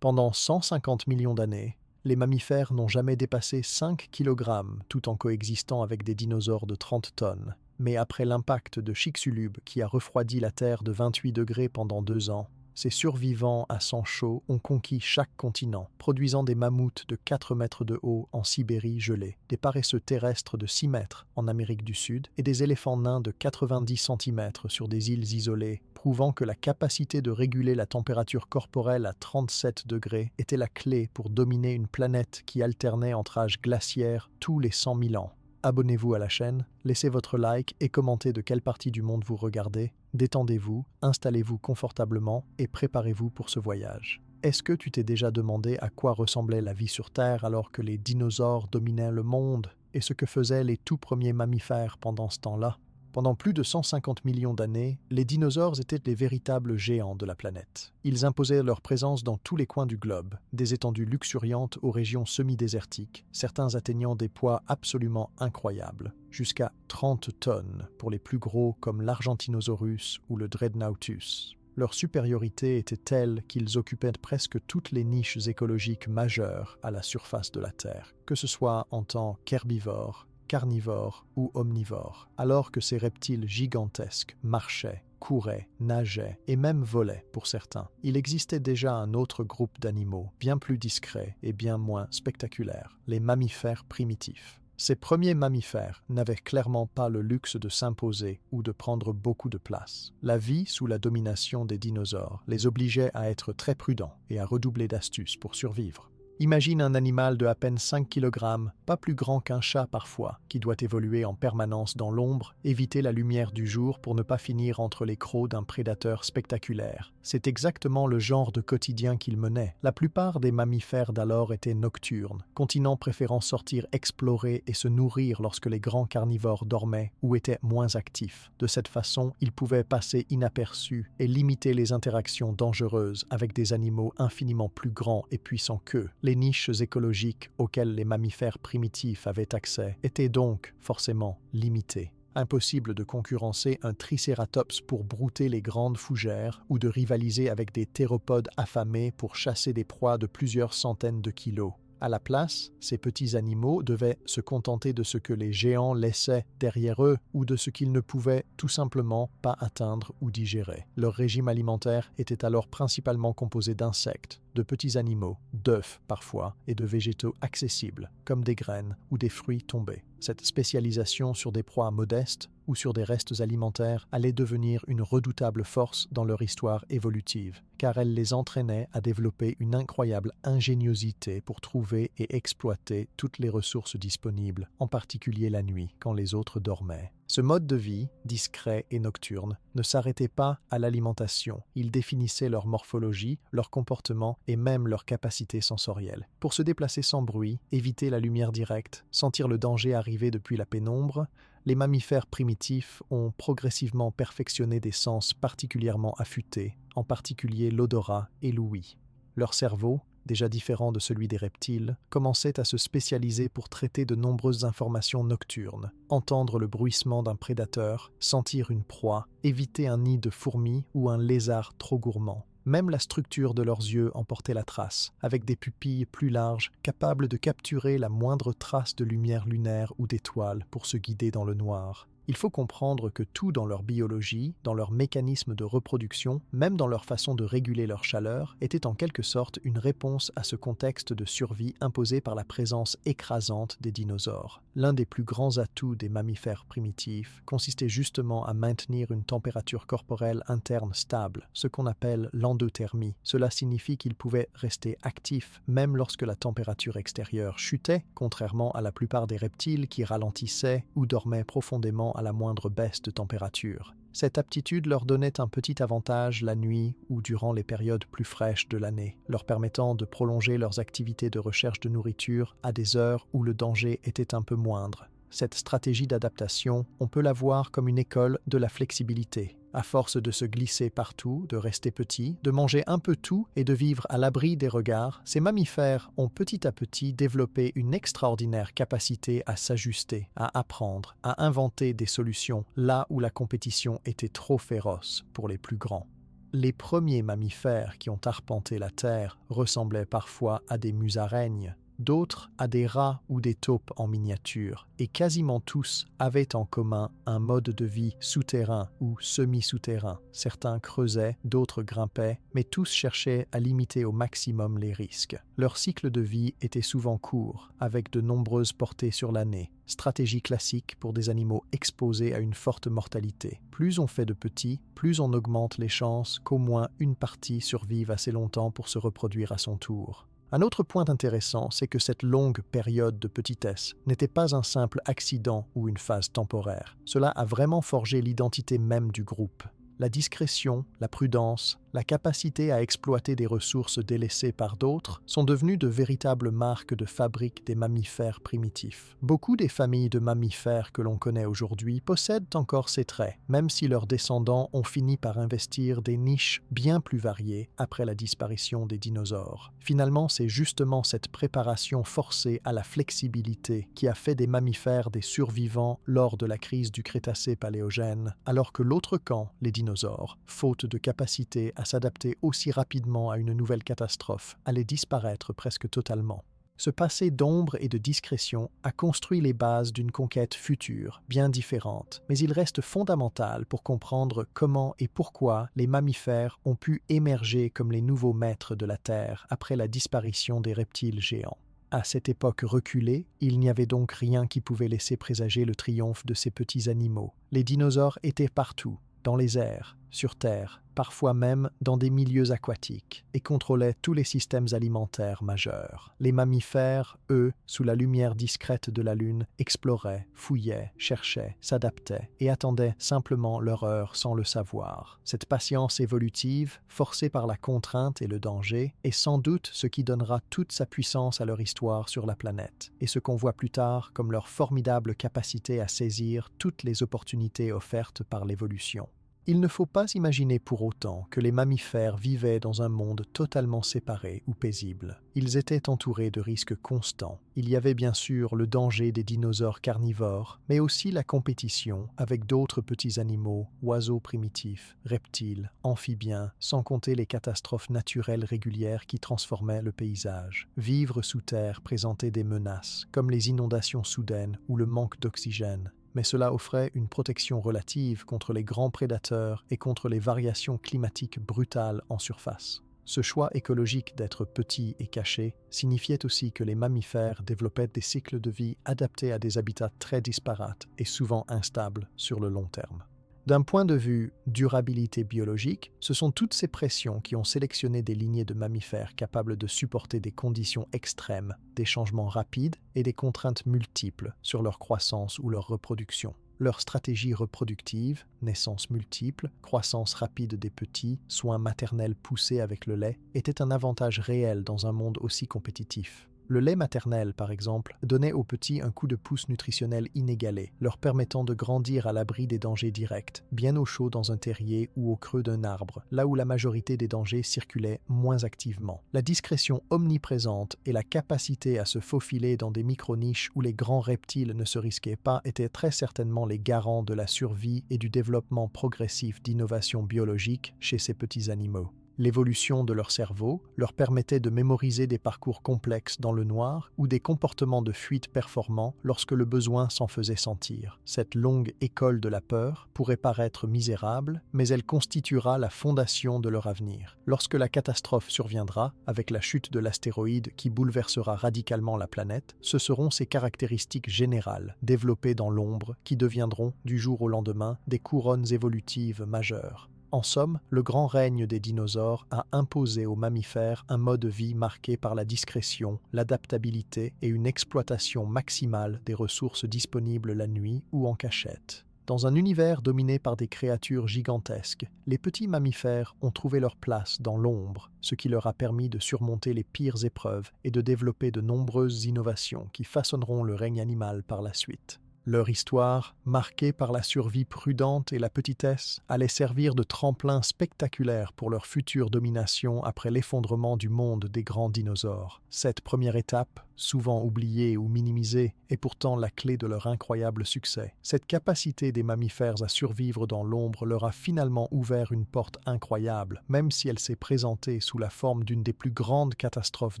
Pendant 150 millions d'années, les mammifères n'ont jamais dépassé 5 kg tout en coexistant avec des dinosaures de 30 tonnes. Mais après l'impact de Chicxulub qui a refroidi la Terre de 28 degrés pendant 2 ans, ces survivants à sang chaud ont conquis chaque continent, produisant des mammouths de 4 mètres de haut en Sibérie gelée, des paresseux terrestres de 6 mètres en Amérique du Sud et des éléphants nains de 90 cm sur des îles isolées, prouvant que la capacité de réguler la température corporelle à 37 degrés était la clé pour dominer une planète qui alternait entre âge glaciaire tous les 100 000 ans. Abonnez-vous à la chaîne, laissez votre like et commentez de quelle partie du monde vous regardez. Détendez-vous, installez-vous confortablement et préparez-vous pour ce voyage. Est-ce que tu t'es déjà demandé à quoi ressemblait la vie sur Terre alors que les dinosaures dominaient le monde et ce que faisaient les tout premiers mammifères pendant ce temps-là? Pendant plus de 150 millions d'années, les dinosaures étaient les véritables géants de la planète. Ils imposaient leur présence dans tous les coins du globe, des étendues luxuriantes aux régions semi-désertiques, certains atteignant des poids absolument incroyables, jusqu'à 30 tonnes pour les plus gros comme l'Argentinosaurus ou le Dreadnoughtus. Leur supériorité était telle qu'ils occupaient presque toutes les niches écologiques majeures à la surface de la Terre, que ce soit en tant qu'herbivores, carnivores ou omnivores, alors que ces reptiles gigantesques marchaient, couraient, nageaient et même volaient pour certains. Il existait déjà un autre groupe d'animaux, bien plus discrets et bien moins spectaculaires, les mammifères primitifs. Ces premiers mammifères n'avaient clairement pas le luxe de s'imposer ou de prendre beaucoup de place. La vie sous la domination des dinosaures les obligeait à être très prudents et à redoubler d'astuces pour survivre. Imagine un animal de à peine 5 kg, pas plus grand qu'un chat parfois, qui doit évoluer en permanence dans l'ombre, éviter la lumière du jour pour ne pas finir entre les crocs d'un prédateur spectaculaire. C'est exactement le genre de quotidien qu'il menait. La plupart des mammifères d'alors étaient nocturnes, continents préférant sortir explorer et se nourrir lorsque les grands carnivores dormaient ou étaient moins actifs. De cette façon, ils pouvaient passer inaperçus et limiter les interactions dangereuses avec des animaux infiniment plus grands et puissants qu'eux. Les niches écologiques auxquelles les mammifères primitifs avaient accès étaient donc forcément limitées. Impossible de concurrencer un tricératops pour brouter les grandes fougères ou de rivaliser avec des théropodes affamés pour chasser des proies de plusieurs centaines de kilos. À la place, ces petits animaux devaient se contenter de ce que les géants laissaient derrière eux ou de ce qu'ils ne pouvaient tout simplement pas atteindre ou digérer. Leur régime alimentaire était alors principalement composé d'insectes, de petits animaux, d'œufs parfois et de végétaux accessibles, comme des graines ou des fruits tombés. Cette spécialisation sur des proies modestes ou sur des restes alimentaires allait devenir une redoutable force dans leur histoire évolutive, car elle les entraînait à développer une incroyable ingéniosité pour trouver et exploiter toutes les ressources disponibles, en particulier la nuit, quand les autres dormaient. Ce mode de vie, discret et nocturne, ne s'arrêtait pas à l'alimentation. Il définissait leur morphologie, leur comportement et même leur capacité sensorielle. Pour se déplacer sans bruit, éviter la lumière directe, sentir le danger arriver depuis la pénombre, les mammifères primitifs ont progressivement perfectionné des sens particulièrement affûtés, en particulier l'odorat et l'ouïe. Leur cerveau, déjà différent de celui des reptiles, commençait à se spécialiser pour traiter de nombreuses informations nocturnes, entendre le bruissement d'un prédateur, sentir une proie, éviter un nid de fourmis ou un lézard trop gourmand. Même la structure de leurs yeux en portait la trace, avec des pupilles plus larges, capables de capturer la moindre trace de lumière lunaire ou d'étoile pour se guider dans le noir. Il faut comprendre que tout dans leur biologie, dans leur mécanisme de reproduction, même dans leur façon de réguler leur chaleur, était en quelque sorte une réponse à ce contexte de survie imposé par la présence écrasante des dinosaures. L'un des plus grands atouts des mammifères primitifs consistait justement à maintenir une température corporelle interne stable, ce qu'on appelle l'endothermie. Cela signifie qu'ils pouvaient rester actifs même lorsque la température extérieure chutait, contrairement à la plupart des reptiles qui ralentissaient ou dormaient profondément à la moindre baisse de température. Cette aptitude leur donnait un petit avantage la nuit ou durant les périodes plus fraîches de l'année, leur permettant de prolonger leurs activités de recherche de nourriture à des heures où le danger était un peu moindre. Cette stratégie d'adaptation, on peut la voir comme une école de la flexibilité. À force de se glisser partout, de rester petits, de manger un peu tout et de vivre à l'abri des regards, ces mammifères ont petit à petit développé une extraordinaire capacité à s'ajuster, à apprendre, à inventer des solutions là où la compétition était trop féroce pour les plus grands. Les premiers mammifères qui ont arpenté la Terre ressemblaient parfois à des musaraignes, d'autres à des rats ou des taupes en miniature, et quasiment tous avaient en commun un mode de vie souterrain ou semi-souterrain. Certains creusaient, d'autres grimpaient, mais tous cherchaient à limiter au maximum les risques. Leur cycle de vie était souvent court, avec de nombreuses portées sur l'année, stratégie classique pour des animaux exposés à une forte mortalité. Plus on fait de petits, plus on augmente les chances qu'au moins une partie survive assez longtemps pour se reproduire à son tour. Un autre point intéressant, c'est que cette longue période de petitesse n'était pas un simple accident ou une phase temporaire. Cela a vraiment forgé l'identité même du groupe. La discrétion, la prudence, la capacité à exploiter des ressources délaissées par d'autres sont devenues de véritables marques de fabrique des mammifères primitifs. Beaucoup des familles de mammifères que l'on connaît aujourd'hui possèdent encore ces traits, même si leurs descendants ont fini par investir des niches bien plus variées après la disparition des dinosaures. Finalement, c'est justement cette préparation forcée à la flexibilité qui a fait des mammifères des survivants lors de la crise du Crétacé-Paléogène, alors que l'autre camp, les dinosaures, faute de capacité à s'adapter aussi rapidement à une nouvelle catastrophe, allait disparaître presque totalement. Ce passé d'ombre et de discrétion a construit les bases d'une conquête future, bien différente, mais il reste fondamental pour comprendre comment et pourquoi les mammifères ont pu émerger comme les nouveaux maîtres de la Terre après la disparition des reptiles géants. À cette époque reculée, il n'y avait donc rien qui pouvait laisser présager le triomphe de ces petits animaux. Les dinosaures étaient partout, dans les airs, sur Terre, parfois même dans des milieux aquatiques, et contrôlaient tous les systèmes alimentaires majeurs. Les mammifères, eux, sous la lumière discrète de la Lune, exploraient, fouillaient, cherchaient, s'adaptaient et attendaient simplement leur heure sans le savoir. Cette patience évolutive, forcée par la contrainte et le danger, est sans doute ce qui donnera toute sa puissance à leur histoire sur la planète, et ce qu'on voit plus tard comme leur formidable capacité à saisir toutes les opportunités offertes par l'évolution. Il ne faut pas imaginer pour autant que les mammifères vivaient dans un monde totalement séparé ou paisible. Ils étaient entourés de risques constants. Il y avait bien sûr le danger des dinosaures carnivores, mais aussi la compétition avec d'autres petits animaux, oiseaux primitifs, reptiles, amphibiens, sans compter les catastrophes naturelles régulières qui transformaient le paysage. Vivre sous terre présentait des menaces, comme les inondations soudaines ou le manque d'oxygène. Mais cela offrait une protection relative contre les grands prédateurs et contre les variations climatiques brutales en surface. Ce choix écologique d'être petit et caché signifiait aussi que les mammifères développaient des cycles de vie adaptés à des habitats très disparates et souvent instables sur le long terme. D'un point de vue durabilité biologique, ce sont toutes ces pressions qui ont sélectionné des lignées de mammifères capables de supporter des conditions extrêmes, des changements rapides et des contraintes multiples sur leur croissance ou leur reproduction. Leur stratégie reproductive, naissance multiple, croissance rapide des petits, soins maternels poussés avec le lait, était un avantage réel dans un monde aussi compétitif. Le lait maternel, par exemple, donnait aux petits un coup de pouce nutritionnel inégalé, leur permettant de grandir à l'abri des dangers directs, bien au chaud dans un terrier ou au creux d'un arbre, là où la majorité des dangers circulaient moins activement. La discrétion omniprésente et la capacité à se faufiler dans des micro-niches où les grands reptiles ne se risquaient pas étaient très certainement les garants de la survie et du développement progressif d'innovations biologiques chez ces petits animaux. L'évolution de leur cerveau leur permettait de mémoriser des parcours complexes dans le noir ou des comportements de fuite performants lorsque le besoin s'en faisait sentir. Cette longue école de la peur pourrait paraître misérable, mais elle constituera la fondation de leur avenir. Lorsque la catastrophe surviendra, avec la chute de l'astéroïde qui bouleversera radicalement la planète, ce seront ces caractéristiques générales, développées dans l'ombre, qui deviendront, du jour au lendemain, des couronnes évolutives majeures. En somme, le grand règne des dinosaures a imposé aux mammifères un mode de vie marqué par la discrétion, l'adaptabilité et une exploitation maximale des ressources disponibles la nuit ou en cachette. Dans un univers dominé par des créatures gigantesques, les petits mammifères ont trouvé leur place dans l'ombre, ce qui leur a permis de surmonter les pires épreuves et de développer de nombreuses innovations qui façonneront le règne animal par la suite. Leur histoire, marquée par la survie prudente et la petitesse, allait servir de tremplin spectaculaire pour leur future domination après l'effondrement du monde des grands dinosaures. Cette première étape, souvent oubliée ou minimisée, est pourtant la clé de leur incroyable succès. Cette capacité des mammifères à survivre dans l'ombre leur a finalement ouvert une porte incroyable, même si elle s'est présentée sous la forme d'une des plus grandes catastrophes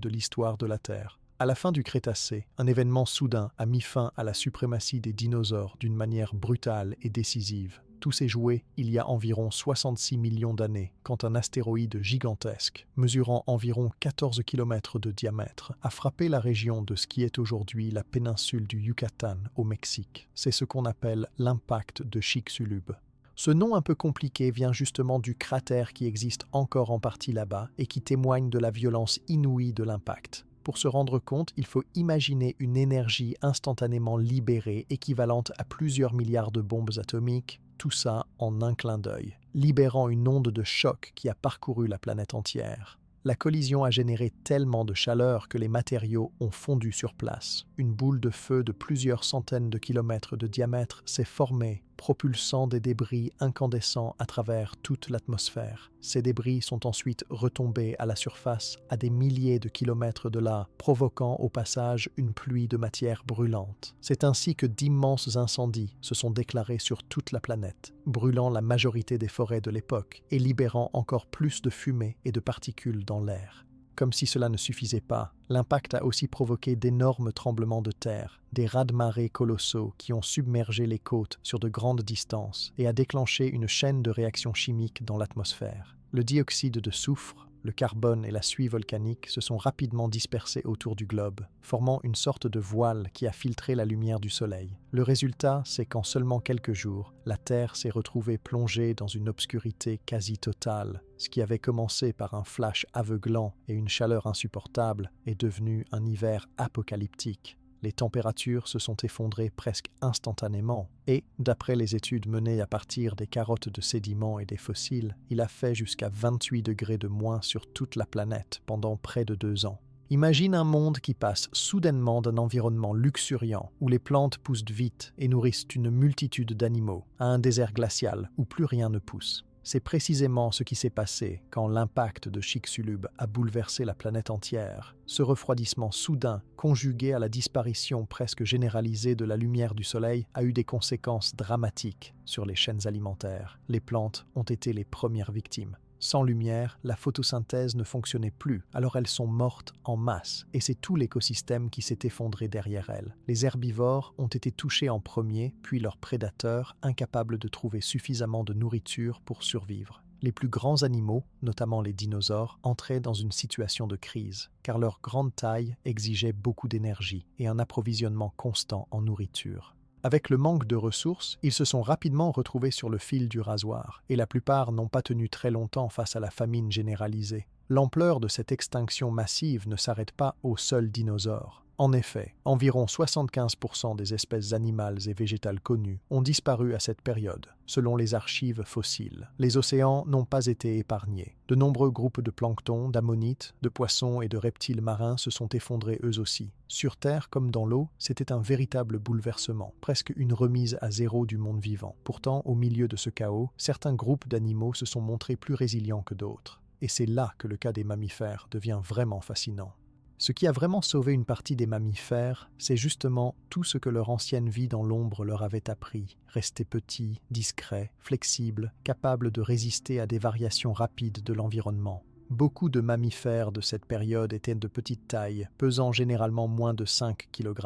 de l'histoire de la Terre. À la fin du Crétacé, un événement soudain a mis fin à la suprématie des dinosaures d'une manière brutale et décisive. Tout s'est joué il y a environ 66 millions d'années, quand un astéroïde gigantesque, mesurant environ 14 km de diamètre, a frappé la région de ce qui est aujourd'hui la péninsule du Yucatan au Mexique. C'est ce qu'on appelle l'impact de Chicxulub. Ce nom un peu compliqué vient justement du cratère qui existe encore en partie là-bas et qui témoigne de la violence inouïe de l'impact. Pour se rendre compte, il faut imaginer une énergie instantanément libérée équivalente à plusieurs milliards de bombes atomiques, tout ça en un clin d'œil, libérant une onde de choc qui a parcouru la planète entière. La collision a généré tellement de chaleur que les matériaux ont fondu sur place. Une boule de feu de plusieurs centaines de kilomètres de diamètre s'est formée, propulsant des débris incandescents à travers toute l'atmosphère. Ces débris sont ensuite retombés à la surface à des milliers de kilomètres de là, provoquant au passage une pluie de matière brûlante. C'est ainsi que d'immenses incendies se sont déclarés sur toute la planète, brûlant la majorité des forêts de l'époque et libérant encore plus de fumée et de particules dans l'air. Comme si cela ne suffisait pas, l'impact a aussi provoqué d'énormes tremblements de terre, des raz-de-marée colossaux qui ont submergé les côtes sur de grandes distances et a déclenché une chaîne de réactions chimiques dans l'atmosphère. Le dioxyde de soufre, le carbone et la suie volcanique se sont rapidement dispersés autour du globe, formant une sorte de voile qui a filtré la lumière du soleil. Le résultat, c'est qu'en seulement quelques jours, la Terre s'est retrouvée plongée dans une obscurité quasi totale. Ce qui avait commencé par un flash aveuglant et une chaleur insupportable est devenu un hiver apocalyptique. Les températures se sont effondrées presque instantanément et, d'après les études menées à partir des carottes de sédiments et des fossiles, il a fait jusqu'à 28 degrés de moins sur toute la planète pendant près de 2 ans. Imagine un monde qui passe soudainement d'un environnement luxuriant, où les plantes poussent vite et nourrissent une multitude d'animaux, à un désert glacial où plus rien ne pousse. C'est précisément ce qui s'est passé quand l'impact de Chicxulub a bouleversé la planète entière. Ce refroidissement soudain, conjugué à la disparition presque généralisée de la lumière du soleil, a eu des conséquences dramatiques sur les chaînes alimentaires. Les plantes ont été les premières victimes. Sans lumière, la photosynthèse ne fonctionnait plus, alors elles sont mortes en masse, et c'est tout l'écosystème qui s'est effondré derrière elles. Les herbivores ont été touchés en premier, puis leurs prédateurs, incapables de trouver suffisamment de nourriture pour survivre. Les plus grands animaux, notamment les dinosaures, entraient dans une situation de crise, car leur grande taille exigeait beaucoup d'énergie et un approvisionnement constant en nourriture. Avec le manque de ressources, ils se sont rapidement retrouvés sur le fil du rasoir, et la plupart n'ont pas tenu très longtemps face à la famine généralisée. L'ampleur de cette extinction massive ne s'arrête pas aux seuls dinosaures. En effet, environ 75% des espèces animales et végétales connues ont disparu à cette période, selon les archives fossiles. Les océans n'ont pas été épargnés. De nombreux groupes de plancton, d'ammonites, de poissons et de reptiles marins se sont effondrés eux aussi. Sur Terre comme dans l'eau, c'était un véritable bouleversement, presque une remise à zéro du monde vivant. Pourtant, au milieu de ce chaos, certains groupes d'animaux se sont montrés plus résilients que d'autres. Et c'est là que le cas des mammifères devient vraiment fascinant. Ce qui a vraiment sauvé une partie des mammifères, c'est justement tout ce que leur ancienne vie dans l'ombre leur avait appris. Rester petits, discrets, flexibles, capables de résister à des variations rapides de l'environnement. Beaucoup de mammifères de cette période étaient de petite taille, pesant généralement moins de 5 kg.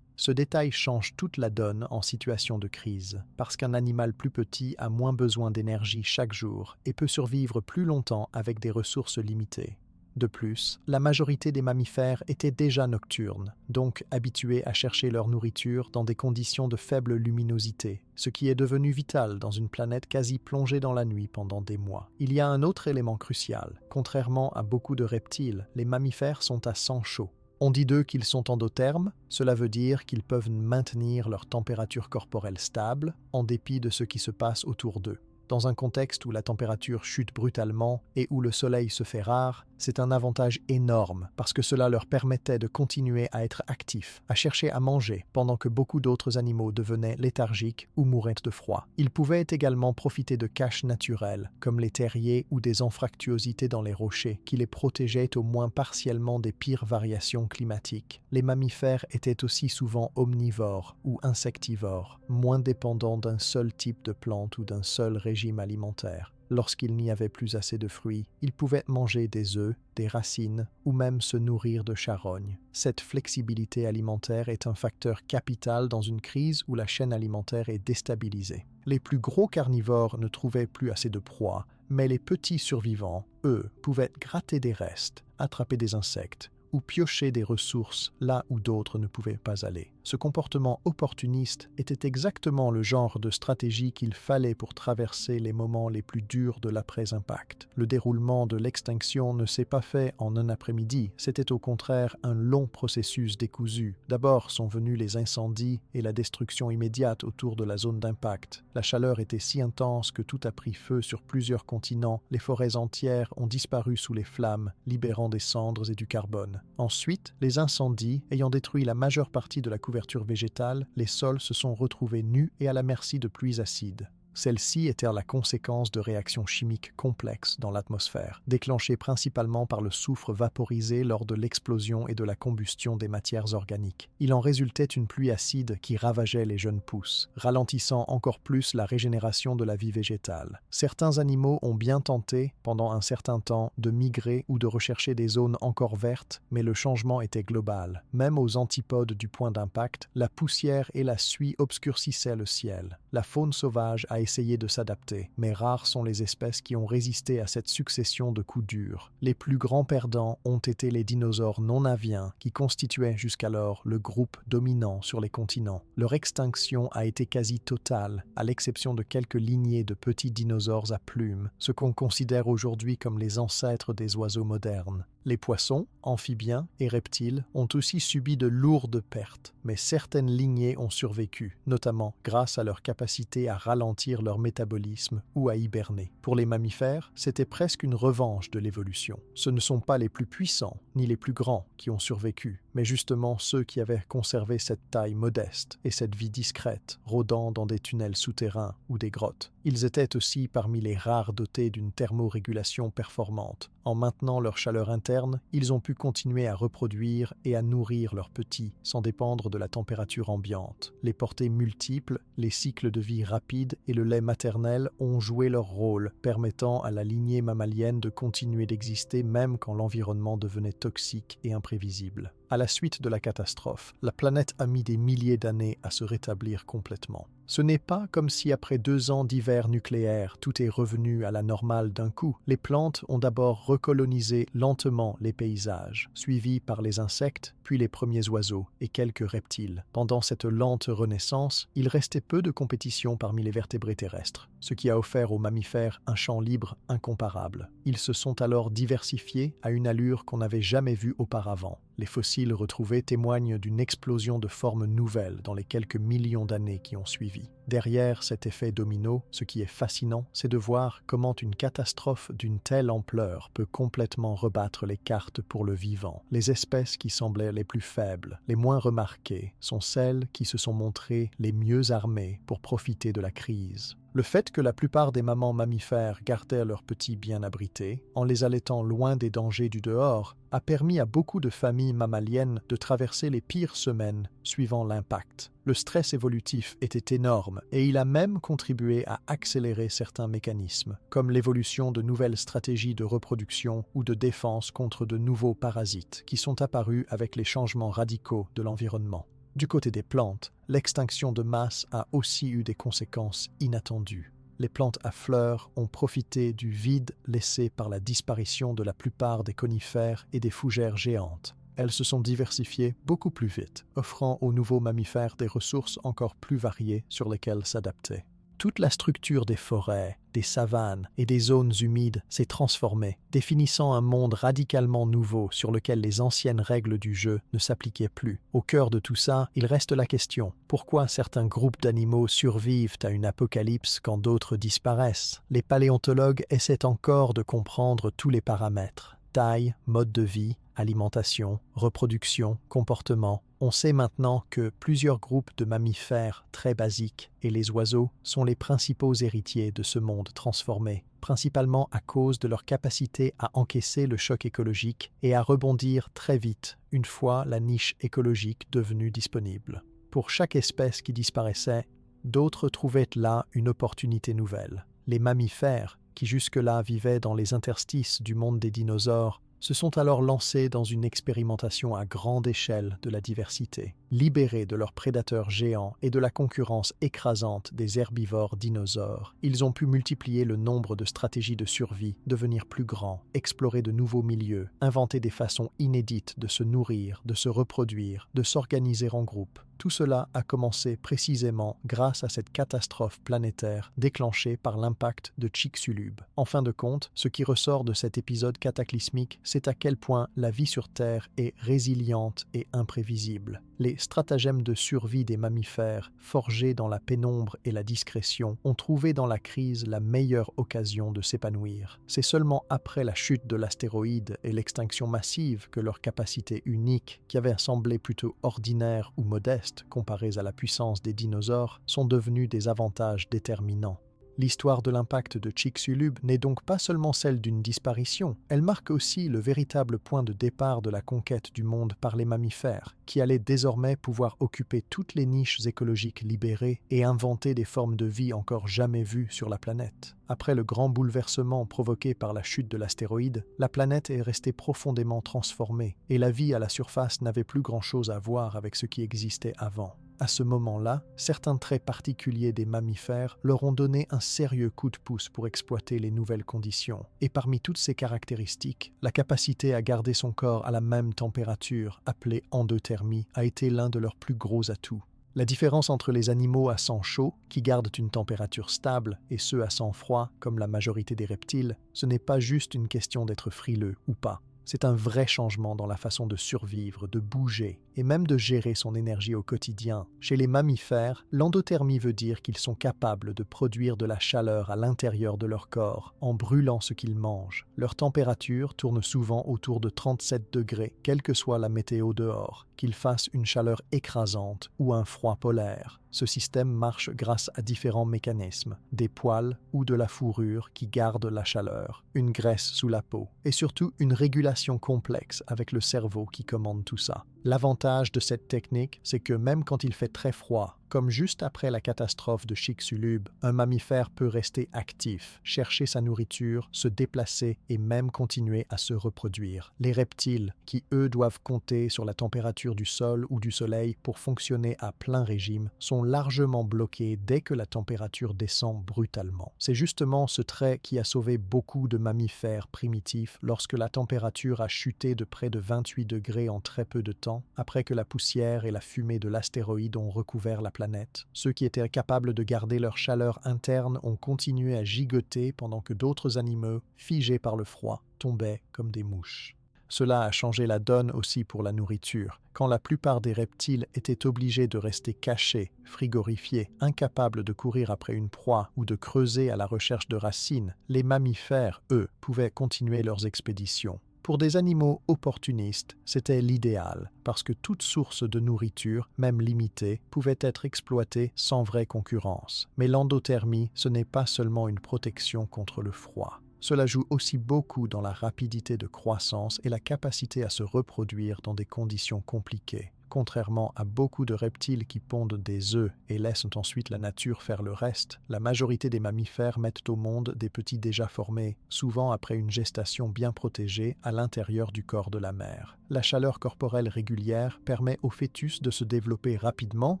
Ce détail change toute la donne en situation de crise, parce qu'un animal plus petit a moins besoin d'énergie chaque jour et peut survivre plus longtemps avec des ressources limitées. De plus, la majorité des mammifères étaient déjà nocturnes, donc habitués à chercher leur nourriture dans des conditions de faible luminosité, ce qui est devenu vital dans une planète quasi plongée dans la nuit pendant des mois. Il y a un autre élément crucial. Contrairement à beaucoup de reptiles, les mammifères sont à sang chaud. On dit d'eux qu'ils sont endothermes, cela veut dire qu'ils peuvent maintenir leur température corporelle stable en dépit de ce qui se passe autour d'eux. Dans un contexte où la température chute brutalement et où le soleil se fait rare, c'est un avantage énorme parce que cela leur permettait de continuer à être actifs, à chercher à manger, pendant que beaucoup d'autres animaux devenaient léthargiques ou mouraient de froid. Ils pouvaient également profiter de caches naturelles, comme les terriers ou des anfractuosités dans les rochers, qui les protégeaient au moins partiellement des pires variations climatiques. Les mammifères étaient aussi souvent omnivores ou insectivores, moins dépendants d'un seul type de plante ou d'un seul régime alimentaire. Lorsqu'il n'y avait plus assez de fruits, ils pouvaient manger des œufs, des racines ou même se nourrir de charognes. Cette flexibilité alimentaire est un facteur capital dans une crise où la chaîne alimentaire est déstabilisée. Les plus gros carnivores ne trouvaient plus assez de proie, mais les petits survivants, eux, pouvaient gratter des restes, attraper des insectes ou piocher des ressources là où d'autres ne pouvaient pas aller. Ce comportement opportuniste était exactement le genre de stratégie qu'il fallait pour traverser les moments les plus durs de l'après-impact. Le déroulement de l'extinction ne s'est pas fait en un après-midi, c'était au contraire un long processus décousu. D'abord sont venus les incendies et la destruction immédiate autour de la zone d'impact. La chaleur était si intense que tout a pris feu sur plusieurs continents, les forêts entières ont disparu sous les flammes, libérant des cendres et du carbone. Ensuite, les incendies ayant détruit la majeure partie de la couverture végétale, les sols se sont retrouvés nus et à la merci de pluies acides. Celles-ci étaient la conséquence de réactions chimiques complexes dans l'atmosphère, déclenchées principalement par le soufre vaporisé lors de l'explosion et de la combustion des matières organiques. Il en résultait une pluie acide qui ravageait les jeunes pousses, ralentissant encore plus la régénération de la vie végétale. Certains animaux ont bien tenté, pendant un certain temps, de migrer ou de rechercher des zones encore vertes, mais le changement était global. Même aux antipodes du point d'impact, la poussière et la suie obscurcissaient le ciel. La faune sauvage a essayé de s'adapter, mais rares sont les espèces qui ont résisté à cette succession de coups durs. Les plus grands perdants ont été les dinosaures non-aviens, qui constituaient jusqu'alors le groupe dominant sur les continents. Leur extinction a été quasi totale, à l'exception de quelques lignées de petits dinosaures à plumes, ce qu'on considère aujourd'hui comme les ancêtres des oiseaux modernes. Les poissons, amphibiens et reptiles ont aussi subi de lourdes pertes, mais certaines lignées ont survécu, notamment grâce à leur capacité à ralentir leur métabolisme ou à hiberner. Pour les mammifères, c'était presque une revanche de l'évolution. Ce ne sont pas les plus puissants ni les plus grands qui ont survécu, mais justement ceux qui avaient conservé cette taille modeste et cette vie discrète, rôdant dans des tunnels souterrains ou des grottes. Ils étaient aussi parmi les rares dotés d'une thermorégulation performante. En maintenant leur chaleur interne, ils ont pu continuer à reproduire et à nourrir leurs petits sans dépendre de la température ambiante. Les portées multiples, les cycles de vie rapides et le lait maternel ont joué leur rôle, permettant à la lignée mammalienne de continuer d'exister même quand l'environnement devenait toxique et imprévisible. À la suite de la catastrophe, la planète a mis des milliers d'années à se rétablir complètement. Ce n'est pas comme si après 2 ans d'hiver nucléaire, tout est revenu à la normale d'un coup. Les plantes ont d'abord recolonisé lentement les paysages, suivis par les insectes, puis les premiers oiseaux et quelques reptiles. Pendant cette lente renaissance, il restait peu de compétition parmi les vertébrés terrestres, ce qui a offert aux mammifères un champ libre incomparable. Ils se sont alors diversifiés à une allure qu'on n'avait jamais vue auparavant. Les fossiles retrouvés témoignent d'une explosion de formes nouvelles dans les quelques millions d'années qui ont suivi. Derrière cet effet domino, ce qui est fascinant, c'est de voir comment une catastrophe d'une telle ampleur peut complètement rebattre les cartes pour le vivant. Les espèces qui semblaient les plus faibles, les moins remarquées, sont celles qui se sont montrées les mieux armées pour profiter de la crise. Le fait que la plupart des mamans mammifères gardaient leurs petits bien abrités, en les allaitant loin des dangers du dehors, a permis à beaucoup de familles mammaliennes de traverser les pires semaines suivant l'impact. Le stress évolutif était énorme et il a même contribué à accélérer certains mécanismes, comme l'évolution de nouvelles stratégies de reproduction ou de défense contre de nouveaux parasites qui sont apparus avec les changements radicaux de l'environnement. Du côté des plantes, l'extinction de masse a aussi eu des conséquences inattendues. Les plantes à fleurs ont profité du vide laissé par la disparition de la plupart des conifères et des fougères géantes. Elles se sont diversifiées beaucoup plus vite, offrant aux nouveaux mammifères des ressources encore plus variées sur lesquelles s'adapter. Toute la structure des forêts, des savanes et des zones humides s'est transformée, définissant un monde radicalement nouveau sur lequel les anciennes règles du jeu ne s'appliquaient plus. Au cœur de tout ça, il reste la question: pourquoi certains groupes d'animaux survivent à une apocalypse quand d'autres disparaissent? Les paléontologues essaient encore de comprendre tous les paramètres: taille, mode de vie, alimentation, reproduction, comportement. On sait maintenant que plusieurs groupes de mammifères très basiques et les oiseaux sont les principaux héritiers de ce monde transformé, principalement à cause de leur capacité à encaisser le choc écologique et à rebondir très vite une fois la niche écologique devenue disponible. Pour chaque espèce qui disparaissait, d'autres trouvaient là une opportunité nouvelle. Les mammifères, qui jusque-là vivaient dans les interstices du monde des dinosaures, se sont alors lancés dans une expérimentation à grande échelle de la diversité. Libérés de leurs prédateurs géants et de la concurrence écrasante des herbivores dinosaures, ils ont pu multiplier le nombre de stratégies de survie, devenir plus grands, explorer de nouveaux milieux, inventer des façons inédites de se nourrir, de se reproduire, de s'organiser en groupe. Tout cela a commencé précisément grâce à cette catastrophe planétaire déclenchée par l'impact de Chicxulub. En fin de compte, ce qui ressort de cet épisode cataclysmique, c'est à quel point la vie sur Terre est résiliente et imprévisible. Les stratagèmes de survie des mammifères, forgés dans la pénombre et la discrétion, ont trouvé dans la crise la meilleure occasion de s'épanouir. C'est seulement après la chute de l'astéroïde et l'extinction massive que leurs capacités uniques, qui avaient semblé plutôt ordinaires ou modestes comparées à la puissance des dinosaures, sont devenues des avantages déterminants. L'histoire de l'impact de Chicxulub n'est donc pas seulement celle d'une disparition, elle marque aussi le véritable point de départ de la conquête du monde par les mammifères, qui allaient désormais pouvoir occuper toutes les niches écologiques libérées et inventer des formes de vie encore jamais vues sur la planète. Après le grand bouleversement provoqué par la chute de l'astéroïde, la planète est restée profondément transformée, et la vie à la surface n'avait plus grand-chose à voir avec ce qui existait avant. À ce moment-là, certains traits particuliers des mammifères leur ont donné un sérieux coup de pouce pour exploiter les nouvelles conditions. Et parmi toutes ces caractéristiques, la capacité à garder son corps à la même température, appelée endothermie, a été l'un de leurs plus gros atouts. La différence entre les animaux à sang chaud, qui gardent une température stable, et ceux à sang froid, comme la majorité des reptiles, ce n'est pas juste une question d'être frileux ou pas. C'est un vrai changement dans la façon de survivre, de bouger et même de gérer son énergie au quotidien. Chez les mammifères, l'endothermie veut dire qu'ils sont capables de produire de la chaleur à l'intérieur de leur corps en brûlant ce qu'ils mangent. Leur température tourne souvent autour de 37 degrés, quelle que soit la météo dehors, qu'il fasse une chaleur écrasante ou un froid polaire. Ce système marche grâce à différents mécanismes, des poils ou de la fourrure qui gardent la chaleur, une graisse sous la peau, et surtout une régulation complexe avec le cerveau qui commande tout ça. L'avantage de cette technique, c'est que même quand il fait très froid, comme juste après la catastrophe de Chicxulub, un mammifère peut rester actif, chercher sa nourriture, se déplacer et même continuer à se reproduire. Les reptiles, qui eux doivent compter sur la température du sol ou du soleil pour fonctionner à plein régime, sont largement bloqués dès que la température descend brutalement. C'est justement ce trait qui a sauvé beaucoup de mammifères primitifs lorsque la température a chuté de près de 28 degrés en très peu de temps, après que la poussière et la fumée de l'astéroïde ont recouvert la planète. Ceux qui étaient capables de garder leur chaleur interne ont continué à gigoter pendant que d'autres animaux, figés par le froid, tombaient comme des mouches. Cela a changé la donne aussi pour la nourriture. Quand la plupart des reptiles étaient obligés de rester cachés, frigorifiés, incapables de courir après une proie ou de creuser à la recherche de racines, les mammifères, eux, pouvaient continuer leurs expéditions. Pour des animaux opportunistes, c'était l'idéal, parce que toute source de nourriture, même limitée, pouvait être exploitée sans vraie concurrence. Mais l'endothermie, ce n'est pas seulement une protection contre le froid. Cela joue aussi beaucoup dans la rapidité de croissance et la capacité à se reproduire dans des conditions compliquées. Contrairement à beaucoup de reptiles qui pondent des œufs et laissent ensuite la nature faire le reste, la majorité des mammifères mettent au monde des petits déjà formés, souvent après une gestation bien protégée à l'intérieur du corps de la mère. La chaleur corporelle régulière permet au fœtus de se développer rapidement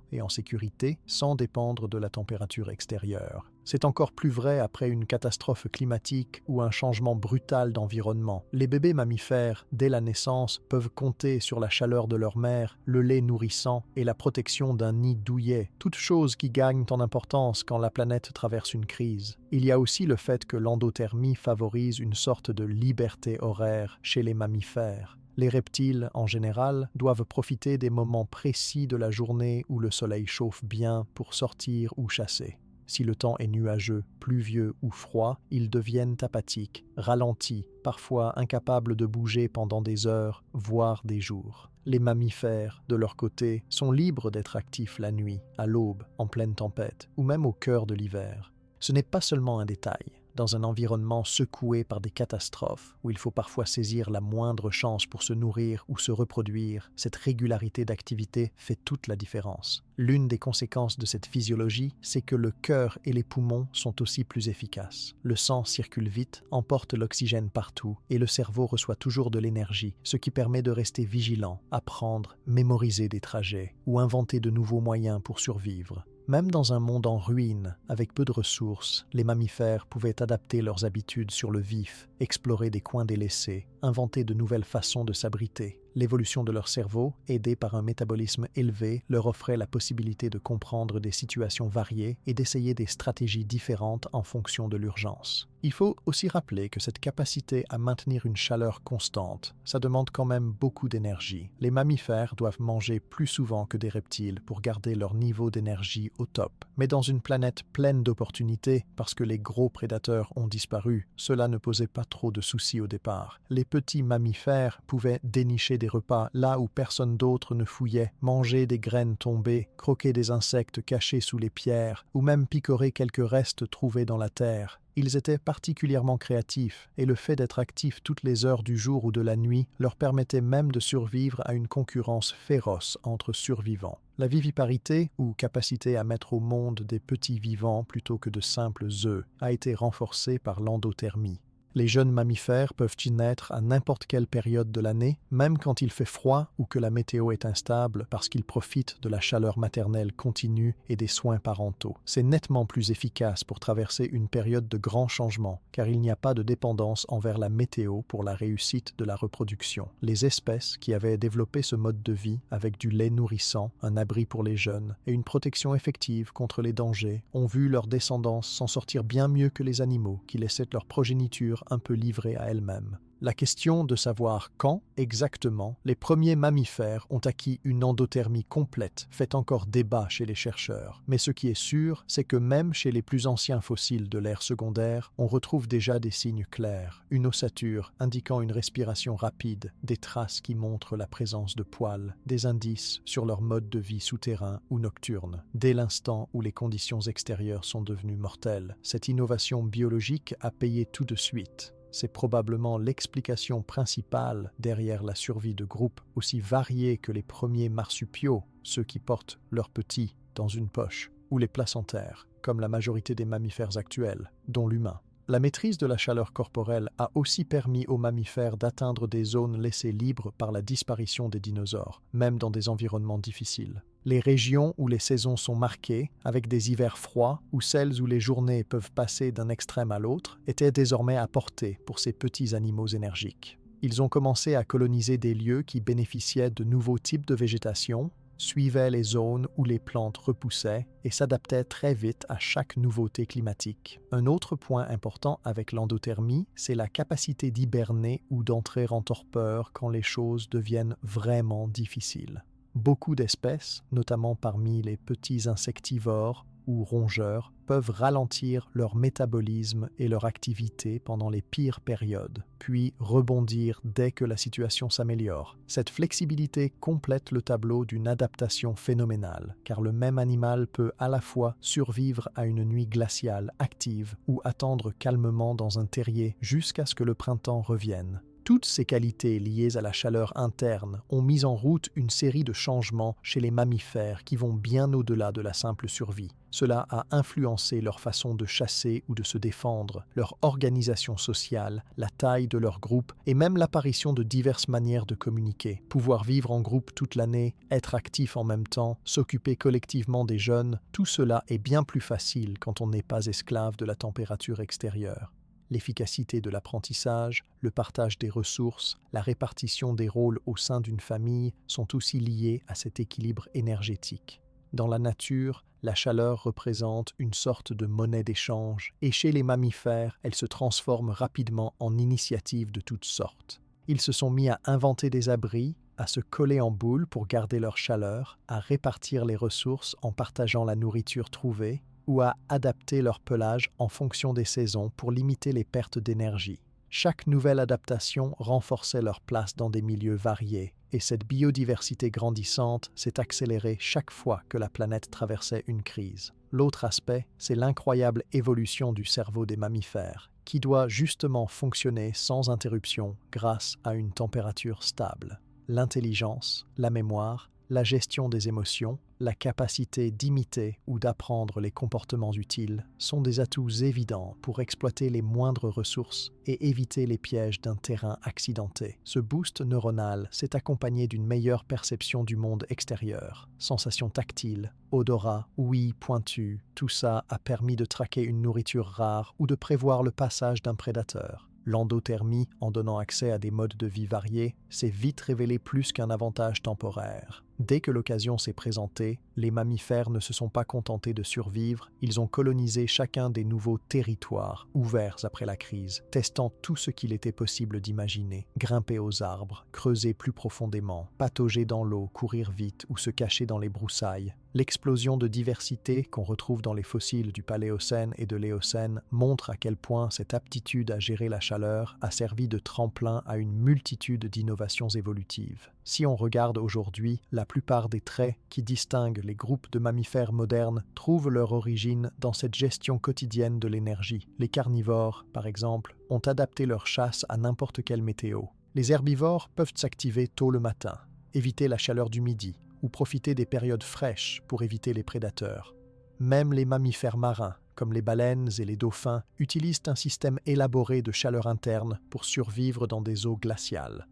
et en sécurité sans dépendre de la température extérieure. C'est encore plus vrai après une catastrophe climatique ou un changement brutal d'environnement. Les bébés mammifères, dès la naissance, peuvent compter sur la chaleur de leur mère, le lait nourrissant et la protection d'un nid douillet, toutes choses qui gagnent en importance quand la planète traverse une crise. Il y a aussi le fait que l'endothermie favorise une sorte de liberté horaire chez les mammifères. Les reptiles, en général, doivent profiter des moments précis de la journée où le soleil chauffe bien pour sortir ou chasser. Si le temps est nuageux, pluvieux ou froid, ils deviennent apathiques, ralentis, parfois incapables de bouger pendant des heures, voire des jours. Les mammifères, de leur côté, sont libres d'être actifs la nuit, à l'aube, en pleine tempête, ou même au cœur de l'hiver. Ce n'est pas seulement un détail. Dans un environnement secoué par des catastrophes, où il faut parfois saisir la moindre chance pour se nourrir ou se reproduire, cette régularité d'activité fait toute la différence. L'une des conséquences de cette physiologie, c'est que le cœur et les poumons sont aussi plus efficaces. Le sang circule vite, emporte l'oxygène partout, et le cerveau reçoit toujours de l'énergie, ce qui permet de rester vigilant, apprendre, mémoriser des trajets, ou inventer de nouveaux moyens pour survivre. Même dans un monde en ruine, avec peu de ressources, les mammifères pouvaient adapter leurs habitudes sur le vif, explorer des coins délaissés, inventer de nouvelles façons de s'abriter. L'évolution de leur cerveau, aidée par un métabolisme élevé, leur offrait la possibilité de comprendre des situations variées et d'essayer des stratégies différentes en fonction de l'urgence. Il faut aussi rappeler que cette capacité à maintenir une chaleur constante, ça demande quand même beaucoup d'énergie. Les mammifères doivent manger plus souvent que des reptiles pour garder leur niveau d'énergie au top. Mais dans une planète pleine d'opportunités, parce que les gros prédateurs ont disparu, cela ne posait pas trop de soucis au départ. Les petits mammifères pouvaient dénicher des repas là où personne d'autre ne fouillait, manger des graines tombées, croquer des insectes cachés sous les pierres, ou même picorer quelques restes trouvés dans la terre. Ils étaient particulièrement créatifs, et le fait d'être actifs toutes les heures du jour ou de la nuit leur permettait même de survivre à une concurrence féroce entre survivants. La viviparité, ou capacité à mettre au monde des petits vivants plutôt que de simples œufs, a été renforcée par l'endothermie. Les jeunes mammifères peuvent y naître à n'importe quelle période de l'année, même quand il fait froid ou que la météo est instable, parce qu'ils profitent de la chaleur maternelle continue et des soins parentaux. C'est nettement plus efficace pour traverser une période de grands changements, car il n'y a pas de dépendance envers la météo pour la réussite de la reproduction. Les espèces qui avaient développé ce mode de vie, avec du lait nourrissant, un abri pour les jeunes et une protection effective contre les dangers, ont vu leur descendance s'en sortir bien mieux que les animaux qui laissaient leur progéniture un peu livrée à elle-même. La question de savoir quand exactement les premiers mammifères ont acquis une endothermie complète fait encore débat chez les chercheurs. Mais ce qui est sûr, c'est que même chez les plus anciens fossiles de l'ère secondaire, on retrouve déjà des signes clairs, une ossature indiquant une respiration rapide, des traces qui montrent la présence de poils, des indices sur leur mode de vie souterrain ou nocturne. Dès l'instant où les conditions extérieures sont devenues mortelles, cette innovation biologique a payé tout de suite. C'est probablement l'explication principale derrière la survie de groupes aussi variés que les premiers marsupiaux, ceux qui portent leurs petits dans une poche, ou les placentaires, comme la majorité des mammifères actuels, dont l'humain. La maîtrise de la chaleur corporelle a aussi permis aux mammifères d'atteindre des zones laissées libres par la disparition des dinosaures, même dans des environnements difficiles. Les régions où les saisons sont marquées, avec des hivers froids ou celles où les journées peuvent passer d'un extrême à l'autre, étaient désormais à portée pour ces petits animaux énergiques. Ils ont commencé à coloniser des lieux qui bénéficiaient de nouveaux types de végétation, suivaient les zones où les plantes repoussaient et s'adaptaient très vite à chaque nouveauté climatique. Un autre point important avec l'endothermie, c'est la capacité d'hiberner ou d'entrer en torpeur quand les choses deviennent vraiment difficiles. Beaucoup d'espèces, notamment parmi les petits insectivores ou rongeurs, peuvent ralentir leur métabolisme et leur activité pendant les pires périodes, puis rebondir dès que la situation s'améliore. Cette flexibilité complète le tableau d'une adaptation phénoménale, car le même animal peut à la fois survivre à une nuit glaciale active ou attendre calmement dans un terrier jusqu'à ce que le printemps revienne. Toutes ces qualités liées à la chaleur interne ont mis en route une série de changements chez les mammifères qui vont bien au-delà de la simple survie. Cela a influencé leur façon de chasser ou de se défendre, leur organisation sociale, la taille de leur groupe et même l'apparition de diverses manières de communiquer. Pouvoir vivre en groupe toute l'année, être actif en même temps, s'occuper collectivement des jeunes, tout cela est bien plus facile quand on n'est pas esclave de la température extérieure. L'efficacité de l'apprentissage, le partage des ressources, la répartition des rôles au sein d'une famille sont aussi liés à cet équilibre énergétique. Dans la nature, la chaleur représente une sorte de monnaie d'échange et chez les mammifères, elle se transforme rapidement en initiatives de toutes sortes. Ils se sont mis à inventer des abris, à se coller en boule pour garder leur chaleur, à répartir les ressources en partageant la nourriture trouvée, ou à adapter leur pelage en fonction des saisons pour limiter les pertes d'énergie. Chaque nouvelle adaptation renforçait leur place dans des milieux variés, et cette biodiversité grandissante s'est accélérée chaque fois que la planète traversait une crise. L'autre aspect, c'est l'incroyable évolution du cerveau des mammifères, qui doit justement fonctionner sans interruption grâce à une température stable. L'intelligence, la mémoire, la gestion des émotions, la capacité d'imiter ou d'apprendre les comportements utiles sont des atouts évidents pour exploiter les moindres ressources et éviter les pièges d'un terrain accidenté. Ce boost neuronal s'est accompagné d'une meilleure perception du monde extérieur. Sensations tactiles, odorat, ouïes pointues, tout ça a permis de traquer une nourriture rare ou de prévoir le passage d'un prédateur. L'endothermie, en donnant accès à des modes de vie variés, s'est vite révélé plus qu'un avantage temporaire. Dès que l'occasion s'est présentée, les mammifères ne se sont pas contentés de survivre, ils ont colonisé chacun des nouveaux territoires ouverts après la crise, testant tout ce qu'il était possible d'imaginer. Grimper aux arbres, creuser plus profondément, patauger dans l'eau, courir vite ou se cacher dans les broussailles. L'explosion de diversité qu'on retrouve dans les fossiles du Paléocène et de l'Éocène montre à quel point cette aptitude à gérer la chaleur a servi de tremplin à une multitude d'innovations évolutives. Si on regarde aujourd'hui, la plupart des traits qui distinguent les groupes de mammifères modernes trouvent leur origine dans cette gestion quotidienne de l'énergie. Les carnivores, par exemple, ont adapté leur chasse à n'importe quelle météo. Les herbivores peuvent s'activer tôt le matin, éviter la chaleur du midi, ou profiter des périodes fraîches pour éviter les prédateurs. Même les mammifères marins, comme les baleines et les dauphins, utilisent un système élaboré de chaleur interne pour survivre dans des eaux glaciales.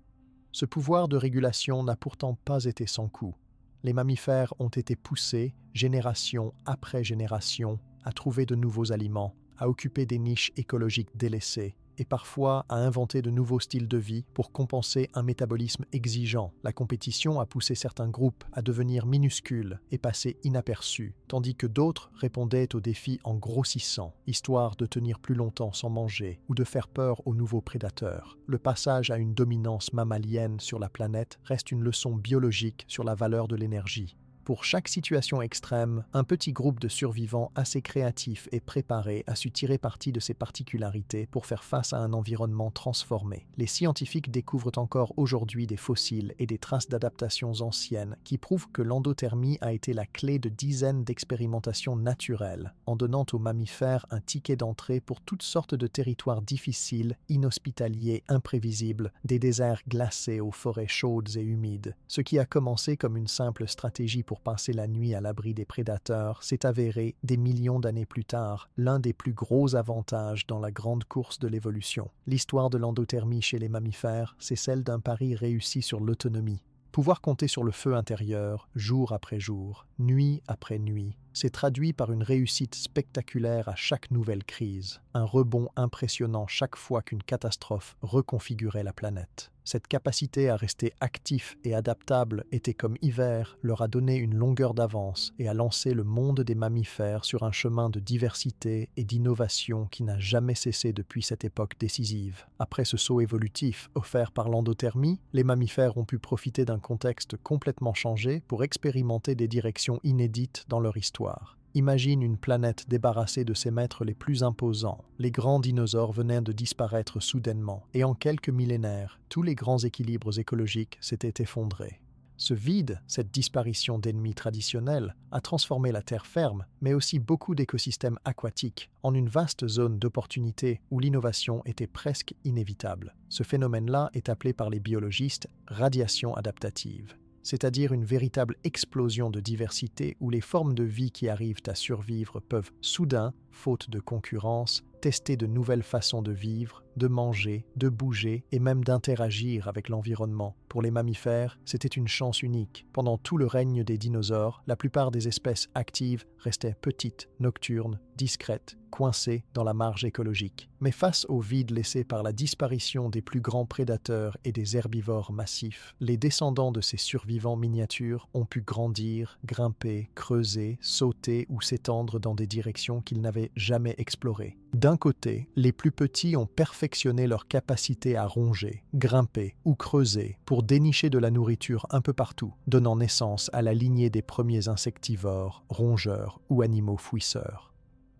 Ce pouvoir de régulation n'a pourtant pas été sans coût. Les mammifères ont été poussés, génération après génération, à trouver de nouveaux aliments, à occuper des niches écologiques délaissées, et parfois à inventer de nouveaux styles de vie pour compenser un métabolisme exigeant. La compétition a poussé certains groupes à devenir minuscules et passer inaperçus, tandis que d'autres répondaient aux défis en grossissant, histoire de tenir plus longtemps sans manger ou de faire peur aux nouveaux prédateurs. Le passage à une dominance mammalienne sur la planète reste une leçon biologique sur la valeur de l'énergie. Pour chaque situation extrême, un petit groupe de survivants assez créatifs et préparés a su tirer parti de ces particularités pour faire face à un environnement transformé. Les scientifiques découvrent encore aujourd'hui des fossiles et des traces d'adaptations anciennes qui prouvent que l'endothermie a été la clé de dizaines d'expérimentations naturelles, en donnant aux mammifères un ticket d'entrée pour toutes sortes de territoires difficiles, inhospitaliers, imprévisibles, des déserts glacés aux forêts chaudes et humides. Ce qui a commencé comme une simple stratégie pour passer la nuit à l'abri des prédateurs s'est avéré, des millions d'années plus tard, l'un des plus gros avantages dans la grande course de l'évolution. L'histoire de l'endothermie chez les mammifères, c'est celle d'un pari réussi sur l'autonomie. Pouvoir compter sur le feu intérieur, jour après jour, nuit après nuit, s'est traduit par une réussite spectaculaire à chaque nouvelle crise, un rebond impressionnant chaque fois qu'une catastrophe reconfigurait la planète. Cette capacité à rester actif et adaptable était comme hiver, leur a donné une longueur d'avance et a lancé le monde des mammifères sur un chemin de diversité et d'innovation qui n'a jamais cessé depuis cette époque décisive. Après ce saut évolutif offert par l'endothermie, les mammifères ont pu profiter d'un contexte complètement changé pour expérimenter des directions inédites dans leur histoire. Imagine une planète débarrassée de ses maîtres les plus imposants. Les grands dinosaures venaient de disparaître soudainement, et en quelques millénaires, tous les grands équilibres écologiques s'étaient effondrés. Ce vide, cette disparition d'ennemis traditionnels, a transformé la terre ferme, mais aussi beaucoup d'écosystèmes aquatiques, en une vaste zone d'opportunité où l'innovation était presque inévitable. Ce phénomène-là est appelé par les biologistes radiation adaptative, c'est-à-dire une véritable explosion de diversité où les formes de vie qui arrivent à survivre peuvent soudain, faute de concurrence, tester de nouvelles façons de vivre, de manger, de bouger et même d'interagir avec l'environnement. Pour les mammifères, c'était une chance unique. Pendant tout le règne des dinosaures, la plupart des espèces actives restaient petites, nocturnes, discrètes, coincées dans la marge écologique. Mais face au vide laissé par la disparition des plus grands prédateurs et des herbivores massifs, les descendants de ces survivants miniatures ont pu grandir, grimper, creuser, sauter ou s'étendre dans des directions qu'ils n'avaient jamais explorées. D'un côté, les plus petits ont perfectionné leur capacité à ronger, grimper ou creuser pour dénicher de la nourriture un peu partout, donnant naissance à la lignée des premiers insectivores, rongeurs ou animaux fouisseurs.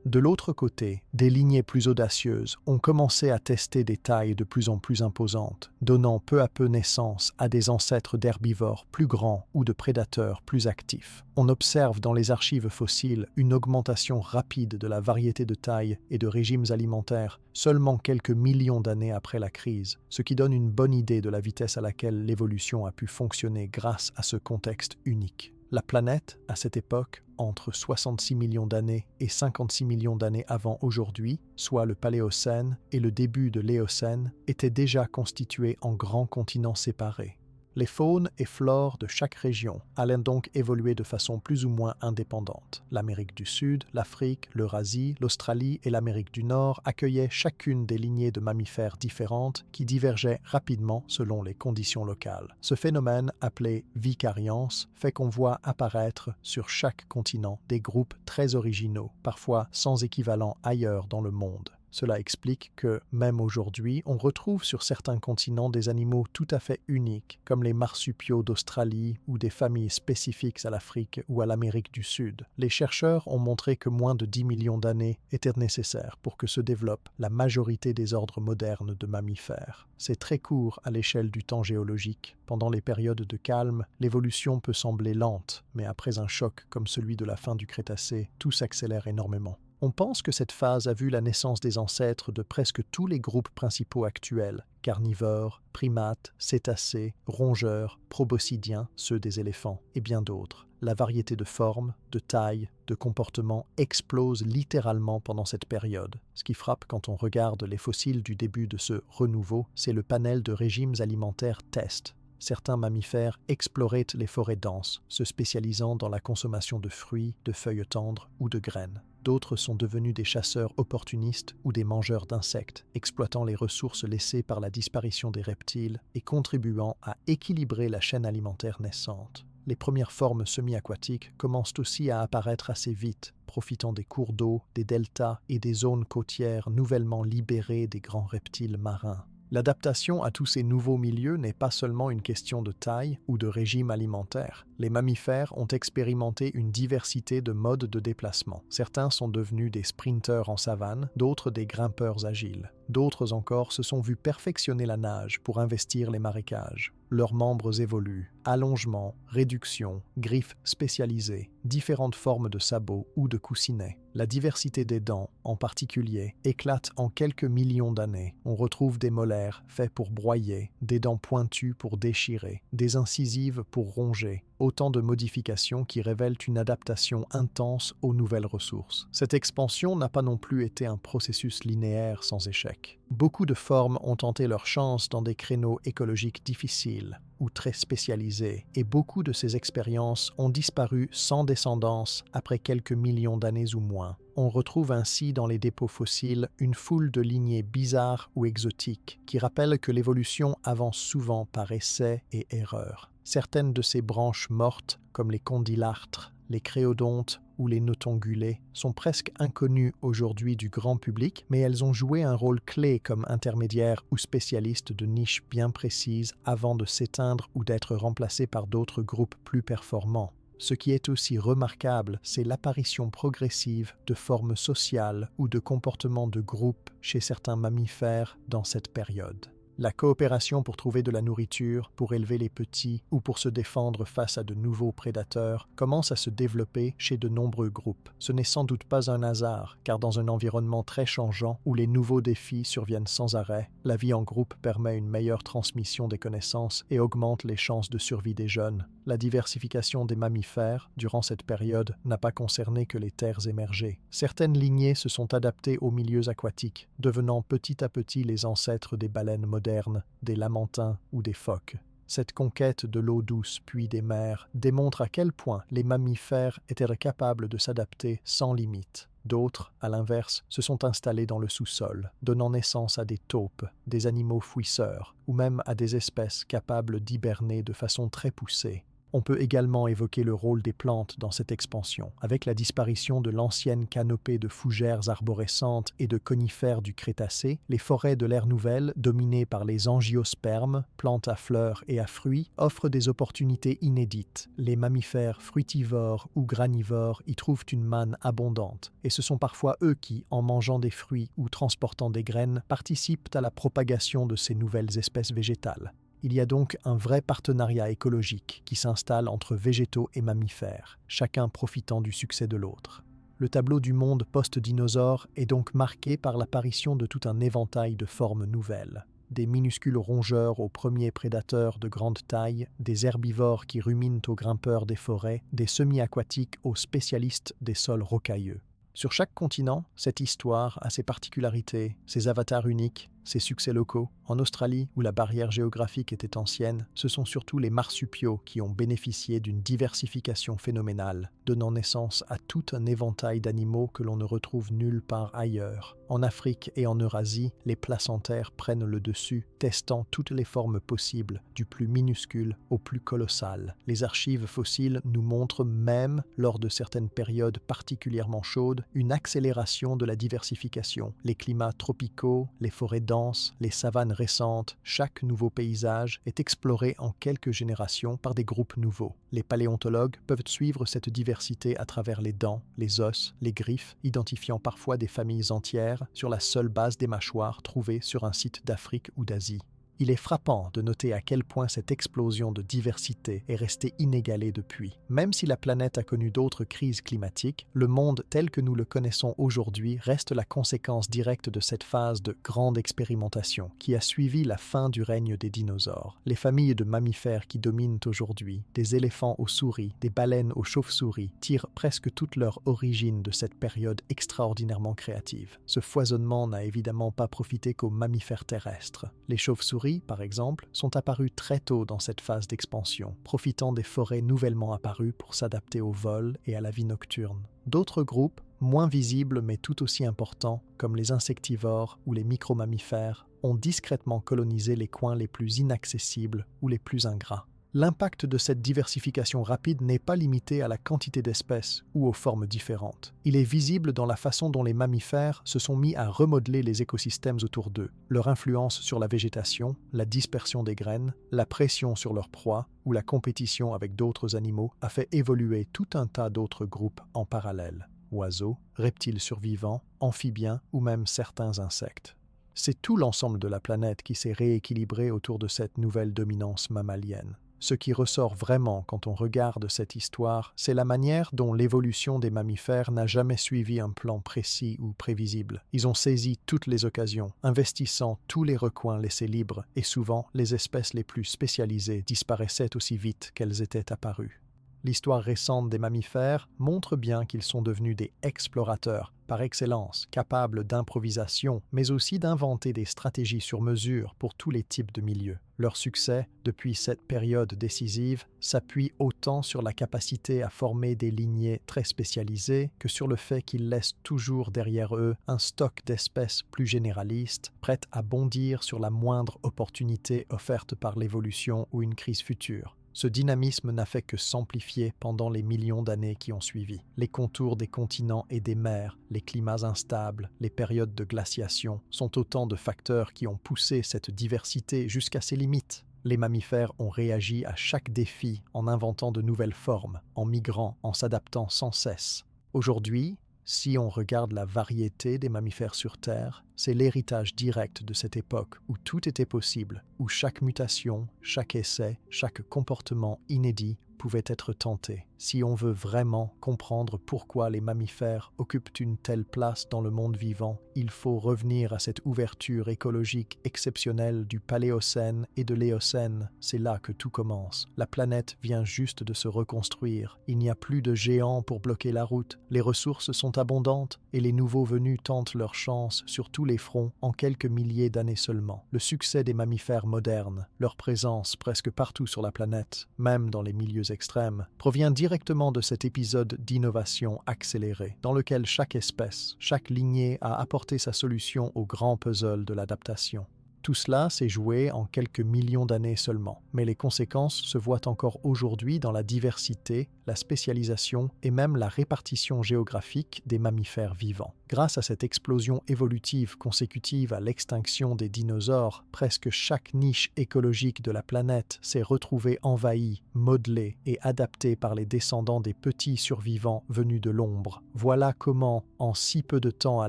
De l'autre côté, des lignées plus audacieuses ont commencé à tester des tailles de plus en plus imposantes, donnant peu à peu naissance à des ancêtres d'herbivores plus grands ou de prédateurs plus actifs. On observe dans les archives fossiles une augmentation rapide de la variété de tailles et de régimes alimentaires seulement quelques millions d'années après la crise, ce qui donne une bonne idée de la vitesse à laquelle l'évolution a pu fonctionner grâce à ce contexte unique. La planète, à cette époque, entre 66 millions d'années et 56 millions d'années avant aujourd'hui, soit le Paléocène et le début de l'Éocène, était déjà constituée en grands continents séparés. Les faunes et flores de chaque région allaient donc évoluer de façon plus ou moins indépendante. L'Amérique du Sud, l'Afrique, l'Eurasie, l'Australie et l'Amérique du Nord accueillaient chacune des lignées de mammifères différentes qui divergeaient rapidement selon les conditions locales. Ce phénomène, appelé vicariance, fait qu'on voit apparaître sur chaque continent des groupes très originaux, parfois sans équivalent ailleurs dans le monde. Cela explique que, même aujourd'hui, on retrouve sur certains continents des animaux tout à fait uniques, comme les marsupiaux d'Australie ou des familles spécifiques à l'Afrique ou à l'Amérique du Sud. Les chercheurs ont montré que moins de 10 millions d'années étaient nécessaires pour que se développe la majorité des ordres modernes de mammifères. C'est très court à l'échelle du temps géologique. Pendant les périodes de calme, l'évolution peut sembler lente, mais après un choc comme celui de la fin du Crétacé, tout s'accélère énormément. On pense que cette phase a vu la naissance des ancêtres de presque tous les groupes principaux actuels, carnivores, primates, cétacés, rongeurs, proboscidiens, ceux des éléphants, et bien d'autres. La variété de formes, de tailles, de comportements explose littéralement pendant cette période. Ce qui frappe quand on regarde les fossiles du début de ce renouveau, c'est le panel de régimes alimentaires test. Certains mammifères exploraient les forêts denses, se spécialisant dans la consommation de fruits, de feuilles tendres ou de graines. D'autres sont devenus des chasseurs opportunistes ou des mangeurs d'insectes, exploitant les ressources laissées par la disparition des reptiles et contribuant à équilibrer la chaîne alimentaire naissante. Les premières formes semi-aquatiques commencent aussi à apparaître assez vite, profitant des cours d'eau, des deltas et des zones côtières nouvellement libérées des grands reptiles marins. L'adaptation à tous ces nouveaux milieux n'est pas seulement une question de taille ou de régime alimentaire. Les mammifères ont expérimenté une diversité de modes de déplacement. Certains sont devenus des sprinteurs en savane, d'autres des grimpeurs agiles. D'autres encore se sont vus perfectionner la nage pour investir les marécages. Leurs membres évoluent, allongement, réduction, griffes spécialisées, différentes formes de sabots ou de coussinets. La diversité des dents, en particulier, éclate en quelques millions d'années. On retrouve des molaires faits pour broyer, des dents pointues pour déchirer, des incisives pour ronger, autant de modifications qui révèlent une adaptation intense aux nouvelles ressources. Cette expansion n'a pas non plus été un processus linéaire sans échec. Beaucoup de formes ont tenté leur chance dans des créneaux écologiques difficiles ou très spécialisés, et beaucoup de ces expériences ont disparu sans descendance après quelques millions d'années ou moins. On retrouve ainsi dans les dépôts fossiles une foule de lignées bizarres ou exotiques qui rappellent que l'évolution avance souvent par essai et erreur. Certaines de ces branches mortes, comme les condylarthres, les créodontes ou les notongulés, sont presque inconnues aujourd'hui du grand public, mais elles ont joué un rôle clé comme intermédiaires ou spécialistes de niches bien précises avant de s'éteindre ou d'être remplacées par d'autres groupes plus performants. Ce qui est aussi remarquable, c'est l'apparition progressive de formes sociales ou de comportements de groupe chez certains mammifères dans cette période. La coopération pour trouver de la nourriture, pour élever les petits ou pour se défendre face à de nouveaux prédateurs commence à se développer chez de nombreux groupes. Ce n'est sans doute pas un hasard, car dans un environnement très changeant où les nouveaux défis surviennent sans arrêt, la vie en groupe permet une meilleure transmission des connaissances et augmente les chances de survie des jeunes. La diversification des mammifères, durant cette période, n'a pas concerné que les terres émergées. Certaines lignées se sont adaptées aux milieux aquatiques, devenant petit à petit les ancêtres des baleines modernes, des lamantins ou des phoques. Cette conquête de l'eau douce puis des mers démontre à quel point les mammifères étaient capables de s'adapter sans limite. D'autres, à l'inverse, se sont installés dans le sous-sol, donnant naissance à des taupes, des animaux fouisseurs, ou même à des espèces capables d'hiberner de façon très poussée. On peut également évoquer le rôle des plantes dans cette expansion. Avec la disparition de l'ancienne canopée de fougères arborescentes et de conifères du Crétacé, les forêts de l'ère nouvelle, dominées par les angiospermes, plantes à fleurs et à fruits, offrent des opportunités inédites. Les mammifères fruitivores ou granivores y trouvent une manne abondante, et ce sont parfois eux qui, en mangeant des fruits ou transportant des graines, participent à la propagation de ces nouvelles espèces végétales. Il y a donc un vrai partenariat écologique qui s'installe entre végétaux et mammifères, chacun profitant du succès de l'autre. Le tableau du monde post-dinosaure est donc marqué par l'apparition de tout un éventail de formes nouvelles. Des minuscules rongeurs aux premiers prédateurs de grande taille, des herbivores qui ruminent aux grimpeurs des forêts, des semi-aquatiques aux spécialistes des sols rocailleux. Sur chaque continent, cette histoire a ses particularités, ses avatars uniques, ses succès locaux. En Australie, où la barrière géographique était ancienne, ce sont surtout les marsupiaux qui ont bénéficié d'une diversification phénoménale, donnant naissance à tout un éventail d'animaux que l'on ne retrouve nulle part ailleurs. En Afrique et en Eurasie, les placentaires prennent le dessus, testant toutes les formes possibles, du plus minuscule au plus colossal. Les archives fossiles nous montrent même, lors de certaines périodes particulièrement chaudes, une accélération de la diversification. Les climats tropicaux, les forêts denses, les savanes récentes, chaque nouveau paysage est exploré en quelques générations par des groupes nouveaux. Les paléontologues peuvent suivre cette diversité à travers les dents, les os, les griffes, identifiant parfois des familles entières sur la seule base des mâchoires trouvées sur un site d'Afrique ou d'Asie. Il est frappant de noter à quel point cette explosion de diversité est restée inégalée depuis. Même si la planète a connu d'autres crises climatiques, le monde tel que nous le connaissons aujourd'hui reste la conséquence directe de cette phase de grande expérimentation qui a suivi la fin du règne des dinosaures. Les familles de mammifères qui dominent aujourd'hui, des éléphants aux souris, des baleines aux chauves-souris, tirent presque toute leur origine de cette période extraordinairement créative. Ce foisonnement n'a évidemment pas profité qu'aux mammifères terrestres. Les chauves-souris, par exemple, sont apparus très tôt dans cette phase d'expansion, profitant des forêts nouvellement apparues pour s'adapter au vol et à la vie nocturne. D'autres groupes, moins visibles mais tout aussi importants, comme les insectivores ou les micromammifères, ont discrètement colonisé les coins les plus inaccessibles ou les plus ingrats. L'impact de cette diversification rapide n'est pas limité à la quantité d'espèces ou aux formes différentes. Il est visible dans la façon dont les mammifères se sont mis à remodeler les écosystèmes autour d'eux, leur influence sur la végétation, la dispersion des graines, la pression sur leurs proies ou la compétition avec d'autres animaux a fait évoluer tout un tas d'autres groupes en parallèle. Oiseaux, reptiles survivants, amphibiens ou même certains insectes. C'est tout l'ensemble de la planète qui s'est rééquilibré autour de cette nouvelle dominance mammalienne. Ce qui ressort vraiment quand on regarde cette histoire, c'est la manière dont l'évolution des mammifères n'a jamais suivi un plan précis ou prévisible. Ils ont saisi toutes les occasions, investissant tous les recoins laissés libres, et souvent les espèces les plus spécialisées disparaissaient aussi vite qu'elles étaient apparues. L'histoire récente des mammifères montre bien qu'ils sont devenus des explorateurs, par excellence, capables d'improvisation, mais aussi d'inventer des stratégies sur mesure pour tous les types de milieux. Leur succès, depuis cette période décisive, s'appuie autant sur la capacité à former des lignées très spécialisées que sur le fait qu'ils laissent toujours derrière eux un stock d'espèces plus généralistes, prêtes à bondir sur la moindre opportunité offerte par l'évolution ou une crise future. Ce dynamisme n'a fait que s'amplifier pendant les millions d'années qui ont suivi. Les contours des continents et des mers, les climats instables, les périodes de glaciation sont autant de facteurs qui ont poussé cette diversité jusqu'à ses limites. Les mammifères ont réagi à chaque défi en inventant de nouvelles formes, en migrant, en s'adaptant sans cesse. Aujourd'hui, Si on regarde la variété des mammifères sur Terre, c'est l'héritage direct de cette époque où tout était possible, où chaque mutation, chaque essai, chaque comportement inédit pouvait être tenté. Si on veut vraiment comprendre pourquoi les mammifères occupent une telle place dans le monde vivant, il faut revenir à cette ouverture écologique exceptionnelle du Paléocène et de l'Éocène. C'est là que tout commence. La planète vient juste de se reconstruire. Il n'y a plus de géants pour bloquer la route. Les ressources sont abondantes et les nouveaux venus tentent leur chance sur tous les fronts en quelques milliers d'années seulement. Le succès des mammifères modernes, leur présence presque partout sur la planète, même dans les milieux extrêmes, provient directement de cet épisode d'innovation accélérée, dans lequel chaque espèce, chaque lignée a apporté sa solution au grand puzzle de l'adaptation. Tout cela s'est joué en quelques millions d'années seulement, mais les conséquences se voient encore aujourd'hui dans la diversité, la spécialisation et même la répartition géographique des mammifères vivants. Grâce à cette explosion évolutive consécutive à l'extinction des dinosaures, presque chaque niche écologique de la planète s'est retrouvée envahie, modelée et adaptée par les descendants des petits survivants venus de l'ombre. Voilà comment, en si peu de temps à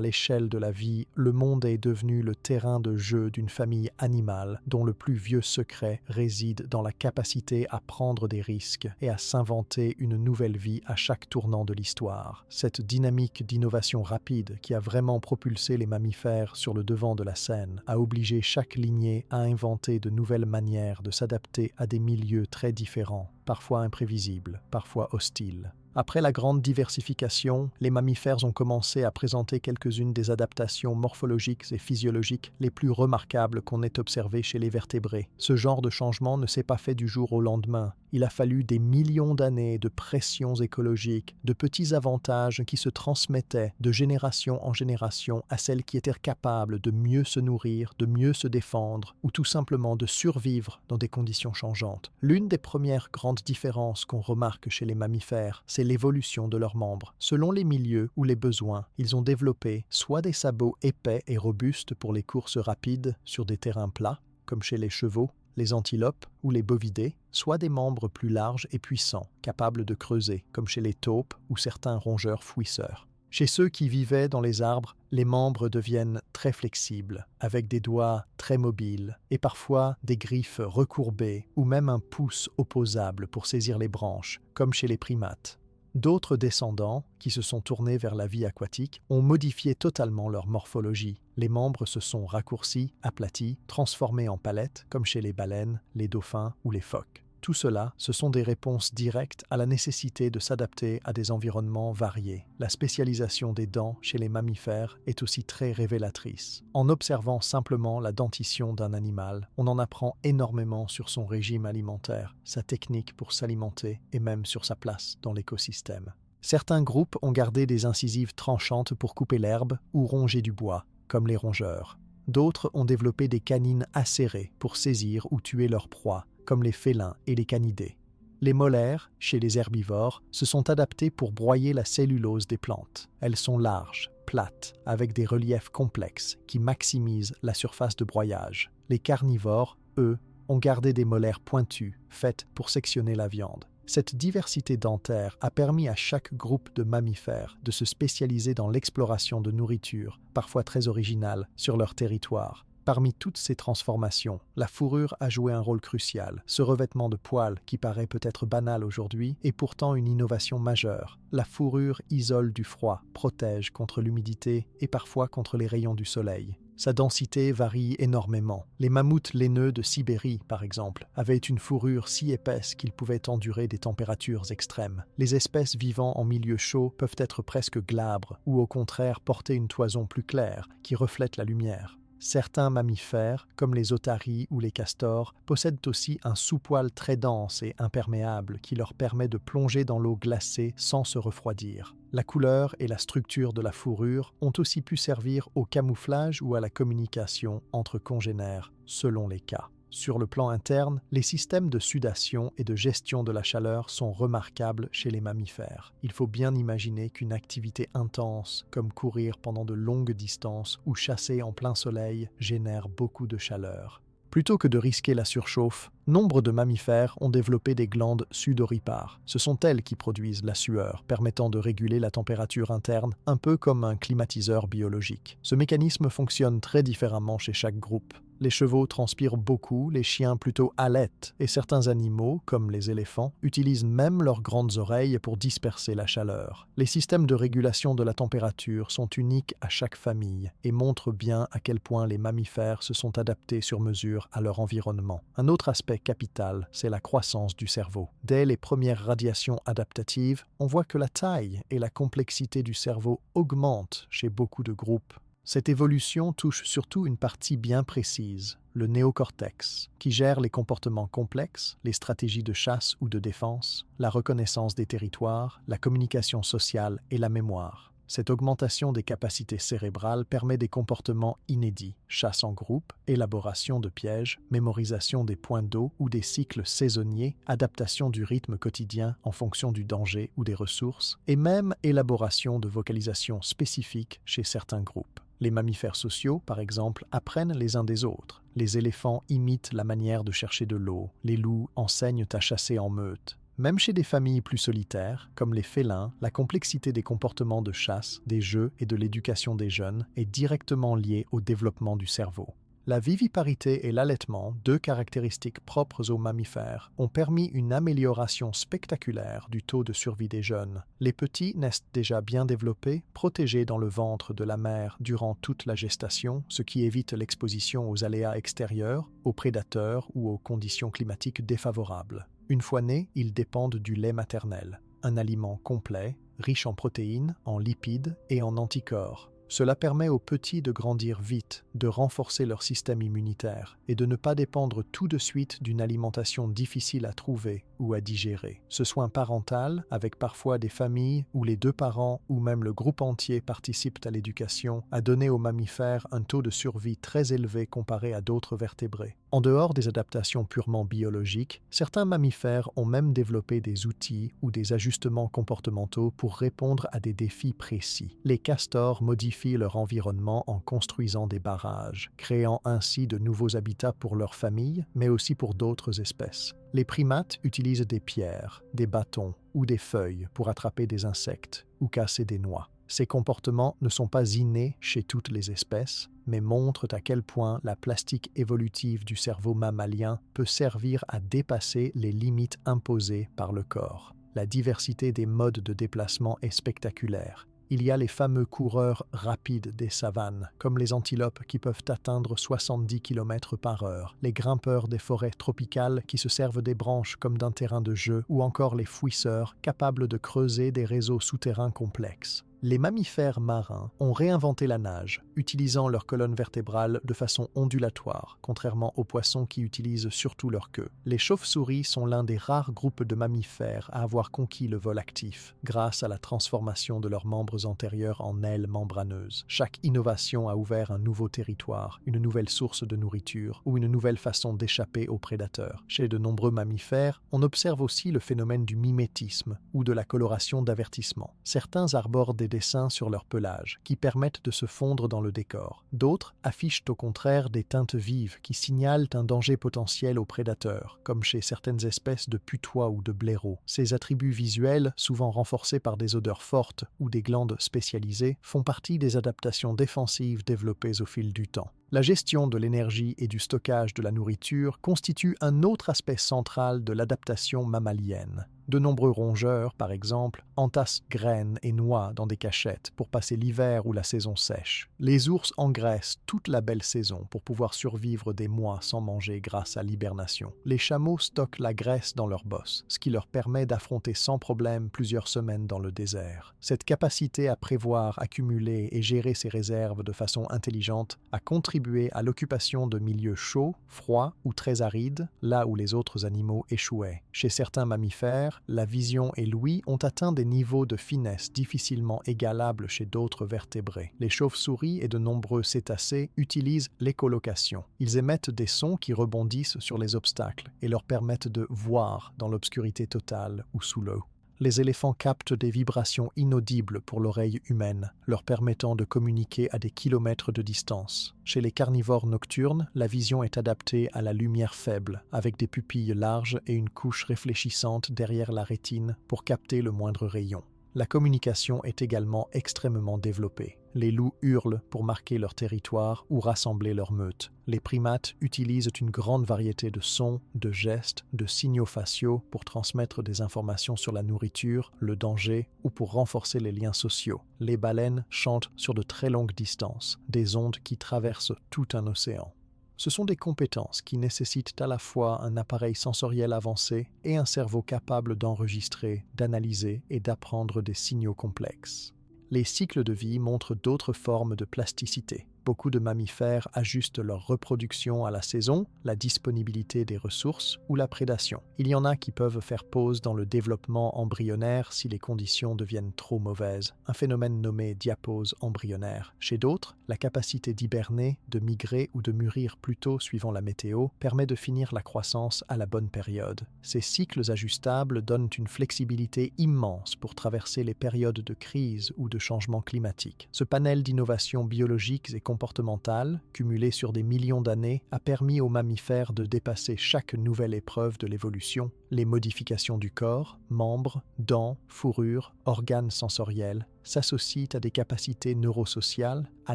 l'échelle de la vie, le monde est devenu le terrain de jeu d'une famille animale dont le plus vieux secret réside dans la capacité à prendre des risques et à s'inventer une nouvelle vie à chaque tournant de l'histoire. Cette dynamique d'innovation rapide qui a vraiment propulsé les mammifères sur le devant de la scène a obligé chaque lignée à inventer de nouvelles manières de s'adapter à des milieux très différents, parfois imprévisibles, parfois hostiles. Après la grande diversification, les mammifères ont commencé à présenter quelques-unes des adaptations morphologiques et physiologiques les plus remarquables qu'on ait observées chez les vertébrés. Ce genre de changement ne s'est pas fait du jour au lendemain. Il a fallu des millions d'années de pressions écologiques, de petits avantages qui se transmettaient de génération en génération à celles qui étaient capables de mieux se nourrir, de mieux se défendre ou tout simplement de survivre dans des conditions changeantes. L'une des premières grandes différences qu'on remarque chez les mammifères, c'est l'évolution de leurs membres. Selon les milieux ou les besoins, ils ont développé soit des sabots épais et robustes pour les courses rapides sur des terrains plats, comme chez les chevaux, les antilopes ou les bovidés, soit des membres plus larges et puissants, capables de creuser, comme chez les taupes ou certains rongeurs fouisseurs. Chez ceux qui vivaient dans les arbres, les membres deviennent très flexibles, avec des doigts très mobiles et parfois des griffes recourbées ou même un pouce opposable pour saisir les branches, comme chez les primates. D'autres descendants, qui se sont tournés vers la vie aquatique, ont modifié totalement leur morphologie. Les membres se sont raccourcis, aplatis, transformés en palettes, comme chez les baleines, les dauphins ou les phoques. Tout cela, ce sont des réponses directes à la nécessité de s'adapter à des environnements variés. La spécialisation des dents chez les mammifères est aussi très révélatrice. En observant simplement la dentition d'un animal, on en apprend énormément sur son régime alimentaire, sa technique pour s'alimenter et même sur sa place dans l'écosystème. Certains groupes ont gardé des incisives tranchantes pour couper l'herbe ou ronger du bois, comme les rongeurs. D'autres ont développé des canines acérées pour saisir ou tuer leur proie, comme les félins et les canidés. Les molaires, chez les herbivores, se sont adaptés pour broyer la cellulose des plantes. Elles sont larges, plates, avec des reliefs complexes qui maximisent la surface de broyage. Les carnivores, eux, ont gardé des molaires pointus, faites pour sectionner la viande. Cette diversité dentaire a permis à chaque groupe de mammifères de se spécialiser dans l'exploration de nourriture, parfois très originale, sur leur territoire. Parmi toutes ces transformations, la fourrure a joué un rôle crucial. Ce revêtement de poils, qui paraît peut-être banal aujourd'hui, est pourtant une innovation majeure. La fourrure isole du froid, protège contre l'humidité et parfois contre les rayons du soleil. Sa densité varie énormément. Les mammouths laineux de Sibérie, par exemple, avaient une fourrure si épaisse qu'ils pouvaient endurer des températures extrêmes. Les espèces vivant en milieu chaud peuvent être presque glabres ou au contraire porter une toison plus claire qui reflète la lumière. Certains mammifères, comme les otaries ou les castors, possèdent aussi un sous-poil très dense et imperméable qui leur permet de plonger dans l'eau glacée sans se refroidir. La couleur et la structure de la fourrure ont aussi pu servir au camouflage ou à la communication entre congénères, selon les cas. Sur le plan interne, les systèmes de sudation et de gestion de la chaleur sont remarquables chez les mammifères. Il faut bien imaginer qu'une activité intense, comme courir pendant de longues distances ou chasser en plein soleil, génère beaucoup de chaleur. Plutôt que de risquer la surchauffe, Nombre de mammifères ont développé des glandes sudoripares. Ce sont elles qui produisent la sueur, permettant de réguler la température interne, un peu comme un climatiseur biologique. Ce mécanisme fonctionne très différemment chez chaque groupe. Les chevaux transpirent beaucoup, les chiens plutôt halètent, et certains animaux, comme les éléphants, utilisent même leurs grandes oreilles pour disperser la chaleur. Les systèmes de régulation de la température sont uniques à chaque famille et montrent bien à quel point les mammifères se sont adaptés sur mesure à leur environnement. Un autre aspect capital, c'est la croissance du cerveau. Dès les premières radiations adaptatives, on voit que la taille et la complexité du cerveau augmentent chez beaucoup de groupes. Cette évolution touche surtout une partie bien précise, le néocortex, qui gère les comportements complexes, les stratégies de chasse ou de défense, la reconnaissance des territoires, la communication sociale et la mémoire. Cette augmentation des capacités cérébrales permet des comportements inédits, chasse en groupe, élaboration de pièges, mémorisation des points d'eau ou des cycles saisonniers, adaptation du rythme quotidien en fonction du danger ou des ressources, et même élaboration de vocalisations spécifiques chez certains groupes. Les mammifères sociaux, par exemple, apprennent les uns des autres. Les éléphants imitent la manière de chercher de l'eau. Les loups enseignent à chasser en meute. Même chez des familles plus solitaires, comme les félins, la complexité des comportements de chasse, des jeux et de l'éducation des jeunes est directement liée au développement du cerveau. La viviparité et l'allaitement, deux caractéristiques propres aux mammifères, ont permis une amélioration spectaculaire du taux de survie des jeunes. Les petits naissent déjà bien développés, protégés dans le ventre de la mère durant toute la gestation, ce qui évite l'exposition aux aléas extérieurs, aux prédateurs ou aux conditions climatiques défavorables. Une fois nés, ils dépendent du lait maternel, un aliment complet, riche en protéines, en lipides et en anticorps. Cela permet aux petits de grandir vite, de renforcer leur système immunitaire et de ne pas dépendre tout de suite d'une alimentation difficile à trouver ou à digérer. Ce soin parental, avec parfois des familles où les deux parents ou même le groupe entier participent à l'éducation, a donné aux mammifères un taux de survie très élevé comparé à d'autres vertébrés. En dehors des adaptations purement biologiques, certains mammifères ont même développé des outils ou des ajustements comportementaux pour répondre à des défis précis. Les castors modifient leur environnement en construisant des barrages, créant ainsi de nouveaux habitats pour leur famille, mais aussi pour d'autres espèces. Les primates utilisent des pierres, des bâtons ou des feuilles pour attraper des insectes ou casser des noix. Ces comportements ne sont pas innés chez toutes les espèces, mais montrent à quel point la plastique évolutive du cerveau mammalien peut servir à dépasser les limites imposées par le corps. La diversité des modes de déplacement est spectaculaire. Il y a les fameux coureurs rapides des savanes, comme les antilopes qui peuvent atteindre 70 km/h, les grimpeurs des forêts tropicales qui se servent des branches comme d'un terrain de jeu, ou encore les fouisseurs capables de creuser des réseaux souterrains complexes. Les mammifères marins ont réinventé la nage, utilisant leur colonne vertébrale de façon ondulatoire, contrairement aux poissons qui utilisent surtout leur queue. Les chauves-souris sont l'un des rares groupes de mammifères à avoir conquis le vol actif, grâce à la transformation de leurs membres antérieurs en ailes membraneuses. Chaque innovation a ouvert un nouveau territoire, une nouvelle source de nourriture ou une nouvelle façon d'échapper aux prédateurs. Chez de nombreux mammifères, on observe aussi le phénomène du mimétisme ou de la coloration d'avertissement. Certains arborent des dessins sur leur pelage, qui permettent de se fondre dans le décor. D'autres affichent au contraire des teintes vives qui signalent un danger potentiel aux prédateurs, comme chez certaines espèces de putois ou de blaireaux. Ces attributs visuels, souvent renforcés par des odeurs fortes ou des glandes spécialisées, font partie des adaptations défensives développées au fil du temps. La gestion de l'énergie et du stockage de la nourriture constitue un autre aspect central de l'adaptation mammalienne. De nombreux rongeurs, par exemple, entassent graines et noix dans des cachettes pour passer l'hiver ou la saison sèche. Les ours engraissent toute la belle saison pour pouvoir survivre des mois sans manger grâce à l'hibernation. Les chameaux stockent la graisse dans leurs bosses, ce qui leur permet d'affronter sans problème plusieurs semaines dans le désert. Cette capacité à prévoir, accumuler et gérer ses réserves de façon intelligente a contribué à l'occupation de milieux chauds, froids ou très arides, là où les autres animaux échouaient. Chez certains mammifères, la vision et l'ouïe ont atteint des niveaux de finesse difficilement égalables chez d'autres vertébrés. Les chauves-souris et de nombreux cétacés utilisent l'écholocation. Ils émettent des sons qui rebondissent sur les obstacles et leur permettent de voir dans l'obscurité totale ou sous l'eau. Les éléphants captent des vibrations inaudibles pour l'oreille humaine, leur permettant de communiquer à des kilomètres de distance. Chez les carnivores nocturnes, la vision est adaptée à la lumière faible, avec des pupilles larges et une couche réfléchissante derrière la rétine pour capter le moindre rayon. La communication est également extrêmement développée. Les loups hurlent pour marquer leur territoire ou rassembler leur meute. Les primates utilisent une grande variété de sons, de gestes, de signaux faciaux pour transmettre des informations sur la nourriture, le danger ou pour renforcer les liens sociaux. Les baleines chantent sur de très longues distances, des ondes qui traversent tout un océan. Ce sont des compétences qui nécessitent à la fois un appareil sensoriel avancé et un cerveau capable d'enregistrer, d'analyser et d'apprendre des signaux complexes. Les cycles de vie montrent d'autres formes de plasticité. Beaucoup de mammifères ajustent leur reproduction à la saison, la disponibilité des ressources ou la prédation. Il y en a qui peuvent faire pause dans le développement embryonnaire si les conditions deviennent trop mauvaises, un phénomène nommé diapause embryonnaire. Chez d'autres, la capacité d'hiberner, de migrer ou de mûrir plus tôt suivant la météo permet de finir la croissance à la bonne période. Ces cycles ajustables donnent une flexibilité immense pour traverser les périodes de crise ou de changement climatique. Ce panel d'innovations biologiques et comportementale, cumulée sur des millions d'années, a permis aux mammifères de dépasser chaque nouvelle épreuve de l'évolution. Les modifications du corps, membres, dents, fourrures, organes sensoriels, s'associent à des capacités neurosociales, à